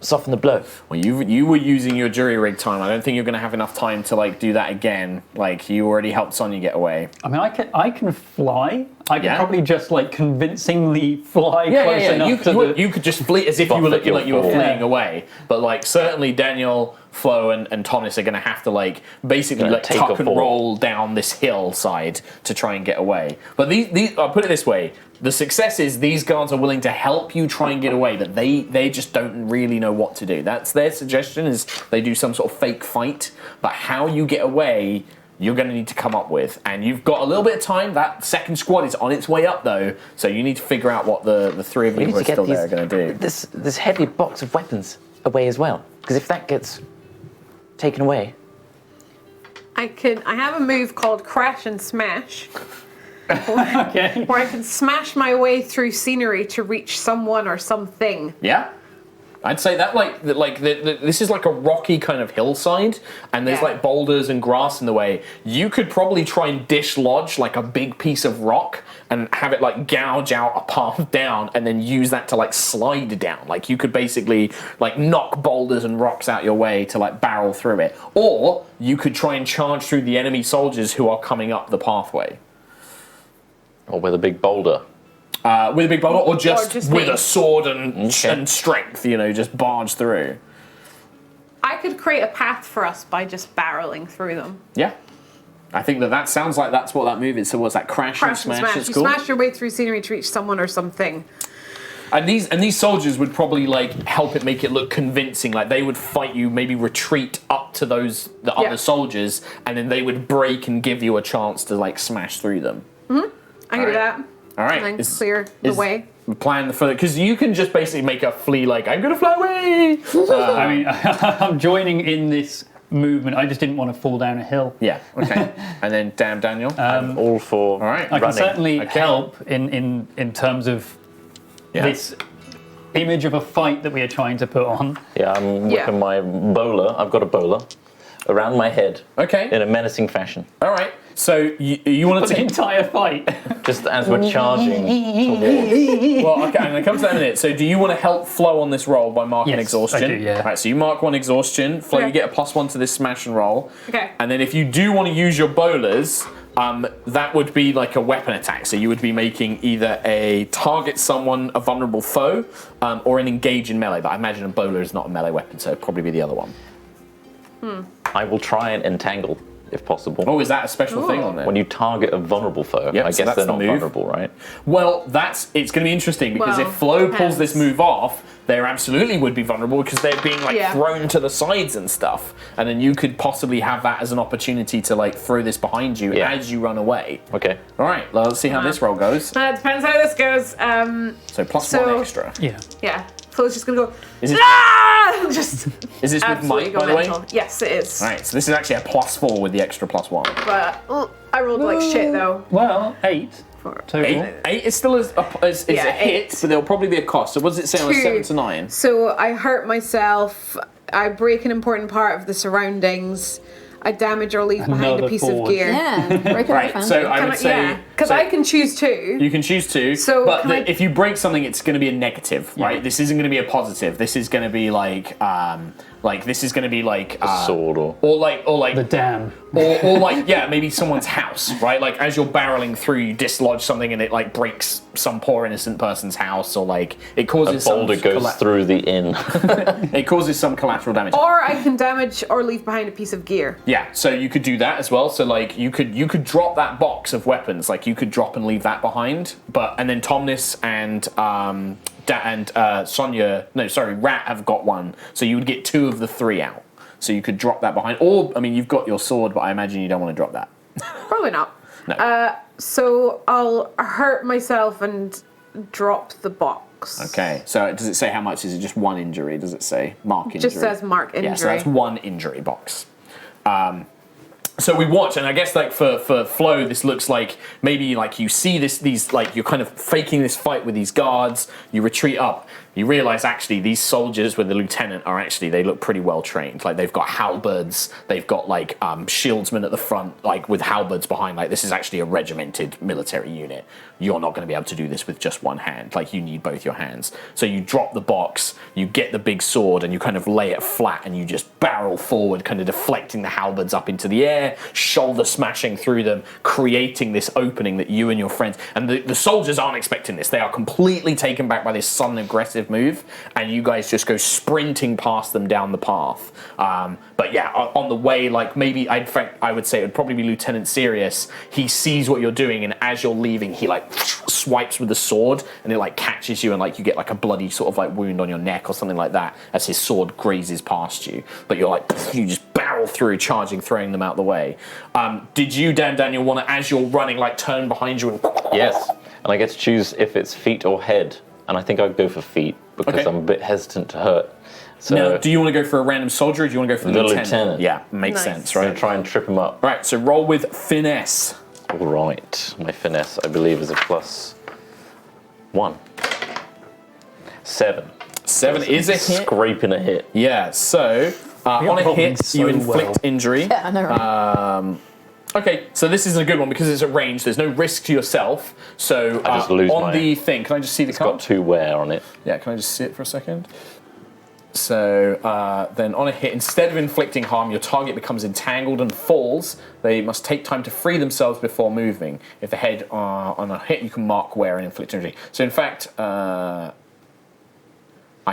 soften the blow. Well, you were using your jury rig time. I don't think you're going to have enough time to like do that again. Like, you already helped Sonya get away. I mean, I can fly. I can probably just like convincingly fly close enough you could just flee as if you were looking like you were fleeing away. But like certainly Daniel, Flo and Thomas are going to have to like basically Yeah, like take tuck a and fall. roll down this hillside to try and get away. But these I'll put it this way: the success is these guards are willing to help you try and get away, but they just don't really know what to do. That's their suggestion: is they do some sort of fake fight. But how you get away, you're going to need to come up with, and you've got a little bit of time. That second squad is on its way up though, so you need to figure out what the three of We you need who are to get still there are going to do. this heavy box of weapons away as well. Because if that gets taken away, I have a move called Crash and Smash. Okay. Where I can smash my way through scenery to reach someone or something. Yeah, I'd say that this is like a rocky kind of hillside, and there's Yeah. like boulders and grass in the way. You could probably try and dislodge like a big piece of rock and have it like gouge out a path down, and then use that to like slide down. Like you could basically like knock boulders and rocks out your way to like barrel through it, or you could try and charge through the enemy soldiers who are coming up the pathway. or with a big boulder. With a big boulder, or just with me. a sword and strength, just barge through. I could create a path for us by just barreling through them. Yeah. I think that sounds like that's what that move is. So what's that? Crash and smash? It's You called? smash your way through scenery to reach someone or something. And these soldiers would probably like help it make it look convincing. Like they would fight you, maybe retreat up to the other soldiers, and then they would break and give you a chance to like smash through them. I can do that. All right. And then clear the way. Plan for because you can just basically make a flea like I'm gonna fly away. I mean, I'm joining in this movement. I just didn't want to fall down a hill. Yeah. Okay. And then, damn Daniel, I'm all for. all right. I can running. certainly help in terms of this image of a fight that we are trying to put on. Yeah, I'm whipping my bowler. I've got a bowler around my head. Okay. In a menacing fashion. All right. So you want For to the entire fight. Just as we're charging towards. Well, okay, I'm going to come to that in a minute. So do you want to help Flo on this roll by marking Yes, exhaustion? I do, yeah. Right, so you mark one exhaustion. Flo, Okay. you get a +1 to this smash and roll. Okay. And then if you do want to use your bowlers, that would be like a weapon attack. So you would be making either a target someone, a vulnerable foe, or an engage in melee. But I imagine a bowler is not a melee weapon, so it'd probably be the other one. I will try and entangle, if possible. Oh, is that a special thing on there? When you target a vulnerable foe, Yep, I so guess that's they're the not move. vulnerable, right? Well, it's going to be interesting because Well, if Flo pulls this depends. move off, they absolutely would be vulnerable because they're being like Yeah. thrown to the sides and stuff, and then you could possibly have that as an opportunity to like throw this behind you as you run away. Okay. All right, well, let's see how this roll goes. Depends how this goes. So plus so- 1 extra. Yeah. Yeah. Flo's just gonna go. Is this- Just Is this with absolutely might, go by the way? mental. Yes, it is. All right, so this is actually a +4 with the extra +1. But I rolled like shit though. Well, 8 total. Eight is still is a Yeah, hit, but there'll probably be a cost. So what does it say on a 2. 7 to 9? So I hurt myself. I break an important part of the surroundings. I damage or leave behind Another a piece forward. of gear. Yeah, break it Right, off. so I would say... because so I can choose 2. You can choose 2, So but can I- if you break something, it's going to be a negative, right? This isn't going to be a positive. This is going to be like this is going to be like A sword or like The dam. or like maybe someone's house, right? Like as you're barreling through, you dislodge something and it like breaks some poor innocent person's house, or like it a causes boulder some goes through the inn. it causes some collateral damage. Or I can damage or leave behind a piece of gear. Yeah, so you could do that as well. So like you could drop that box of weapons, like you could drop and leave that behind. And then Tomnis and Sonia, Rat have got one. So you would get 2 of the 3 out. So you could drop that behind. Or I mean, you've got your sword, but I imagine you don't want to drop that. Probably not. No. So I'll hurt myself and drop the box. Okay. So does it say how much? Is it just 1 injury? Does it say mark injury? Just says mark injury. Yeah, so that's 1 injury box. So we watch, and I guess like for Flo, this looks like maybe like you see these like you're kind of faking this fight with these guards. You retreat up. You realise actually these soldiers with the lieutenant they look pretty well trained. Like they've got halberds, they've got like shieldsmen at the front, like with halberds behind. Like this is actually a regimented military unit. You're not going to be able to do this with just one hand. Like you need both your hands. So you drop the box, you get the big sword, and you kind of lay it flat, and you just barrel forward, kind of deflecting the halberds up into the air, shoulder smashing through them, creating this opening that you and your friends, and the soldiers aren't expecting this. They are completely taken back by this sudden aggressive move, and you guys just go sprinting past them down the path. But yeah, on the way, like maybe I would say it would probably be Lieutenant Sirius. He sees what you're doing, and as you're leaving, he like swipes with the sword, and it like catches you, and like you get like a bloody sort of like wound on your neck or something like that as his sword grazes past you. But you're like, you just barrel through, charging, throwing them out the way. Did you, Daniel, want to, as you're running, like turn behind you and... Yes, and I get to choose if it's feet or head, and I think I'd go for feet because I'm a bit hesitant to hurt. So now, do you want to go for a random soldier, or do you want to go for the lieutenant? Yeah, makes sense, right? I'm going to try and trip him up. Right, so roll with finesse. All right, my finesse, I believe, is a +1. 7. 7 is a hit. Scraping a hit. Yeah, so on a hit, you inflict injury. Yeah, I know, right? Okay, so this isn't a good one because it's at range. There's no risk to yourself. So I just lose on the thing, can I just see the card? It's got 2 wear on it. Yeah, can I just see it for a second? So then on a hit, instead of inflicting harm, your target becomes entangled and falls. They must take time to free themselves before moving. If the head on a hit, you can mark wear and inflict injury. So in fact, I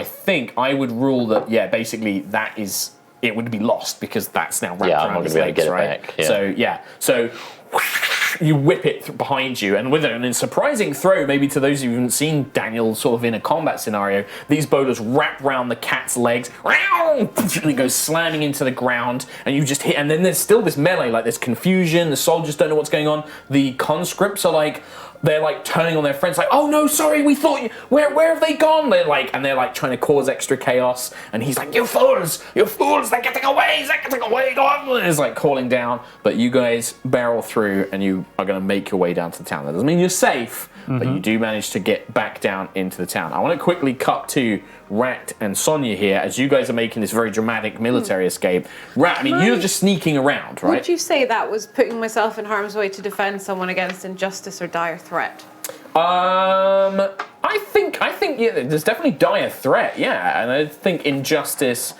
think I would rule that, yeah, basically that is, it would be lost because that's now wrapped around his legs, right? Back, yeah. So yeah, so you whip it behind you, and with a surprising throw, maybe to those of you who haven't seen Daniel sort of in a combat scenario, these boulders wrap round the cat's legs, and it goes slamming into the ground, and you just hit, and then there's still this melee, like there's confusion, the soldiers don't know what's going on, the conscripts are like, they're like turning on their friends like, oh no, sorry, we thought you, where have they gone? They're like trying to cause extra chaos, and he's like, you fools, they're getting away, go on, and he's like calling down, but you guys barrel through and you are going to make your way down to the town. That doesn't mean you're safe, but you do manage to get back down into the town. I want to quickly cut to Rat and Sonia here as you guys are making this very dramatic military escape. Rat, I mean, you're just sneaking around, right? Would you say that was putting myself in harm's way to defend someone against injustice or dire threat? I think yeah, there's definitely dire threat, yeah, and I think injustice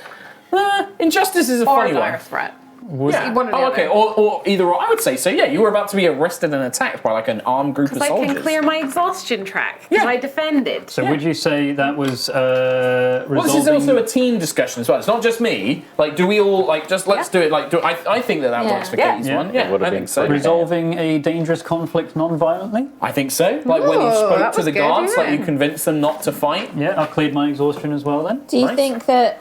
is a funny one. Or dire threat. Yeah. One or the other. Or either or. I would say so. Yeah, you were about to be arrested and attacked by like an armed group of Because I soldiers. can clear my exhaustion track. Because I defended. So would you say that was resolving... Well, this is also a team discussion as well. It's not just me. Like, do we all like just let's do it? Like, I think that works for Katie's one. Yeah, I think so. Resolving a dangerous conflict non-violently? I think so. Like when you spoke to the guards, like you convinced them not to fight. Yeah, I cleared my exhaustion as well then. Do you think that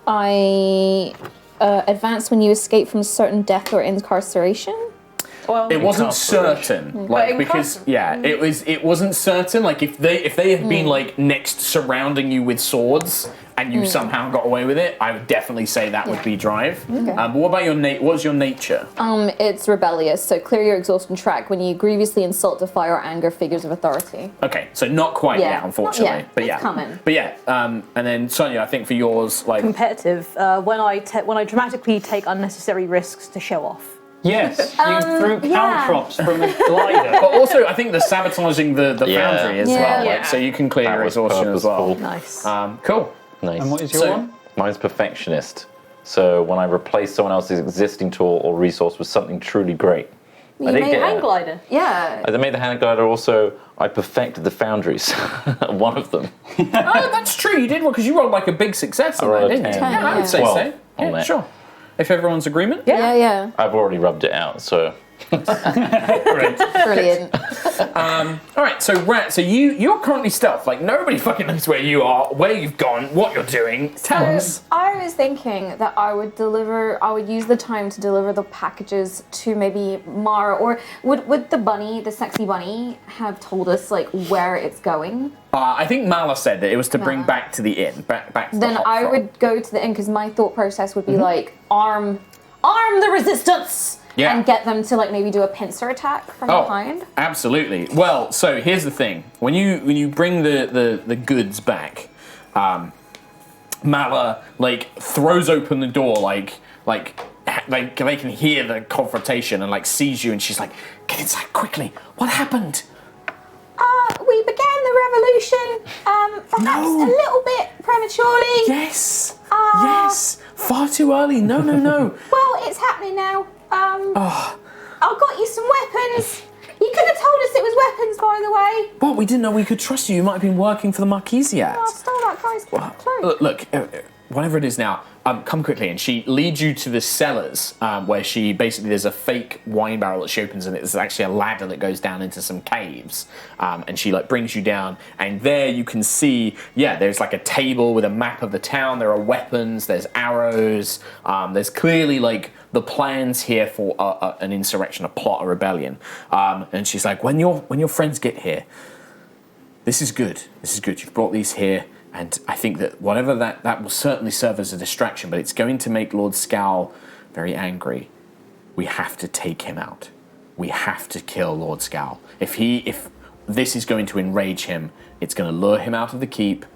I advanced when you escaped from certain death or incarceration? Well, it wasn't certain, like because it wasn't certain. Like if they had been like next surrounding you with swords and you somehow got away with it, I would definitely say that would be drive. Okay. But what about your what's your nature? It's rebellious. So clear your exhaustion track when you grievously insult, defy, or anger figures of authority. Okay, so not quite yet, unfortunately. But it's coming. But yeah, and then Sonia, I think for yours, like competitive. When I dramatically take unnecessary risks to show off. Yes, you threw caltrops from a glider. But also, I think the sabotaging the foundry as well. Like, so you can clear your exhaustion as well. Nice. Cool. Nice. And what is your one? Mine's perfectionist. So when I replace someone else's existing tool or resource with something truly great. You made a hang glider. Yeah. I made the hang glider. Also, I perfected the foundries. One of them. Oh, that's true. You did one because you rolled like a big success on that, didn't you? Yeah, I would say so. Yeah, sure. If everyone's agreement. Yeah. I've already rubbed it out, so. Brilliant. All right, so Rat, so you're currently stealth. Like nobody fucking knows where you are, where you've gone, what you're doing. Tell us. I was thinking that I would use the time to deliver the packages to maybe Mara, or would the sexy bunny, have told us like where it's going? I think Mala said that it was to bring back to the inn, back to Then the I would go to the inn because my thought process would be like arm the resistance. Yeah. And get them to like maybe do a pincer attack from behind. Absolutely. Well, so here's the thing: when you bring the goods back, Mala like throws open the door like they can hear the confrontation and like sees you, and she's like, "Get inside quickly! What happened?" We began the revolution, perhaps a little bit prematurely. Yes. Yes, far too early. No. Well, it's happening now. Oh. I've got you some weapons. You could have told us it was weapons, by the way. What? We didn't know we could trust you. You might have been working for the Marquisiat. Oh, I stole that guy's cloak. Look, whatever it is now, come quickly. And she leads you to the cellars where she basically, there's a fake wine barrel that she opens and there's actually a ladder that goes down into some caves. And she like brings you down and there you can see, there's like a table with a map of the town. There are weapons, there's arrows. There's clearly like the plans here for an insurrection, a plot, a rebellion. And she's like, when your friends get here, this is good. This is good. You've brought these here. And I think that whatever that will certainly serve as a distraction, but it's going to make Lord Scowl very angry. We have to take him out. We have to kill Lord Scowl. If this is going to enrage him, it's going to lure him out of the keep.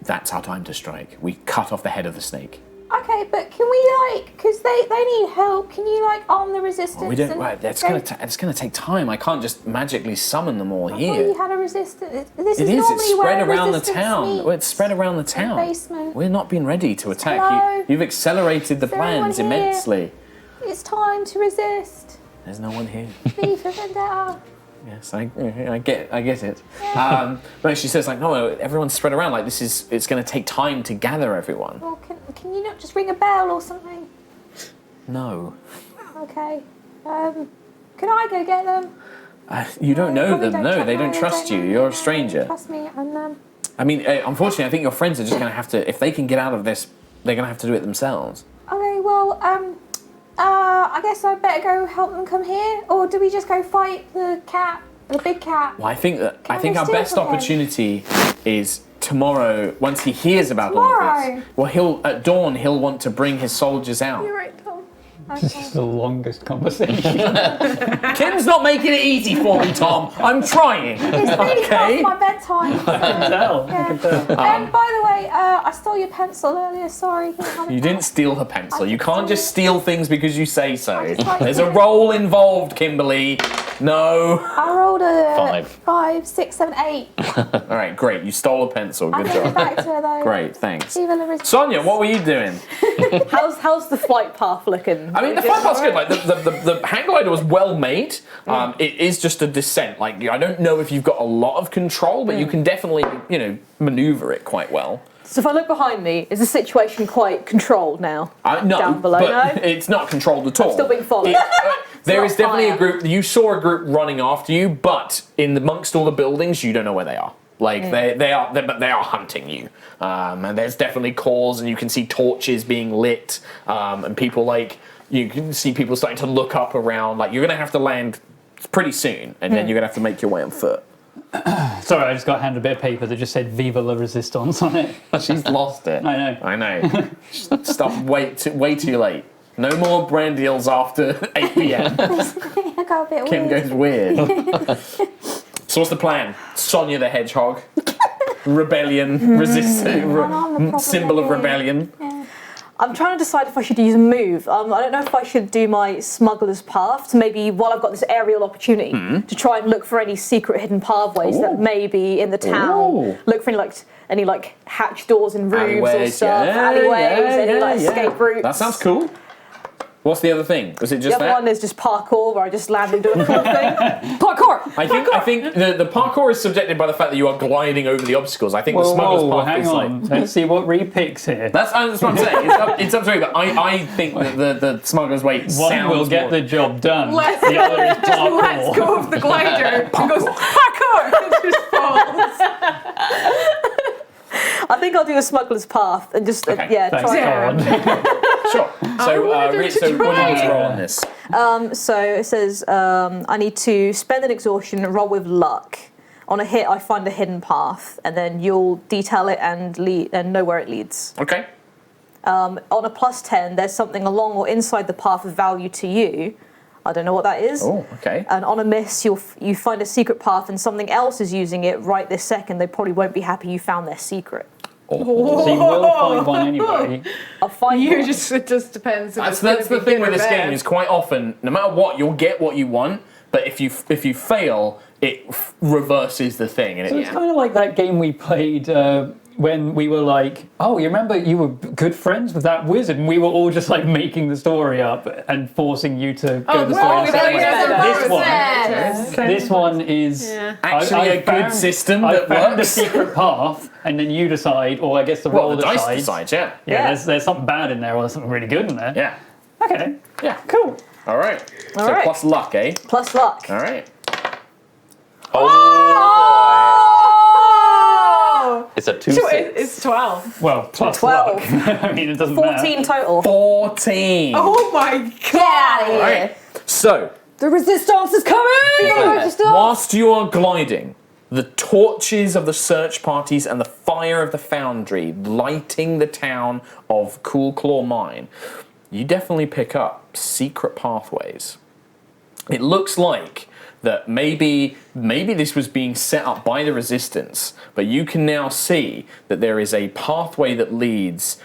That's our time to strike. We cut off the head of the snake. Okay, but can we because they need help, can you arm the resistance? We don't. Right, it's going to take time. I can't just magically summon them all I here. thought you had a resistance. This It is is. normally It's spread where around the resistance town. meets. Well, it's spread around the town. Basement. We're not being ready to attack. Hello? You've accelerated the Is there anyone plans here? immensely. It's time to resist. There's no one here. V for Vendetta. Yes, I get it. But she says no, everyone's spread around. It's going to take time to gather everyone. Well, can you not just ring a bell or something? No, Okay. Can I go get them? you don't know Probably them. No, they don't know, trust you. know. You're a stranger. Trust me, and I mean, unfortunately, I think your friends are just going to have to. If they can get out of this, they're going to have to do it themselves. okay. Well, I guess I better go help them come here, or do we just go fight the cat, the big cat? Well, I think Can I our steal best from him? opportunity is tomorrow. Once he hears about all of Tomorrow? this, well, at dawn he'll want to bring his soldiers out. You're right, Tom. This is the longest conversation. Kim's not making it easy for me, Tom. I'm trying. It's really past my bedtime. I can tell. And by the way, I stole your pencil earlier. Sorry. Can have it You back? didn't steal her pencil. You can't just steal things because you say so. just like There's to. a role involved, Kimberly. No. I rolled a 5. 5, 6, 7, 8. All right, great. You stole a pencil. I'll Good give it job. back to her though. Great, thanks. Viva la resistance. Sonia, what were you doing? How's the flight path looking? I mean, the flight path's good. Like the hang glider was well made. It is just a descent. Like I don't know if you've got a lot of control, but you can definitely, maneuver it quite well. So if I look behind me, is the situation quite controlled now? No, Down below, but no? it's not controlled at all. I'm still being followed. There It's is not definitely a fire. group. You saw a group running after you, but amongst all the buildings, you don't know where they are. They are hunting you, and there's definitely calls, and you can see torches being lit, and people you can see people starting to look up around. You're gonna have to land pretty soon, and then you're gonna have to make your way on foot. Sorry, I just got handed a bit of paper that just said "Viva la Resistance" on it. She's lost it. I know. Stop. Way too late. No more brand deals after 8 p.m. I got a bit Kim weird. goes weird. So what's the plan? Sonia the Hedgehog. Rebellion. Symbol of rebellion. I'm trying to decide if I should use a move. I don't know if I should do my smuggler's path to maybe, while I've got this aerial opportunity, to try and look for any secret hidden pathways that may be in the town. Ooh. Look for any hatch doors and roofs or stuff, yeah, alleyways, yeah. escape routes. That sounds cool. What's the other thing? Was it just The other that? one is just parkour, where I just land and do a cool thing. Parkour! I think the parkour is subjected by the fact that you are gliding over the obstacles. I think the smuggler's path hang is on. Let's see what Ree picks here. That's what I'm saying. It's up to me, but I think that the smuggler's way One sounds will get more... the job done. Let's The other is parkour. Let's go of the glider. And goes parkour. And just falls. I think I'll do the smuggler's path and just, Okay. Thanks, try and... Sure. So, what do you need to roll on this? So it says I need to spend an exhaustion and roll with luck. On a hit, I find a hidden path, and then you'll detail it and know where it leads. Okay. On a plus 10, there's something along or inside the path of value to you. I don't know what that is. Oh, okay. And on a miss, you find a secret path and something else is using it right this second. They probably won't be happy you found their secret. So you will find one anyway. I'll find You one. it just depends. If That's it's the gonna be thing good with or this bad. game is quite often, no matter what, you'll get what you want. But if you fail, it reverses the thing. And So it's kind of like that game we played when we were like, oh, you remember you were good friends with that wizard, and we were all just like making the story up and forcing you to go the story. This one is actually a good system I that found works. a secret path, and then you decide, or I guess the roll the dice decides. decides, yeah. Yeah, there's something bad in there, or there's something really good in there. Yeah. Okay. Yeah. Cool. All right. All so right. plus luck, eh? Plus luck. All right. It's a 2 So 6. it's 12. Well, plus 12. luck. I mean, it doesn't 14 total. 14. Oh my Get out of here. All right. So, The resistance is coming! whilst you are gliding, the torches of the search parties and the fire of the foundry lighting the town of Cool Claw Mine, you definitely pick up secret pathways. It looks like that maybe this was being set up by the resistance, but you can now see that there is a pathway that leads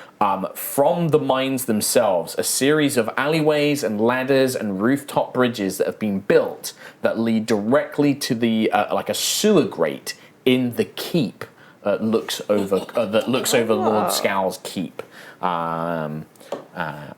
from the mines themselves, a series of alleyways and ladders and rooftop bridges that have been built that lead directly to the like a sewer grate in the keep that looks over Lord Scowl's keep.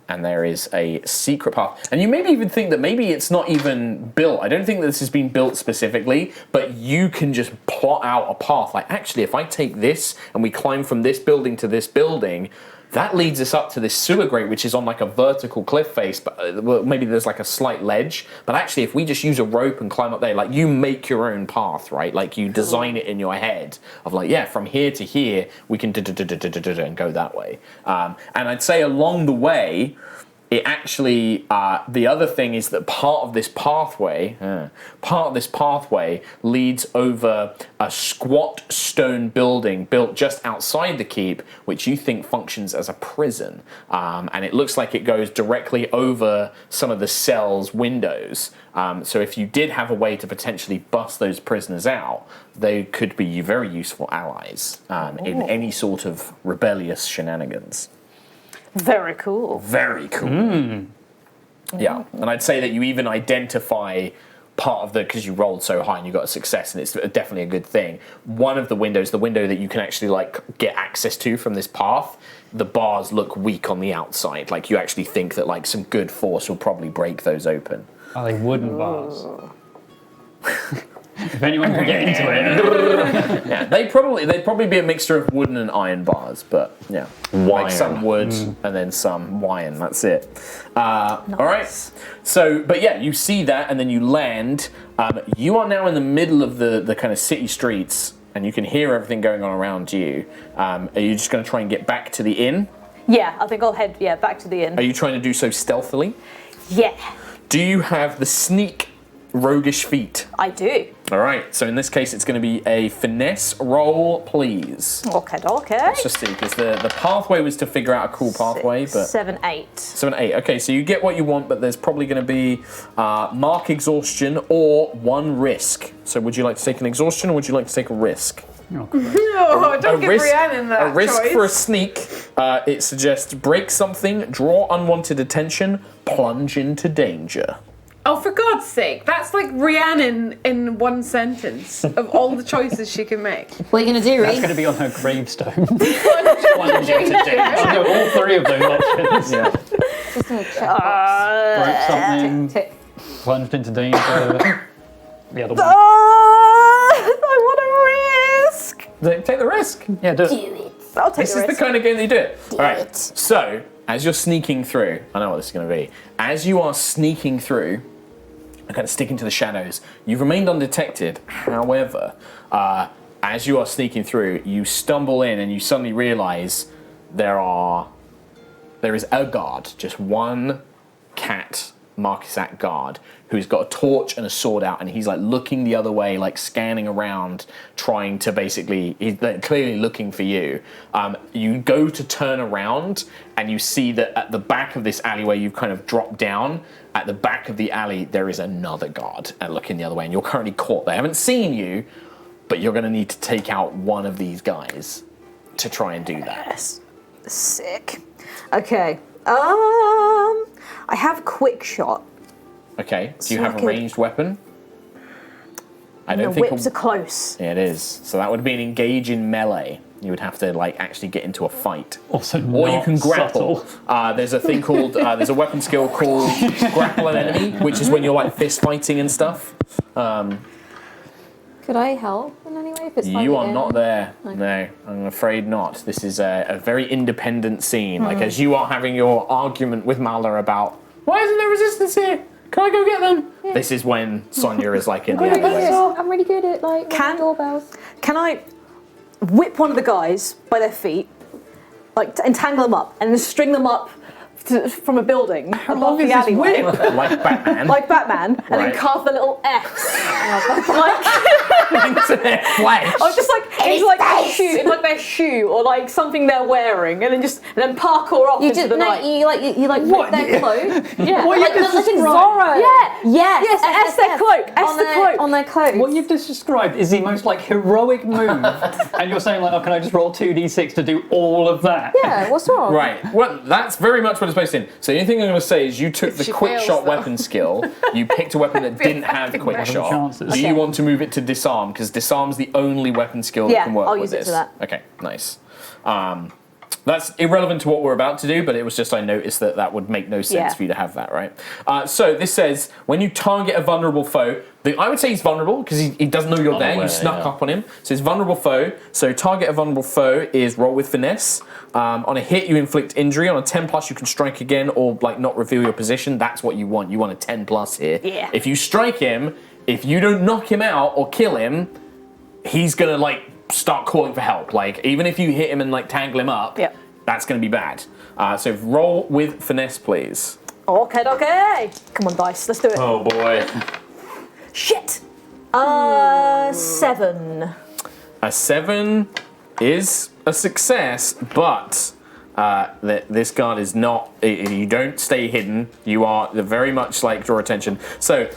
And there is a secret path. And you maybe even think that maybe it's not even built. I don't think that this has been built specifically, but you can just plot out a path. Like, actually, if I take this and we climb from this building to this building, that leads us up to this sewer grate, which is on like a vertical cliff face, but well, maybe there's like a slight ledge. But actually, if we just use a rope and climb up there, like you make your own path, right? Like you design it in your head of like, yeah, from here to here, we can and go that way. And I'd say along the way, it actually, the other thing is that part of this pathway leads over a squat stone building built just outside the keep, which you think functions as a prison. And it looks like it goes directly over some of the cell's windows. So if you did have a way to potentially bust those prisoners out, they could be very useful allies in any sort of rebellious shenanigans. Very cool. Very cool. Yeah, and I'd say that you even identify part of because you rolled so high and you got a success, and it's definitely a good thing. One of the windows, the window that you can actually like get access to from this path, the bars look weak on the outside. Like you actually think that like some good force will probably break those open. Are they wooden bars? If anyone can get into it. Yeah, they'd probably be a mixture of wooden and iron bars, but yeah, like some wood and then some wine. That's it. Nice. All right. So, but yeah, you see that, and then you land. You are now in the middle of the kind of city streets, and you can hear everything going on around you. Are you just going to try and get back to the inn? Yeah, I think I'll head back to the inn. Are you trying to do so stealthily? Yeah. Do you have the sneak roguish feat? I do. All right, so in this case, it's going to be a finesse roll, please. Okay. Let's just see, because the pathway was to figure out a cool pathway, but 7, 8. 7, 8. Okay, so you get what you want, but there's probably going to be mark exhaustion or 1 risk. So would you like to take an exhaustion, or would you like to take a risk? No, don't give Rhiannon that A risk choice. for a sneak. It suggests break something, draw unwanted attention, plunge into danger. Oh, for God's sake, that's like Rhiannon in one sentence of all the choices she can make. What are you going to do, That's Reese? going to be on her gravestone. Plunge into danger. I'll do all 3 of those options. Yeah. Just a checkbox. Broke something. Tick. Plunged into danger. The other one. I want a risk. Take the risk. Yeah, do it. I'll take This the is risk. the kind of game that you do it. All right. So, as you're sneaking through, I know what this is going to be. As you are sneaking through, and kind of sticking to the shadows, you've remained undetected. However, as you are sneaking through, you stumble in and you suddenly realize there is a guard, just one cat Marquisat guard, who's got a torch and a sword out, and he's like looking the other way, like scanning around, trying to he's clearly looking for you. You go to turn around, and you see that at the back of this alleyway, you've kind of dropped down. At the back of the alley, there is another guard looking the other way, and you're currently caught. They haven't seen you, but you're going to need to take out one of these guys to try and do that. Yes. Sick. Okay. I have quick shot. Okay. Do you So I have a could- ranged weapon? I The don't think whips are close. Yeah, it is. So that would be an engage in melee. You would have to like actually get into a fight. Also, or you not can grapple. subtle. There's a thing called there's a weapon skill called grapple an enemy, which is when you're like fist fighting and stuff. Could I help in any way if it's You are in? not there. Okay. No, I'm afraid not. This is a very independent scene. Like as you are having your argument with Malda about why isn't there resistance here? Can I go get them? Yeah. This is when Sonia is like in the I'm really alleyway. good. I'm really good at like ringing doorbells. Can I whip one of the guys by their feet, like entangle them up, and then string them up from a building above the alleyway? Like Batman. Like Batman, and Right. then carve a little X. Into their flesh. Or just like into like their shoe, in like their shoe, or like something they're wearing, and then parkour off You into just the night. you like rip their cloak. Yeah. What like you in just Zorro. Yeah. Yes. Yes. S their cloak. S the cloak. On their clothes. What you've just described is the most like heroic move, and you're saying like, oh, can I just roll 2d6 to do all of that? Yeah. What's wrong? Right. Well, that's very much what it's based in. So the only thing I'm going to say is you took the she quick fails, shot though. weapon skill. You picked a weapon that didn't have quick What are the shot. chances? Do you want to move it to disarm? Because disarm's the only weapon skill that Yeah, can work I'll with use it this. for that. Okay. Nice. That's irrelevant to what we're about to do, but it was just I noticed that would make no sense Yeah. for you to have that, right? So this says when you target a vulnerable foe, I would say he's vulnerable because he doesn't know you're there. Unaware, You snuck yeah. up on him. So he's vulnerable foe. So target a vulnerable foe is roll with finesse. On a hit, you inflict injury. On a 10+, you can strike again or like not reveal your position. That's what you want. You want a 10+ here. Yeah. If you strike him, if you don't knock him out or kill him, he's gonna like start calling for help. Like even if you hit him and like tangle him up, Yep. that's gonna be bad. So roll with finesse, please. Okay. Come on, dice. Let's do it. Oh boy. Shit. 7. A 7 is a success, but this guard is not. You don't stay hidden. You are very much like draw attention. So,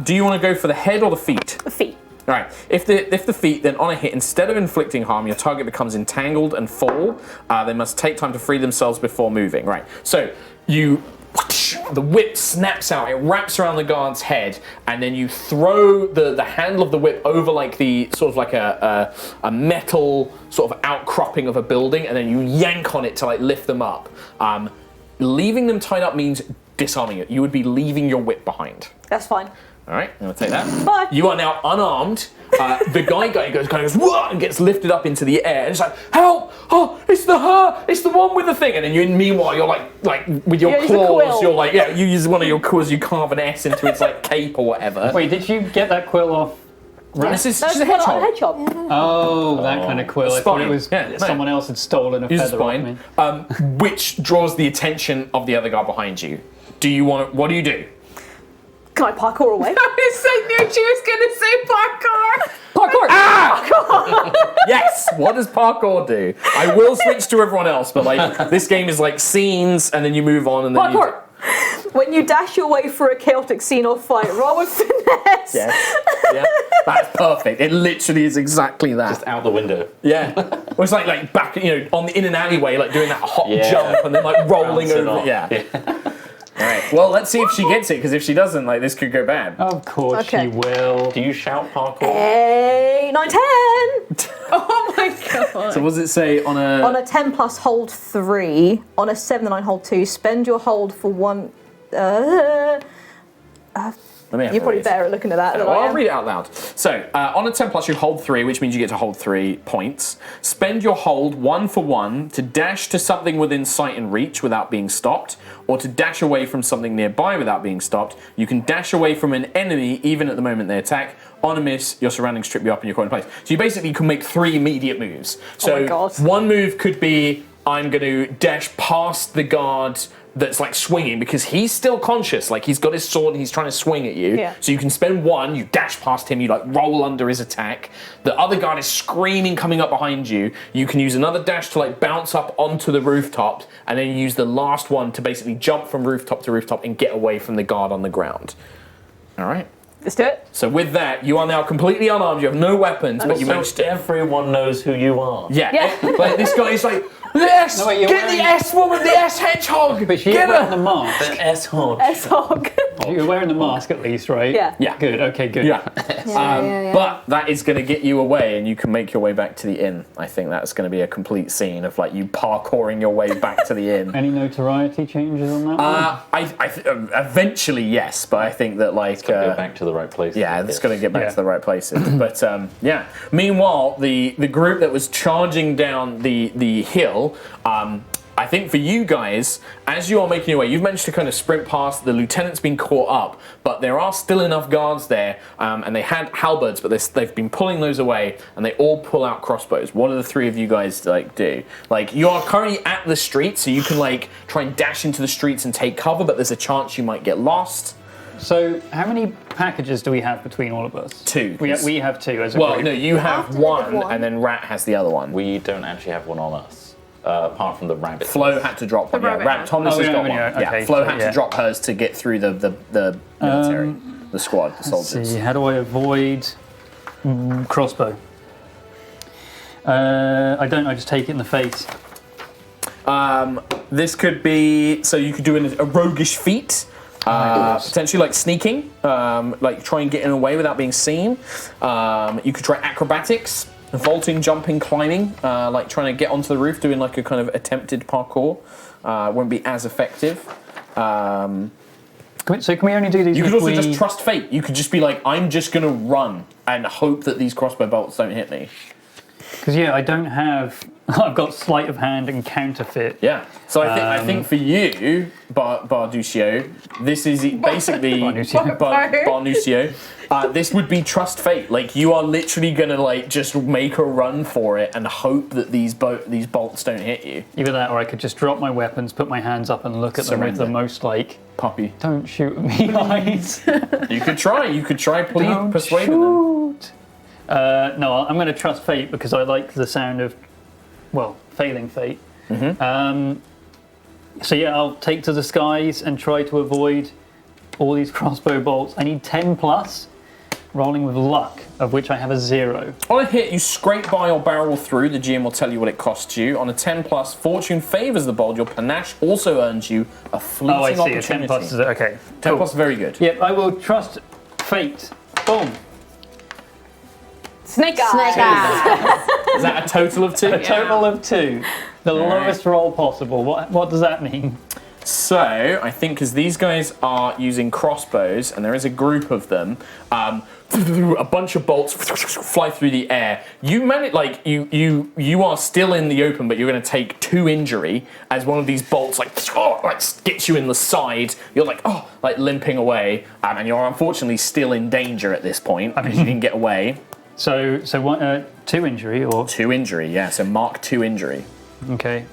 do you want to go for the head or the feet? The feet. All right. If the feet, then on a hit, instead of inflicting harm, your target becomes entangled and fall. They must take time to free themselves before moving. Right. So you. The whip snaps out, it wraps around the guard's head, and then you throw the handle of the whip over like the sort of like a metal sort of outcropping of a building, and then you yank on it to like lift them up. Leaving them tied up means disarming it. You would be leaving your whip behind. That's fine. All right, I'm gonna take that. Bye. You are now unarmed. The guy goes whoa, and gets lifted up into the air, and it's like, help! Oh, it's the one with the thing. And then meanwhile, you're like with your use a claws, quill. you're like, yeah, you use one of your quills, you carve an S into its like cape or whatever. Wait, did you get that quill off? This is That's she's a one hedgehog. hedgehog. Oh, that kind of quill. I thought it Spine. was Yeah, no. someone else had stolen a Use a feather off me. spine, which draws the attention of the other guy behind you. What do you do? Can I parkour away? I knew she was gonna say parkour. Parkour! Ah! Yes! What does parkour do? I will switch to everyone else, but like this game is like scenes and then you move on and then Parkour! When you dash your way through a chaotic scene or fight, roll with finesse. Yes. Yeah. That's perfect. It literally is exactly that. Just out the window. Yeah. Well, it's like back, in an alleyway, like doing that hot Yeah. jump and then like rolling Bounce it over. off. Yeah. All right. Well, let's see if she gets it, because if she doesn't, like this could go bad. Of course Okay. she will. Do you shout parkour? 8, 9, 10. Oh my god. So what does it say on a? On a 10 plus, hold 3. On a 7 and 9, hold 2. Spend your hold for 1. Let me have You're a probably read. better at looking at that than Well, I I'll am. read it out loud. So, on a 10 plus, you hold 3, which means you get to hold 3 points. Spend your hold 1 for 1 to dash to something within sight and reach without being stopped, or to dash away from something nearby without being stopped. You can dash away from an enemy even at the moment they attack. On a miss, your surroundings strip you up and you're caught in place. So you basically can make 3 immediate moves. So Oh my God. one move could be, I'm going to dash past the guard that's like swinging, because he's still conscious, like he's got his sword and he's trying to swing at you. Yeah. So you can spend 1, you dash past him, you like roll under his attack. The other guard is screaming coming up behind you. You can use another dash to like bounce up onto the rooftop, and then you use the last one to basically jump from rooftop to rooftop and get away from the guard on the ground. All right. Let's do it. So with that, you are now completely unarmed. You have no weapons, but you So managed to. everyone knows who you are. Yeah. Like this guy is like, yes, No, wait, you're get wearing- the S woman, the S hedgehog. But she Get is wearing her. the mask. The S-hog. S-hog. You're wearing the mask at least, right? Yeah. Yeah. Good. Okay. Good. Yeah. yeah. But that is going to get you away, and you can make your way back to the inn. I think that's going to be a complete scene of like you parkouring your way back to the inn. Any notoriety changes on that one? Eventually, yes, but I think that like Go back to the right place. yeah, it's going to get back to the right places. But yeah. Meanwhile, the group that was charging down the hill. I think for you guys, as you are making your way, you've managed to kind of sprint past. The lieutenant's been caught up, but there are still enough guards there, and they had halberds, but they've been pulling those away, and they all pull out crossbows. What do the three of you guys like do? Like you are currently at the street, so you can like try and dash into the streets and take cover, but there's a chance you might get lost. So, how many packages do we have between all of us? 2. We have 2 as a Well, group. no, you have one, and then Rat has the other one. We don't actually have one on us. Apart from the rabbit. Flo had to drop one. Yeah, rabbit. Thomas has got one. Okay, Yeah, Flo so, had to drop hers to get through the military, the squad, the Let's soldiers. see, how do I avoid crossbow? I don't. I just take it in the face. This could be so you could do a roguish feat. Potentially like sneaking, like try and get in a way without being seen. You could try acrobatics, vaulting, jumping, climbing, like trying to get onto the roof, doing like a kind of attempted parkour. Won't be as effective. So can we only do these? You if could also we... just trust fate. You could just be like, I'm just gonna run and hope that these crossbow bolts don't hit me. Because I don't have. I've got sleight of hand and counterfeit. Yeah. So I think for you, Barducio, this is basically Barnucio. This would be trust fate. Like you are literally gonna like just make a run for it and hope that these bolts don't hit you. Either that, or I could just drop my weapons, put my hands up, and look at them with the most like puppy. Don't shoot at me eyes. You could try. Please persuade them. No, I'm going to trust fate because I like the sound of, failing fate. So yeah, I'll take to the skies and try to avoid all these crossbow bolts. I need 10 plus, rolling with luck, of which I have a 0. On a hit, you scrape by or barrel through. The GM will tell you what it costs you. On a 10 plus, fortune favours the bold. Your panache also earns you a fleeting opportunity. A 10 plus is okay. 10 plus, very good. Yep, I will trust fate. Boom. Snake eyes. Is that a total of 2? A total of 2. The lowest roll possible. What does that mean? So, I think because these guys are using crossbows, and there is a group of them, a bunch of bolts fly through the air. You manage, like, you are still in the open, but you're going to take 2 injury as one of these bolts, like gets you in the side. You're like, limping away, and you're unfortunately still in danger at this point because you didn't get away. So 2 injury or 2 injury, yeah. So mark 2 injury. Okay.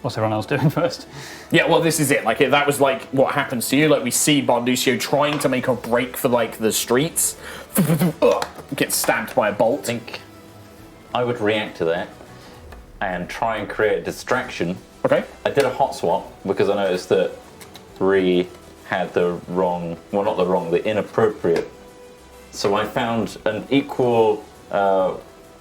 What's everyone else doing first? Yeah, well, this is it. Like, that was like what happens to you. Like, we see Barducio trying to make a break for like the streets, gets stabbed by a bolt. I think I would react to that and try and create a distraction. Okay. I did a hot swap because I noticed that 3 had the inappropriate. So I found an equal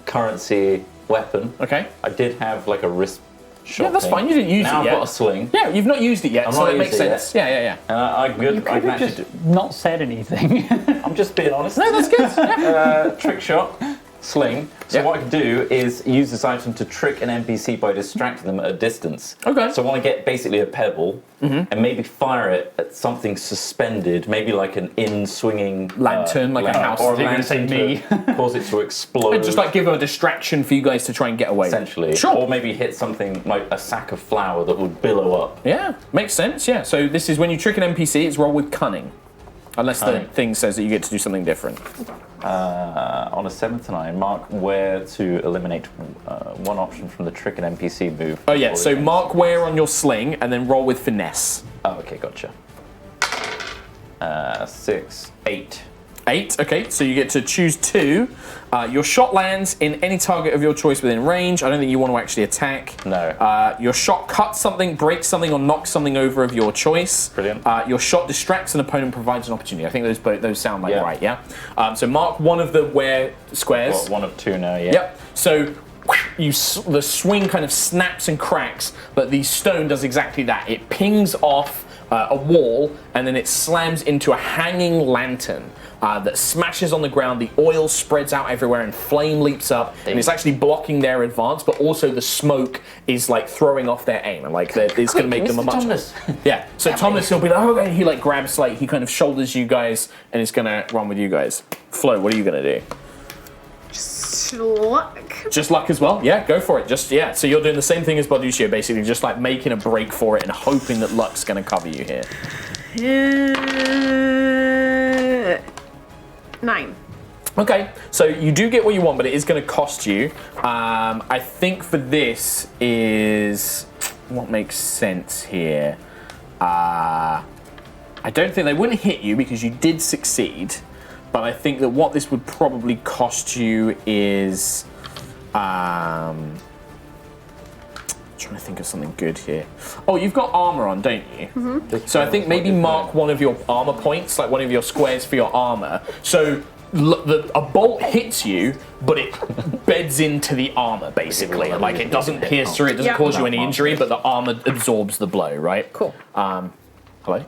currency weapon. Okay. I did have like a wrist shot. Yeah, that's thing. fine. You didn't use now it yet. I've got a sling. Yeah, you've not used it yet, I'm so not it makes used it sense. yet. Yeah. And I You could have just not said anything. I'm just being honest. No, that's good. Trick shot, sling. So what I can do is use this item to trick an NPC by distracting them at a distance. Okay. So I want to get basically a pebble and maybe fire it at something suspended, maybe like an in-swinging lantern, like a house. or a You're gonna lantern say to cause it to explode. And just like give them a distraction for you guys to try and get away. Essentially. Sure. Or maybe hit something like a sack of flour that would billow up. Yeah, makes sense. Yeah. So this is when you trick an NPC. It's roll with cunning, unless the thing says that you get to do something different. On a 7 to 9, mark where to eliminate one option from the trick and NPC move. Oh yeah, so mark where on your sling and then roll with finesse. Oh, okay, gotcha. 6, 8. 8, okay, so you get to choose 2. Your shot lands in any target of your choice within range. I don't think you want to actually attack. No. Your shot cuts something, breaks something, or knocks something over of your choice. Brilliant. Your shot distracts an opponent, provides an opportunity. I think those sound like right, yeah? So mark one of the where squares. Well, 1 of 2 now, yeah. Yep, so the swing kind of snaps and cracks, but the stone does exactly that. It pings off a wall, and then it slams into a hanging lantern that smashes on the ground. The oil spreads out everywhere, and flame leaps up, and it's actually blocking their advance. But also the smoke is like throwing off their aim, and like it's going to make them a much. Thomas. Yeah. So Thomas will be like, okay. He like grabs he kind of shoulders you guys, and is going to run with you guys. Flo, what are you going to do? Just luck. Just luck as well? Yeah, go for it. So you're doing the same thing as Barducio, basically, just like making a break for it and hoping that luck's going to cover you here. 9. Okay, so you do get what you want, but it is going to cost you. I think for this is what makes sense here. I don't think they wouldn't hit you because you did succeed. But I think that what this would probably cost you is, trying to think of something good here. Oh, you've got armor on, don't you? Mm-hmm. So I think maybe mark one of your armor points, like one of your squares for your armor. So a bolt hits you, but it beds into the armor, basically. Like it doesn't pierce through, it doesn't cause you any injury, but the armor absorbs the blow, right? Cool. Hello?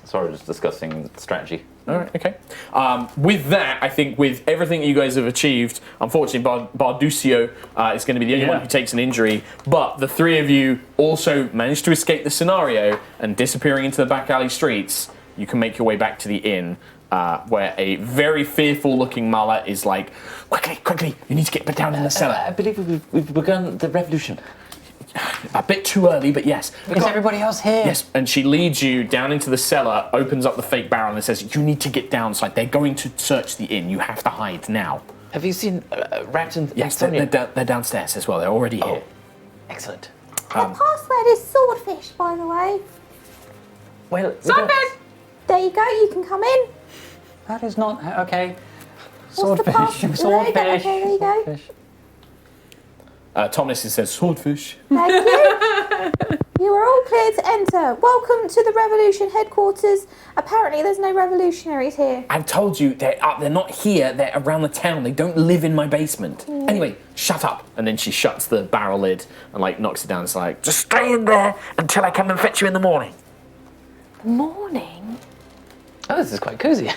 Sorry, just discussing strategy. All right, okay. With that, I think with everything that you guys have achieved, unfortunately, Barducio is going to be the only one who takes an injury, but the three of you also managed to escape the scenario, and disappearing into the back alley streets, you can make your way back to the inn, where a very fearful-looking mullet is like, quickly, you need to get down in the cellar. I believe we've begun the revolution. A bit too early, but yes. Is everybody else here? Yes, and she leads you down into the cellar, opens up the fake barrel, and says, you need to get down. It's like, they're going to search the inn. You have to hide now. Have you seen Rat and Yes, they're downstairs as well. They're already here. Excellent. The password is swordfish, by the way. Well, Swordfish! There you go, you can come in. That is not okay. What's the Swordfish. password? Okay, there you go. Swordfish. Thomas says, swordfish. Thank you. You are all clear to enter. Welcome to the Revolution headquarters. Apparently there's no revolutionaries here. I've told you, they're not here. They're around the town. They don't live in my basement. Anyway, shut up. And then she shuts the barrel lid and like knocks it down. It's like, just stay in there until I come and fetch you in the morning. The morning? Oh, this is quite cozy.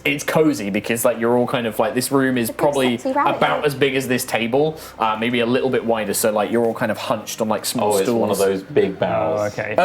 It's cozy because like you're all kind of like, this room is probably about as big as this table, maybe a little bit wider. So like you're all kind of hunched on like small stools. It's one of those big barrels. Oh, okay.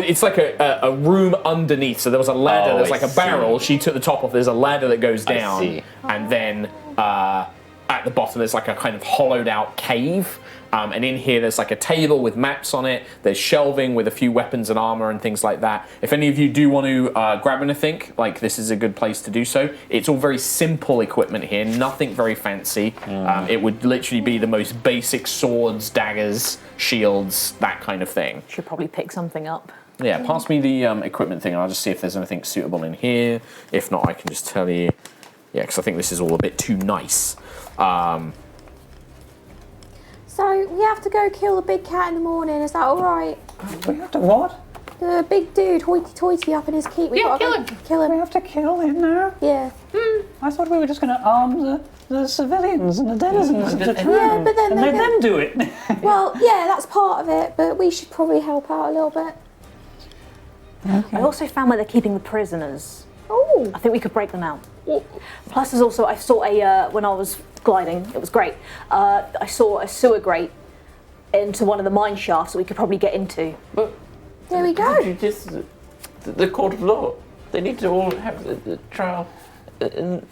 It's like a room underneath. So there was a ladder. There's like a barrel. She took the top off. There's a ladder that goes down, and then at the bottom there's like a kind of hollowed out cave. And in here there's like a table with maps on it, there's shelving with a few weapons and armor and things like that. If any of you do want to grab anything, like this is a good place to do so. It's all very simple equipment here, nothing very fancy. It would literally be the most basic swords, daggers, shields, that kind of thing. Should probably pick something up. Yeah, pass me the equipment thing and I'll just see if there's anything suitable in here. If not, I can just tell you. Yeah, because I think this is all a bit too nice. So we have to go kill the big cat in the morning. Is that all right? We have to what? The big dude, hoity-toity, up in his keep. We gotta kill go kill him. We have to kill him now? Yeah. I thought we were just going to arm the civilians and the denizens of the town. Yeah, but then and let them do it. Well, yeah, that's part of it, but we should probably help out a little bit. Okay. I also found where they're keeping the prisoners. Oh. I think we could break them out. Plus, there's also, I saw when I was gliding, it was great. I saw a sewer grate into one of the mine shafts that we could probably get into. But there we go. The court of law. They need to all have the trial. Listen,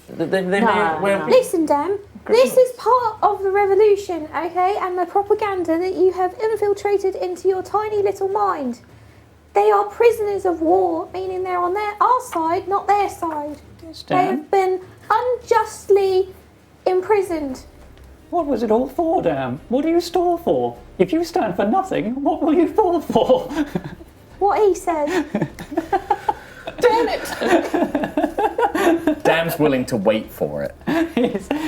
Dan. This is part of the revolution, okay, and the propaganda that you have infiltrated into your tiny little mind. They are prisoners of war, meaning they're on our side, not their side. They have been unjustly imprisoned. What was it all for, Dan? What do you store for? If you stand for nothing, what will you fall for? What he said. Damn it! Dan's willing to wait for it.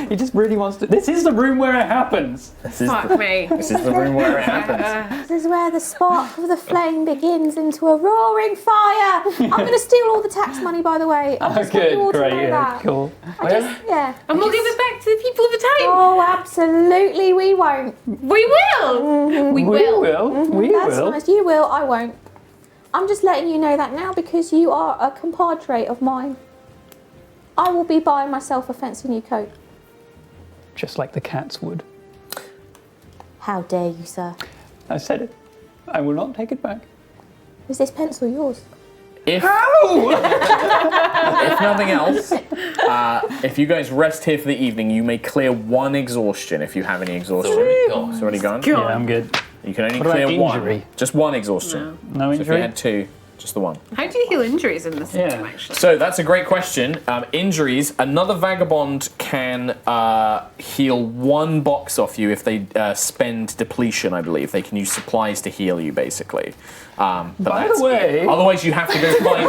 He just really wants to. This is the room where it happens. This is the room where it happens. This is where the spark of the flame begins into a roaring fire. I'm going to steal all the tax money, by the way. I just want you all to know that. Cool. And we'll give it back to the people of the town. Oh, Absolutely, we won't. We will. We will. We That's will. nice. You will. I won't. I'm just letting you know that now because you are a compadre of mine. I will be buying myself a fancy new coat. Just like the cats would. How dare you, sir? I said it. I will not take it back. Is this pencil yours? If nothing else, if you guys rest here for the evening, you may clear 1 exhaustion if you have any exhaustion. It's already gone? Yeah, I'm good. You can only What about clear 1. injury? Just 1 exhaustion. No So if you injury? had 2, just the 1. How do you heal injuries in this game, actually? So that's a great question. Injuries. Another vagabond can heal 1 box off you if they spend depletion. I believe they can use supplies to heal you, basically. But By that's the way, it. Otherwise you have to go find.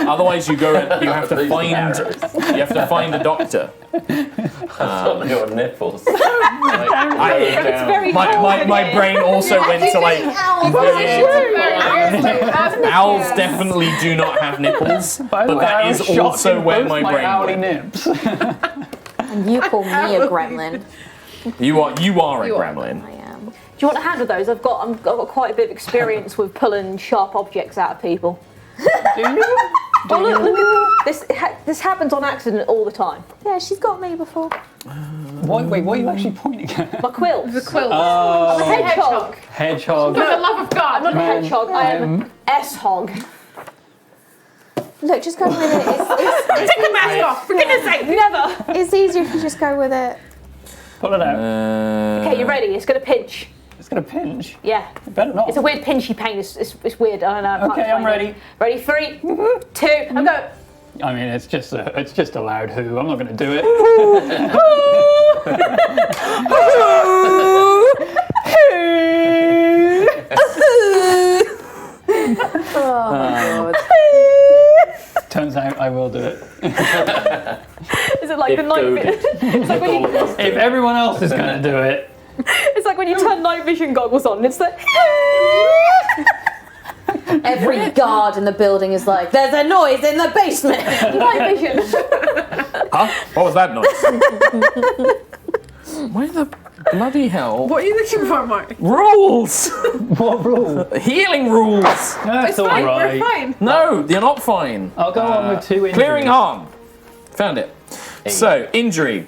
Otherwise you go. You have to find. You have to find a doctor. On your nipples. My brain also went to like. Owls definitely do not have nipples, but that is also where my brain went. And you call me a gremlin. You are a gremlin. I am. Do you want to handle those? I've got quite a bit of experience with pulling sharp objects out of people. Do you? Oh, look at this happens on accident all the time. Yeah, she's got me before. What are you actually pointing at? My quills. The quills. Oh. I'm a hedgehog. Hedgehog. For the love of God. I'm not a hedgehog. I am S-hog. Look, just go with it. Take the mask off, for goodness sake. Never. It's easier if you just go with it. Pull it out. Okay, you ready? It's going to pinch. It's going to pinch. Yeah. It better not. It's a weird pinchy pain. It's weird. I don't know. I can't Okay, explain I'm ready. it. Ready? 3, 2, and go. I mean, it's just a loud who. I'm not going to do it. Turns out I will do it. Is it like the night vision? It's like when you. If everyone else is going to do it, It's like when you turn night vision goggles on. It's like. Every guard in the building is like, there's a noise in the basement. Night vision. Huh? What was that noise? Where the bloody hell? What are you looking for, Mark? Rules! what rule? Healing rules! That's It's all fine, right. we're fine. No, you're not fine. I'll go on with 2 injuries. Clearing harm. Found it. So, injury.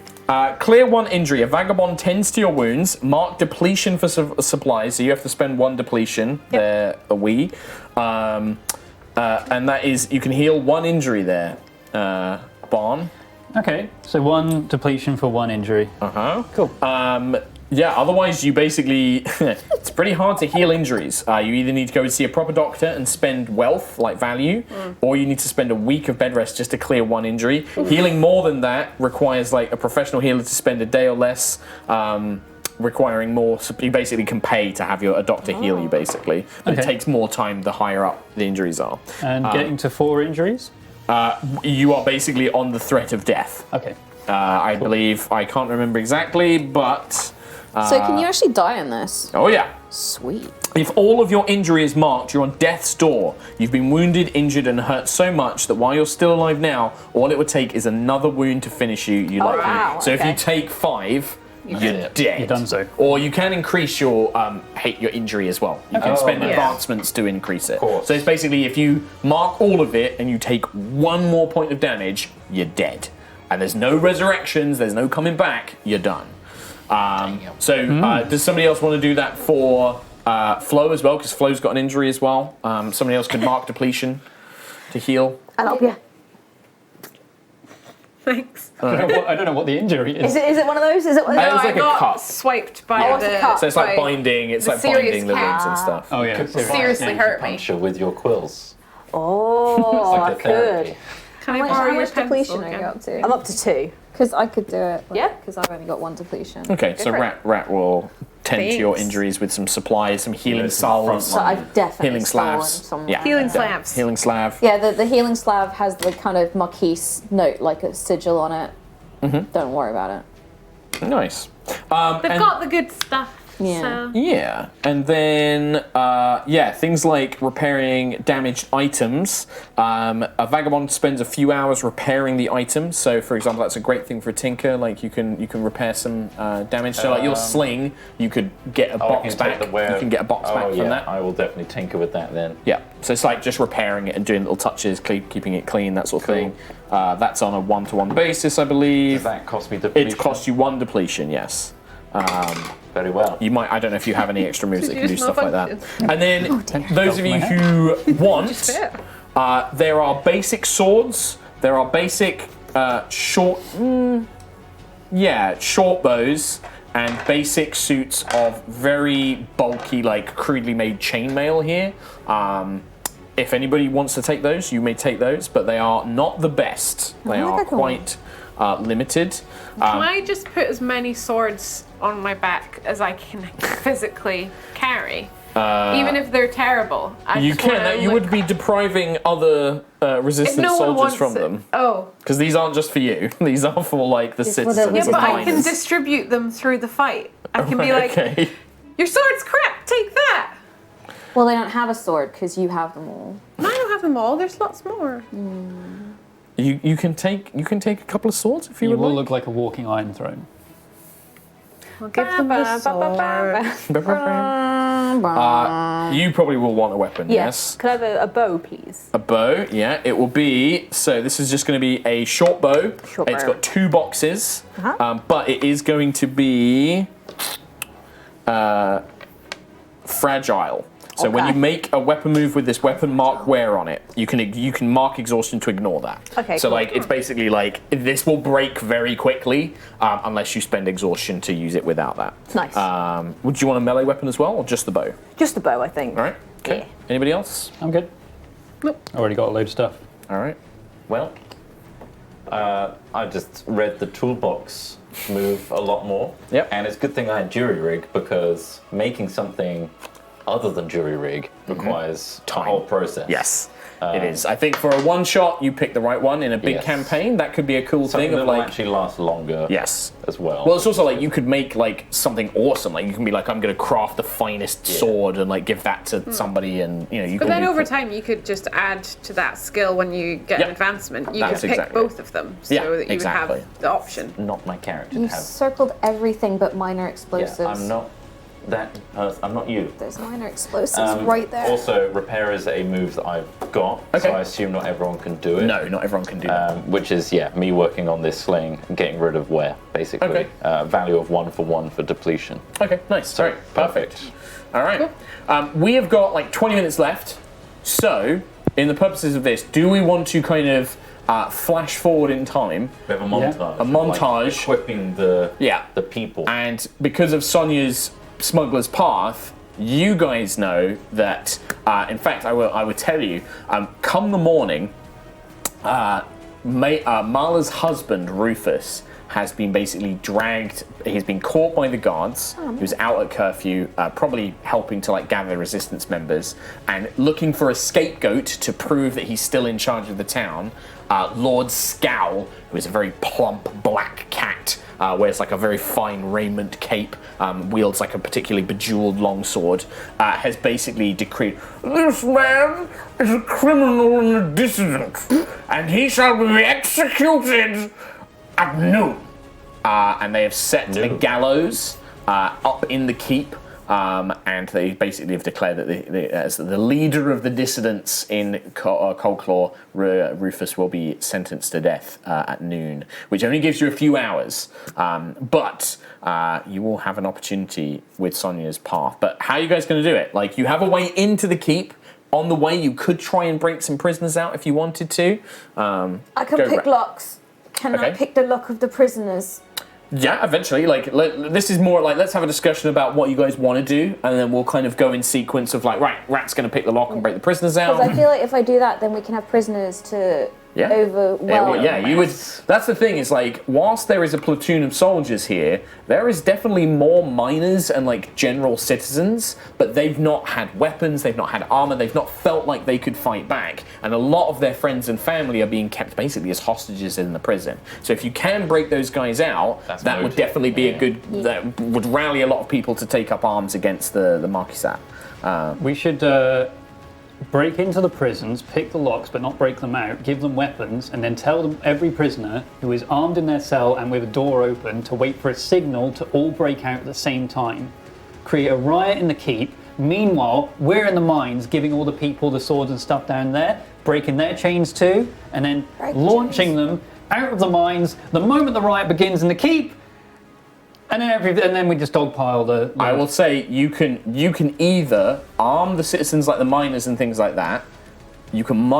Clear 1 injury. A vagabond tends to your wounds. Mark depletion for supplies, so you have to spend 1 depletion. There, and that is, you can heal 1 injury there. Barn. Okay, so 1 depletion for 1 injury. Cool. Yeah, otherwise you basically, it's pretty hard to heal injuries. You either need to go and see a proper doctor and spend wealth, like value, or you need to spend a week of bed rest just to clear 1 injury. Healing more than that requires like a professional healer to spend a day or less, requiring more, so you basically can pay to have a doctor heal you basically. But it takes more time the higher up the injuries are. And getting to 4 injuries? You are basically on the threat of death. Okay. I believe, I can't remember exactly, but... So can you actually die in this? Oh yeah. Sweet. If all of your injury is marked, you're on death's door. You've been wounded, injured, and hurt so much that while you're still alive now, all it would take is another wound to finish you. Wow, so if okay. you take 5, you're dead. You're done so. Or you can increase your your injury as well. You can spend yeah. advancements to increase it. So it's basically if you mark all of it and you take 1 more point of damage, you're dead. And there's no resurrections, there's no coming back, you're done. Does somebody else want to do that for Flo as well? Because Flo's got an injury as well. Somebody else could mark depletion to heal. I'll help you. Thanks. I don't know what the injury is. Is it one of those? Is it one of It those? was like I a got cut. swiped by Oh, it's a the. cut. So it's like by binding. It's the like serious binding the cat. wounds and stuff. Oh yeah. Seriously hurt me. Puncture with your quills. Oh, I Like a therapy. could. Can I How borrow your much depletion pencil are you again? up to? I'm up to 2. Because I could do it. Yeah? Because I've only got 1 depletion. Okay, so for Rat will tend to your Thanks. injuries with some supplies, some healing salves, So I've definitely healing stolen slabs. somewhere. Yeah. Healing slabs. Healing slab. Yeah, the healing slab has the kind of Marquise note, like a sigil on it. Don't worry about it. Nice. They've got the good stuff. Yeah. Yeah, and then things like repairing damaged items. A vagabond spends a few hours repairing the item. So, for example, that's a great thing for a tinker. Like you can repair some damage. So, like your sling, you could get a box back. You can get a box back from that. I will definitely tinker with that then. Yeah, so it's like just repairing it and doing little touches, keeping it clean, that sort of thing. That's on a 1-to-1 basis, I believe. Does that cost me depletion? It costs you 1 depletion, yes. Very well. You might. I don't know if you have any extra moves that can do stuff like that. malfunctions? And then those of you who want, there are basic swords. There are basic short bows and basic suits of very bulky, like crudely made chainmail here. If anybody wants to take those, you may take those, but they are not the best. They are quite limited. Can I just put as many swords on my back as I can physically carry? Even if they're terrible. You can. You would be depriving other resistance soldiers from them. Oh. Because these aren't just for you. These are for like the citizens. Yeah, of but I can Miners. distribute them through the fight. I can be like, Okay. your sword's crap, take that. Well, they don't have a sword because you have them all. I don't have them all, there's lots more. You can take a couple of swords if you would will like. look like a walking Iron Throne. I'll give them the sword. You probably will want a weapon, yes? Could I have a bow, please? A bow, yeah. It will be, so this is just going to be a short bow. It's got 2 boxes, but it is going to be fragile. So when you make a weapon move with this weapon, mark wear on it. You can mark exhaustion to ignore that. Okay, so cool. like it's basically like this will break very quickly unless you spend exhaustion to use it without that. Nice. Would you want a melee weapon as well, or just the bow? Just the bow, I think. All right. Okay. Yeah. Anybody else? I'm good. Nope. Already got a load of stuff. All right. Well, I just read the toolbox move a lot more. Yep. And it's a good thing I had jury rig because making something other than jury rig requires a whole process. Yes. It is. I think for a one shot, you pick the right one in a big Yes. campaign. That could be a cool Something thing of that will like. actually last longer. Yes. As well. Well, it's also like you could make like something awesome. Like you can be like, I'm going to craft the finest sword and like give that to somebody, and you know you. But can then do over time, you could just add to that skill when you get an advancement. You That's could pick exactly both of them so that you would have the option. Not my character. You circled everything but minor explosives. Yeah, I'm not that person. I'm not you. There's minor explosives right there. Also, repair is a move that I've got, so I assume not everyone can do it. No, not everyone can do that. Which is, me working on this sling and getting rid of wear, basically. Okay. Value of 1 for 1 for depletion. Okay, nice. All right, perfect. All right. We have got like 20 minutes left. So, in the purposes of this, do we want to kind of flash forward in time? We have a montage. A montage. Like equipping the people. And because of Sonia's Smuggler's Path, you guys know that, in fact, I would tell you, come the morning, Marla's husband, Rufus, has been basically dragged. He's been caught by the guards. He was out at curfew, probably helping to like gather resistance members and looking for a scapegoat to prove that he's still in charge of the town. Lord Scowl, who is a very plump black cat, wears like a very fine raiment cape, wields like a particularly bejeweled longsword, has basically decreed, "This man is a criminal and a dissident, and he shall be executed at noon." And they have set the gallows up in the keep, and they basically have declared that as the leader of the dissidents in Coldclaw, Rufus will be sentenced to death at noon, which only gives you a few hours. But you will have an opportunity with Sonia's Path. But how are you guys going to do it? Like, you have a way into the keep. On the way, you could try and break some prisoners out if you wanted to. I can pick locks. Can I pick the lock of the prisoners? Yeah, eventually. Like, this is more like, let's have a discussion about what you guys want to do, and then we'll kind of go in sequence of like, right, Rat's going to pick the lock and break the prisoners out. Because I feel like if I do that, then we can have prisoners to Yeah. overwhelmed. Yeah, you would. That's the thing is like, whilst there is a platoon of soldiers here, there is definitely more miners and like general citizens, but they've not had weapons, they've not had armor, they've not felt like they could fight back, and a lot of their friends and family are being kept basically as hostages in the prison. So if you can break those guys out, that would definitely be a good. That would rally a lot of people to take up arms against the Marquisat. We should break into the prisons, pick the locks but not break them out, give them weapons, and then tell them every prisoner who is armed in their cell and with a door open to wait for a signal to all break out at the same time. Create a riot in the keep. Meanwhile, we're in the mines giving all the people the swords and stuff down there, breaking their chains too, and then launching them out of the mines the moment the riot begins in the keep. And then we just dogpile the. I will say you can either arm the citizens like the miners and things like that. You can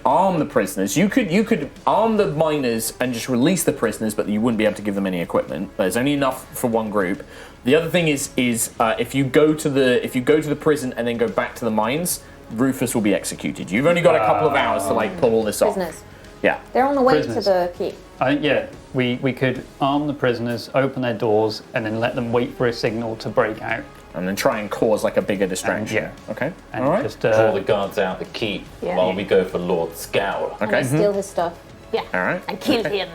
arm the prisoners. You could arm the miners and just release the prisoners, but you wouldn't be able to give them any equipment. There's only enough for one group. The other thing is if you go to the prison and then go back to the mines, Rufus will be executed. You've only got a couple of hours to like pull all this off. Prisoners. Yeah. They're on the way to the keep. Yeah, we could arm the prisoners, open their doors, and then let them wait for a signal to break out. And then try and cause like a bigger distraction. Okay. And all right. just draw the guards out the keep while we go for Lord Scowl. Okay. And steal his stuff. Yeah. All right. And kill him.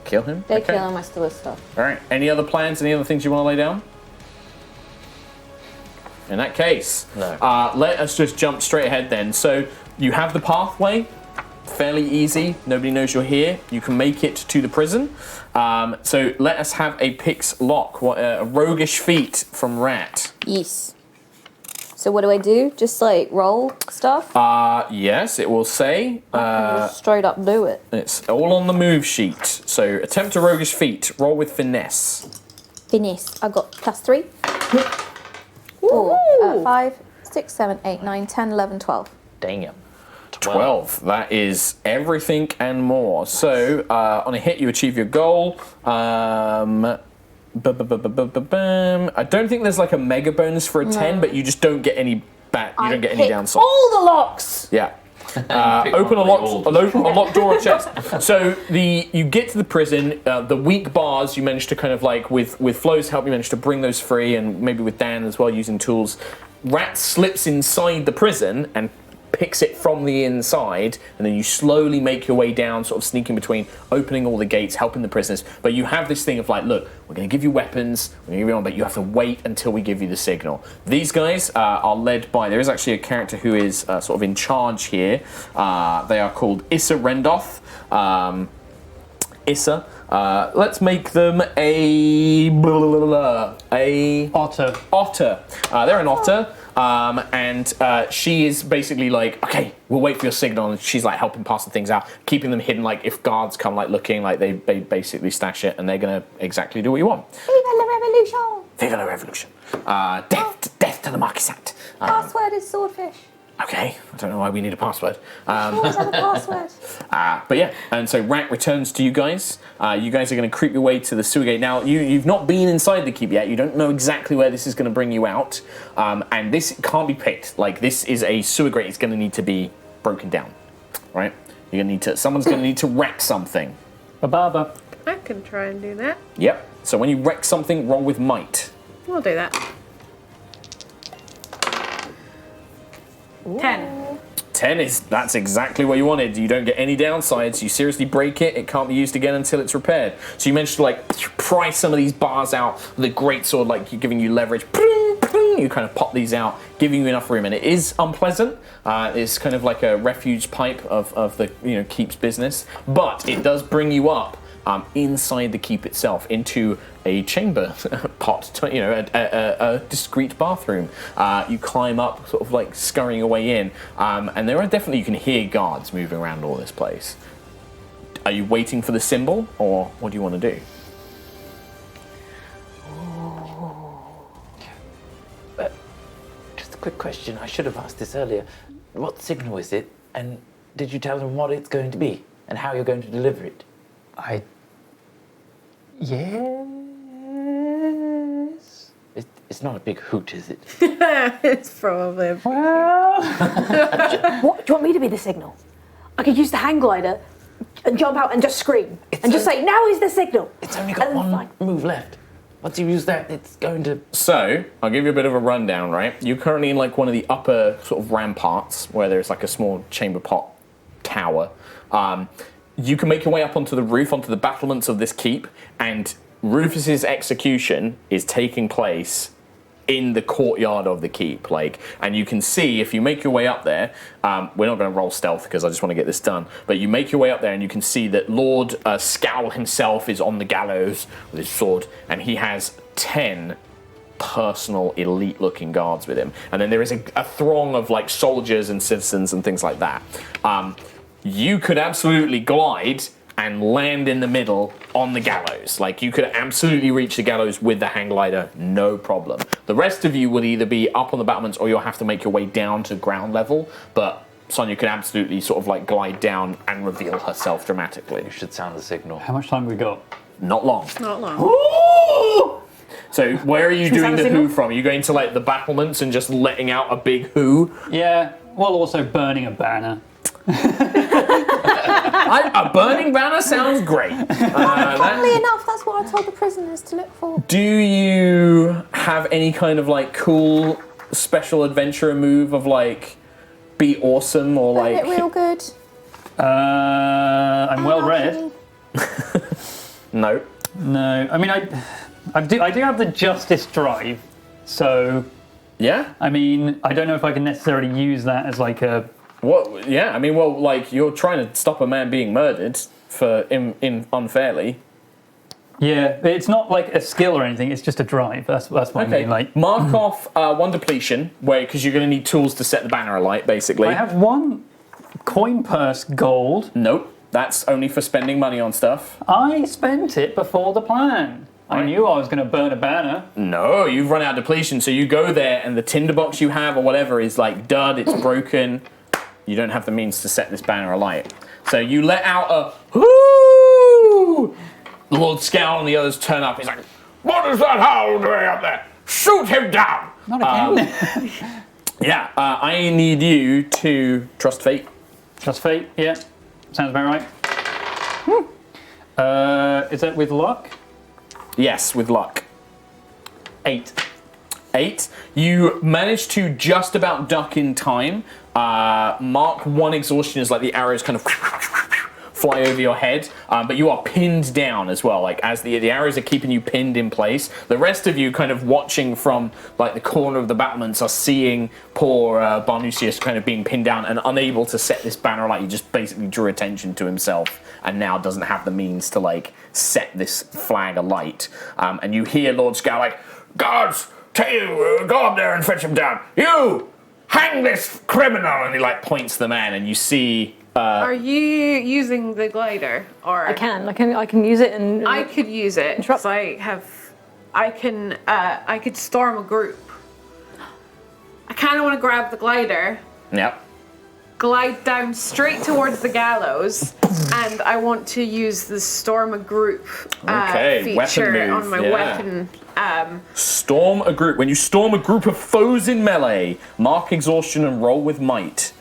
Kill him. They kill him. I steal his stuff. All right. Any other plans? Any other things you want to lay down? In that case, let us just jump straight ahead then. So you have the pathway. Fairly easy. Nobody knows you're here. You can make it to the prison. So let us have a Pix lock. A roguish feat from Rat. Yes. So what do I do? Just like roll stuff? Yes, it will say. Just straight up do it. It's all on the move sheet. So attempt a roguish feat. Roll with finesse. Finesse. I got +3. 4, 5, 6, 7, 8, 9, 10, 11, 12. Damn. 12. That is everything and more. So on a hit, you achieve your goal. I don't think there's like a mega bonus for a 10, but you just don't get any back. You don't get any downside. All the locks. Yeah. Open a locked door or chest. So you get to the prison. The weak bars you manage to kind of like with Flo's help you manage to bring those free, and maybe with Dan as well using tools. Rat slips inside the prison and picks it from the inside, and then you slowly make your way down, sort of sneaking between, opening all the gates, helping the prisoners. But you have this thing of like, look, we're going to give you weapons, we're going to give you on, but you have to wait until we give you the signal. These guys are led by, there is actually a character who is sort of in charge here. They are called Issa Rendoth. Issa. Let's make them a otter. Otter. They're an otter. And she is basically like, okay, we'll wait for your signal, and she's like helping pass the things out, keeping them hidden. Like if guards come, like looking, like they basically stash it, and they're gonna exactly do what you want. Viva la revolution! Viva la revolution! Death to the Marquisat. Password is swordfish. Okay, I don't know why we need a password. Always have a password. But yeah, and so Rat returns to you guys. You guys are going to creep your way to the sewer gate. Now, you've not been inside the keep yet. You don't know exactly where this is going to bring you out. And this can't be picked. Like, this is a sewer grate. It's going to need to be broken down, right? You're going to need someone's going to need to wreck something. Baba. I can try and do that. Yep. So when you wreck something, roll with might. We'll do that. 10. 10 that's exactly what you wanted. You don't get any downsides. You seriously break it, it can't be used again until it's repaired. So you managed to like pry some of these bars out with a great sword, like giving you leverage. You kind of pop these out, giving you enough room, and it is unpleasant. It's kind of like a refuge pipe of the keep's business, but it does bring you up inside the keep itself into a chamber pot, a discreet bathroom. You climb up, sort of like scurrying away in, and there are definitely, you can hear guards moving around all this place. Are you waiting for the symbol, or what do you want to do? Just a quick question, I should have asked this earlier. What signal is it, and did you tell them what it's going to be, and how you're going to deliver it? Yes. It's not a big hoot, is it? It's probably. What? Do you want me to be the signal? I could use the hang glider. and jump out and just scream and just say, "Now is the signal." It's only got one move left. Once you use that, it's going to... So, I'll give you a bit of a rundown, right? You're currently in like one of the upper sort of ramparts where there's like a small chamber pot tower. You can make your way up onto the roof, onto the battlements of this keep, and Rufus's execution is taking place in the courtyard of the keep, and you can see if you make your way up there, we're not going to roll stealth because I just want to get this done, but you make your way up there and you can see that Lord Scowl himself is on the gallows with his sword, and he has 10 personal elite looking guards with him, and then there is a throng of like soldiers and citizens and things like that. You could absolutely glide and land in the middle on the gallows. Like, you could absolutely reach the gallows with the hang glider, no problem. The rest of you would either be up on the battlements or you'll have to make your way down to ground level, but Sonia could absolutely sort of like glide down and reveal herself dramatically. You should sound the signal. How much time have we got? Not long. Not long. Ooh! So where are you Should we doing sound the a signal? who from? Are you going to like the battlements and just letting out a big who? Yeah, while also burning a banner. A burning banner sounds great. Funnily enough, that's what I told the prisoners to look for. Do you have any kind of like cool special adventurer move of like be awesome or Burn like it real good. I'm well read. No. No, I mean I do have the justice drive, so yeah. I mean I don't know if I can necessarily use that as like a. What? Yeah, I mean, well, like you're trying to stop a man being murdered for in unfairly. Yeah, it's not like a skill or anything. It's just a drive. That's what I mean. Like mark off one depletion, because you're going to need tools to set the banner alight. Basically, I have one coin purse gold. Nope, that's only for spending money on stuff. I spent it before the plan. I knew I was going to burn a banner. No, you've run out of depletion, so you go there and the tinderbox you have or whatever is like dud. It's broken. You don't have the means to set this banner alight. So you let out a whoo! The Lord Scowl and the others turn up. He's like, "What is that howl doing up there? Shoot him down!" Not again. Yeah, I need you to trust fate. Trust fate, yeah. Sounds about right. Is that with luck? Yes, with luck. 8. 8. You manage to just about duck in time. Mark 1 exhaustion is like the arrows kind of fly over your head, but you are pinned down as well. Like as the arrows are keeping you pinned in place. The rest of you kind of watching from like the corner of the battlements are seeing poor Barnusius kind of being pinned down and unable to set this banner alight. He just basically drew attention to himself and now doesn't have the means to like set this flag alight. And you hear Lord Scowl like, "Guards, go up there and fetch him down. You! Hang this criminal!" And he like points the man, and you see. Are you using the glider, or I can use it, and I could use it because I could storm a group. I kind of want to grab the glider. Yep. Glide down straight towards the gallows, and I want to use the storm a group feature weapon move, on my yeah. weapon. Storm a group. When you storm a group of foes in melee, mark exhaustion and roll with might.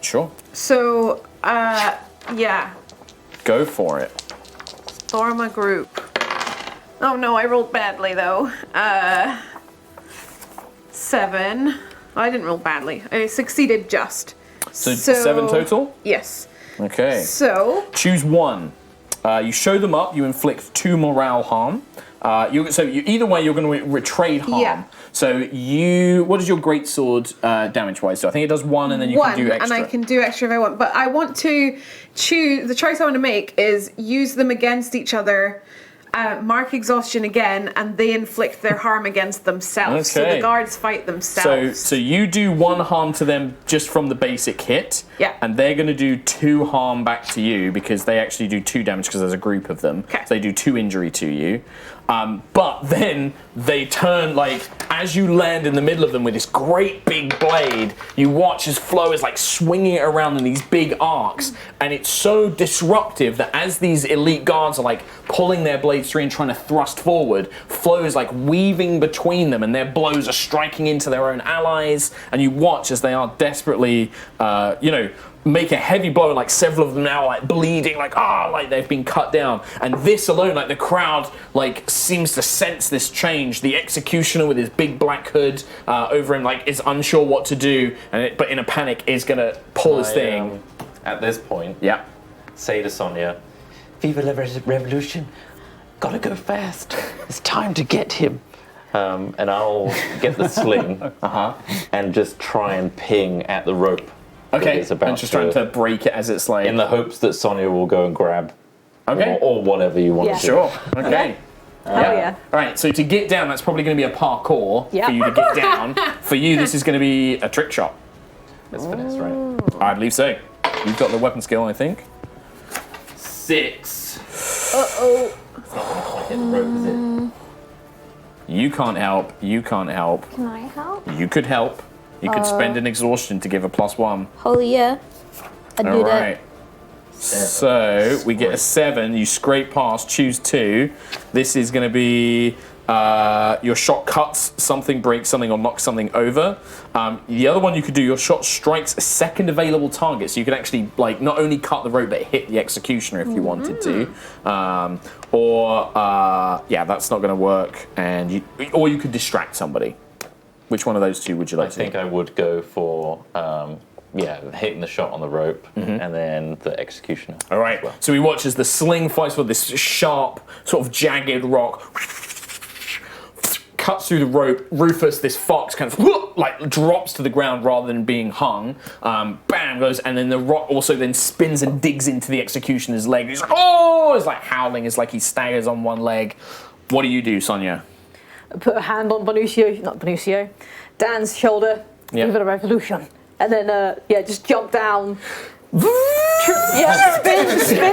Sure. So, yeah. Go for it. Storm a group. Oh no, I rolled badly though. 7. I didn't roll badly. I succeeded just. So 7 total? Yes. Okay. So choose one. You show them up. You inflict 2 morale harm. Either way, you're going to trade harm. Yeah. So what does your greatsword damage-wise do? I think it does 1, and then you can do extra. And I can do extra if I want. But I want to choose. The choice I want to make is use them against each other. Mark exhaustion again, and they inflict their harm against themselves. So the guards fight themselves. So you do 1 harm to them just from the basic hit. Yeah. And they're going to do 2 harm back to you because they actually do 2 damage because there's a group of them. Okay. So they do 2 injury to you. But then they turn, like, as you land in the middle of them with this great big blade, you watch as Flo is like swinging it around in these big arcs, and it's so disruptive that as these elite guards are like pulling their blades through and trying to thrust forward, Flo is like weaving between them, and their blows are striking into their own allies, and you watch as they are desperately, make a heavy blow, like several of them now like bleeding, like like they've been cut down. And this alone, like the crowd like seems to sense this change. The executioner with his big black hood over him like is unsure what to do, but in a panic is gonna pull his thing. At this point, say to Sonia, "Viva la revolution! Gotta go fast. It's time to get him." And I'll get the sling and just try and ping at the rope. Okay, it's about and just trying to break it as it's like... In the hopes that Sonia will go and grab. Okay. Or whatever you want to do. Sure, okay. Yeah. Alright, so to get down, that's probably going to be a parkour for you to get down. For you, this is going to be a trick shot. That's finesse, right? I believe so. You've got the weapon skill, I think. 6. Uh-oh. Hit the rope, is it? You can't help. You can't help. Can I help? You could help. You could spend an exhaustion to give a +1. Holy yeah. I'd do that. Alright. So we get a 7. You scrape past, choose 2. This is going to be your shot cuts something, breaks something, or knocks something over. The other one you could do, your shot strikes a second available target. So you could actually like not only cut the rope but hit the executioner if you wanted to. That's not going to work. Or you could distract somebody. Which one of those two would you like to do? I think I would go for hitting the shot on the rope and then the executioner. All right. So we watch as the sling flies with this sharp, sort of jagged rock, cuts through the rope. Rufus, this fox, kind of like drops to the ground rather than being hung. Bam goes, and then the rock also then spins and digs into the executioner's leg. He's like, it's like howling. It's like he staggers on one leg. What do you do, Sonia? Put a hand on Dan's shoulder. Give it a revolution. And then, just jump down. Spin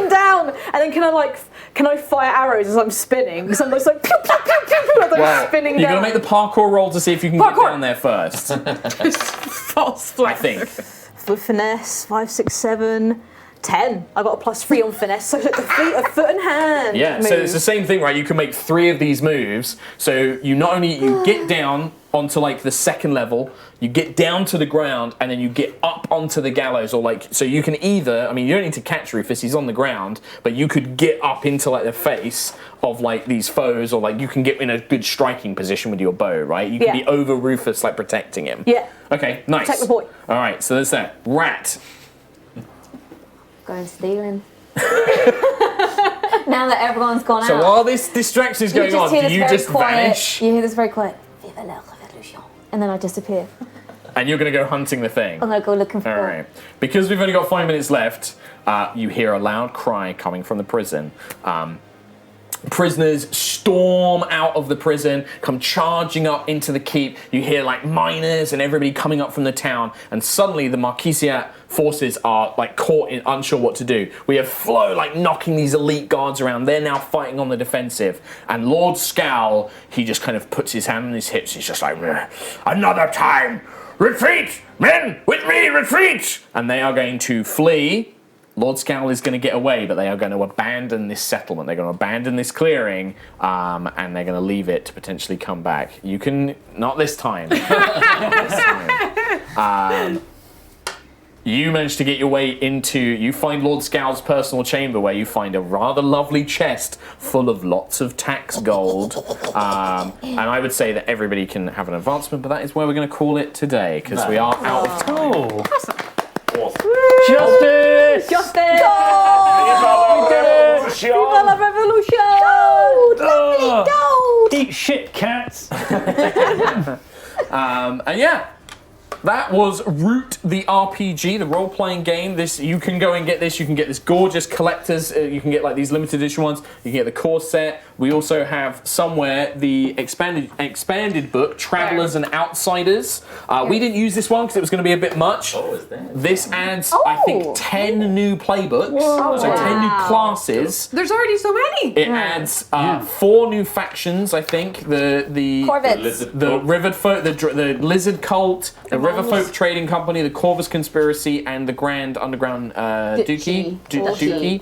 down. And then can I fire arrows as I'm spinning? Because I'm just like, pew, pew, pew, pew, pew, like spinning You're down. going to make the parkour roll to see if you can get down there first. False I think. With finesse, 5, 6, 7, 10. I got a +3 on finesse, so like a foot and hand. Yeah, move. so it's the same thing, right? You can make 3 of these moves. So you not only get down onto like the second level, you get down to the ground, and then you get up onto the gallows, or like, so you can either, I mean, you don't need to catch Rufus, he's on the ground, but you could get up into like the face of like these foes, or like you can get in a good striking position with your bow, right? You can be over Rufus, like protecting him. Yeah. Okay, nice. Protect the boy. All right, so there's that. Rat. Going stealing. Now that everyone's gone So out. while this distraction is going on, do you just vanish? You hear this very quiet. Viva la revolution. And then I disappear. And you're going to go hunting the thing? I'm going to go looking for it. All right. Because we've only got 5 minutes left, you hear a loud cry coming from the prison. Prisoners storm out of the prison, come charging up into the keep. You hear like miners and everybody coming up from the town, and suddenly the Marquisiat forces are like caught in unsure what to do. We have Flo like knocking these elite guards around. They're now fighting on the defensive, and Lord Scowl, he just kind of puts his hand on his hips. He's just like, another time, retreat, men, with me, retreat, and they are going to flee. Lord Scowl is going to get away, but they are going to abandon this settlement. They're going to abandon this clearing, and they're going to leave it to potentially come back. You can... Not this time. Not this time. You manage to get your way into... You find Lord Scowl's personal chamber, where you find a rather lovely chest full of lots of tax gold. And I would say that everybody can have an advancement, but that is where we're going to call it today, because we are out of time. Justice! Justice! Gold! We did it! Viva la revolution! Gold! Lovely gold! Eat shit, cats! And yeah, that was Root the RPG, the role-playing game. This, you can go and get this. You can get this gorgeous collector's. You can get like these limited edition ones. You can get the core set. We also have somewhere the expanded book, Travelers and Outsiders. We didn't use this one because it was going to be a bit much. This adds, I think, 10 new playbooks. Whoa. So 10 new classes. There's already so many. It adds 4 new factions, I think. The Corvettes. The River Folk, the Lizard Cult, the River Folk Trading Company, the Corvus Conspiracy, and the Grand Underground Duchy. Duchy.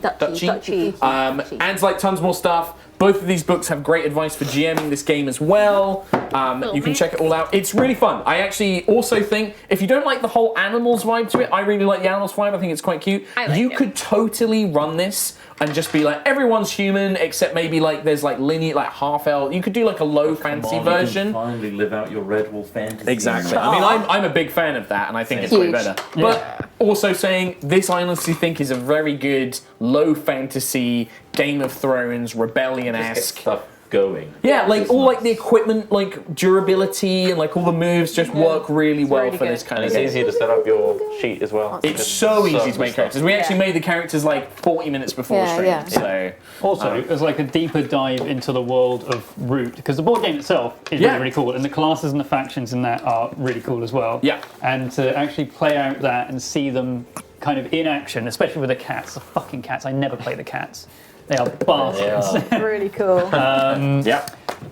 Adds like tons more stuff. Both of these books have great advice for GMing this game as well. You can check it all out. It's really fun. I actually also think if you don't like the whole animals vibe to it, I really like the animals vibe. I think it's quite cute. You could totally run this and just be like, everyone's human except maybe like there's like linear, like half elf. You could do like a low fantasy version. You can finally live out your Red Wolf fantasy. Exactly. I mean, I'm a big fan of that, and I think it's way better. But also saying this, I honestly think is a very good low fantasy Game of Thrones rebellion-esque stuff going. Yeah, like all like the equipment, like durability and like all the moves just work really well for this kind of game. It's easier to set up your sheet as well. It's so easy to make characters. We actually made the characters like 40 minutes before stream. So also, there's like a deeper dive into the world of Root because the board game itself is really, really cool, and the classes and the factions in that are really cool as well. Yeah, and to actually play out that and see them kind of in action, especially with the cats. The fucking cats! I never play the cats. They are bastards. Really cool. Yeah,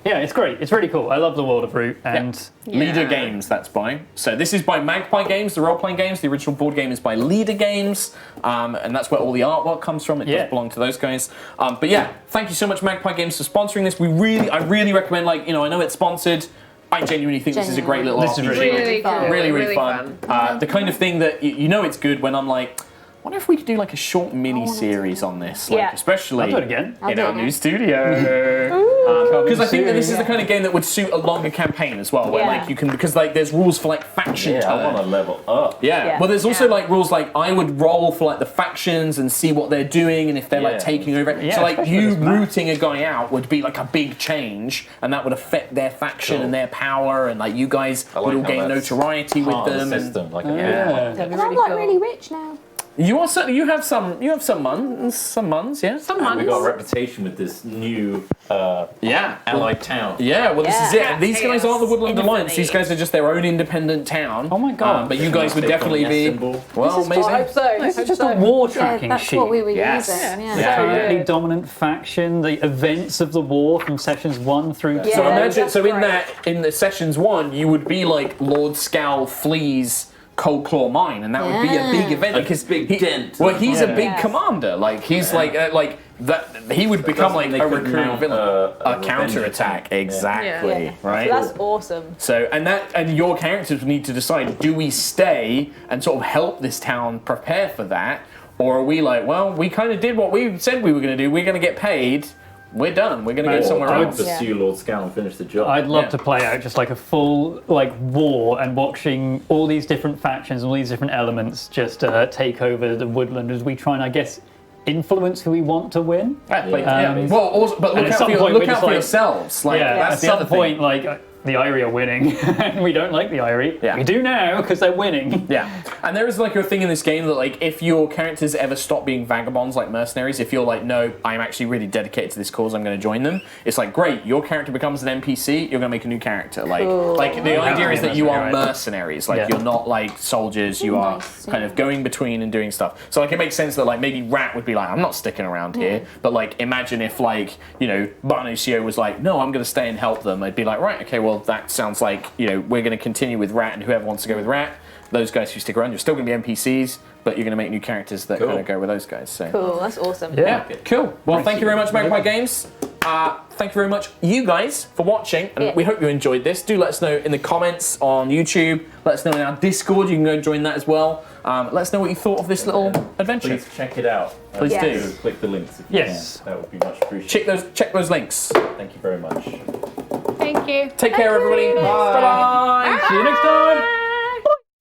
it's great. It's really cool. I love the world of Root and Leader Games. That's by. So this is by Magpie Games, the role-playing games. The original board game is by Leader Games, and that's where all the artwork comes from. It does belong to those guys. But yeah, thank you so much, Magpie Games, for sponsoring this. I really recommend. Like, you know, I know it's sponsored. I genuinely think this is a great little RPG. This is really fun. Really fun. The kind of thing that you know it's good when I'm like, I wonder if we could do like a short mini-series on this, like, especially I'll do it again. in our new studio. Because I think that this is the kind of game that would suit a longer campaign as well, where like you can, because like there's rules for like faction turn. I want to level up. Well, there's also like rules like I would roll for like the factions and see what they're doing and if they're like taking over. So like you rooting a guy out would be like a big change, and that would affect their faction and their power, and like you guys would all gain notoriety with them. System, like And I'm like really rich now. You are certainly. You have some muns, yeah. Some We got a reputation with this new allied town. Yeah, well, this is it. And these guys are the Woodland Alliance. These guys are just their own independent town. Oh my god! But you guys would definitely be. Well, maybe. This is just a war tracking that's sheet. what we were using. Totally dominant faction. The events of the war from sessions 1 through 2. So imagine. So in the sessions 1, you would be like Lord Scowl flees Cold Claw Mine, and that would be a big event because he's a big commander. Like he's like that. He would become like a recurring villain, a counterattack. Exactly. Right. So that's awesome. So and your characters need to decide: do we stay and sort of help this town prepare for that, or are we like, well, we kind of did what we said we were going to do. We're going to get paid. We're done. We're going to go somewhere else. Pursue Lord Scowl and finish the job. I'd love to play out just like a full like war and watching all these different factions, all these different elements just take over the woodland as we try and, I guess, influence who we want to win. Well, also, but look out for yourselves. Like, at some point, like the Irie are winning, and we don't like the Irie. We do now because they're winning. And there is like a thing in this game that like if your characters ever stop being vagabonds like mercenaries, if you're like, no, I'm actually really dedicated to this cause, I'm going to join them. It's like, great, your character becomes an NPC, you're going to make a new character. Like the idea is that you are mercenaries. Like you're not like soldiers. You are kind of going between and doing stuff. So like it makes sense that like maybe Rat would be like, I'm not sticking around here. But like imagine if like Barnocio was like, no, I'm going to stay and help them. I'd be like, right, okay, well that sounds like we're going to continue with Rat, and whoever wants to go with Rat, those guys who stick around, you're still going to be NPCs, but you're going to make new characters that kind of go with those guys. So cool, that's awesome. Yeah, cool. Well, thank you very much, Magpie Games. Thank you very much, you guys, for watching, and we hope you enjoyed this. Do let us know in the comments on YouTube. Let us know in our Discord. You can go and join that as well. Let us know what you thought of this little adventure. Please check it out. Please do. Click the links if you can. That would be much appreciated. Check those links. Thank you very much. Thank you. Take care, everybody. Bye. See you next time.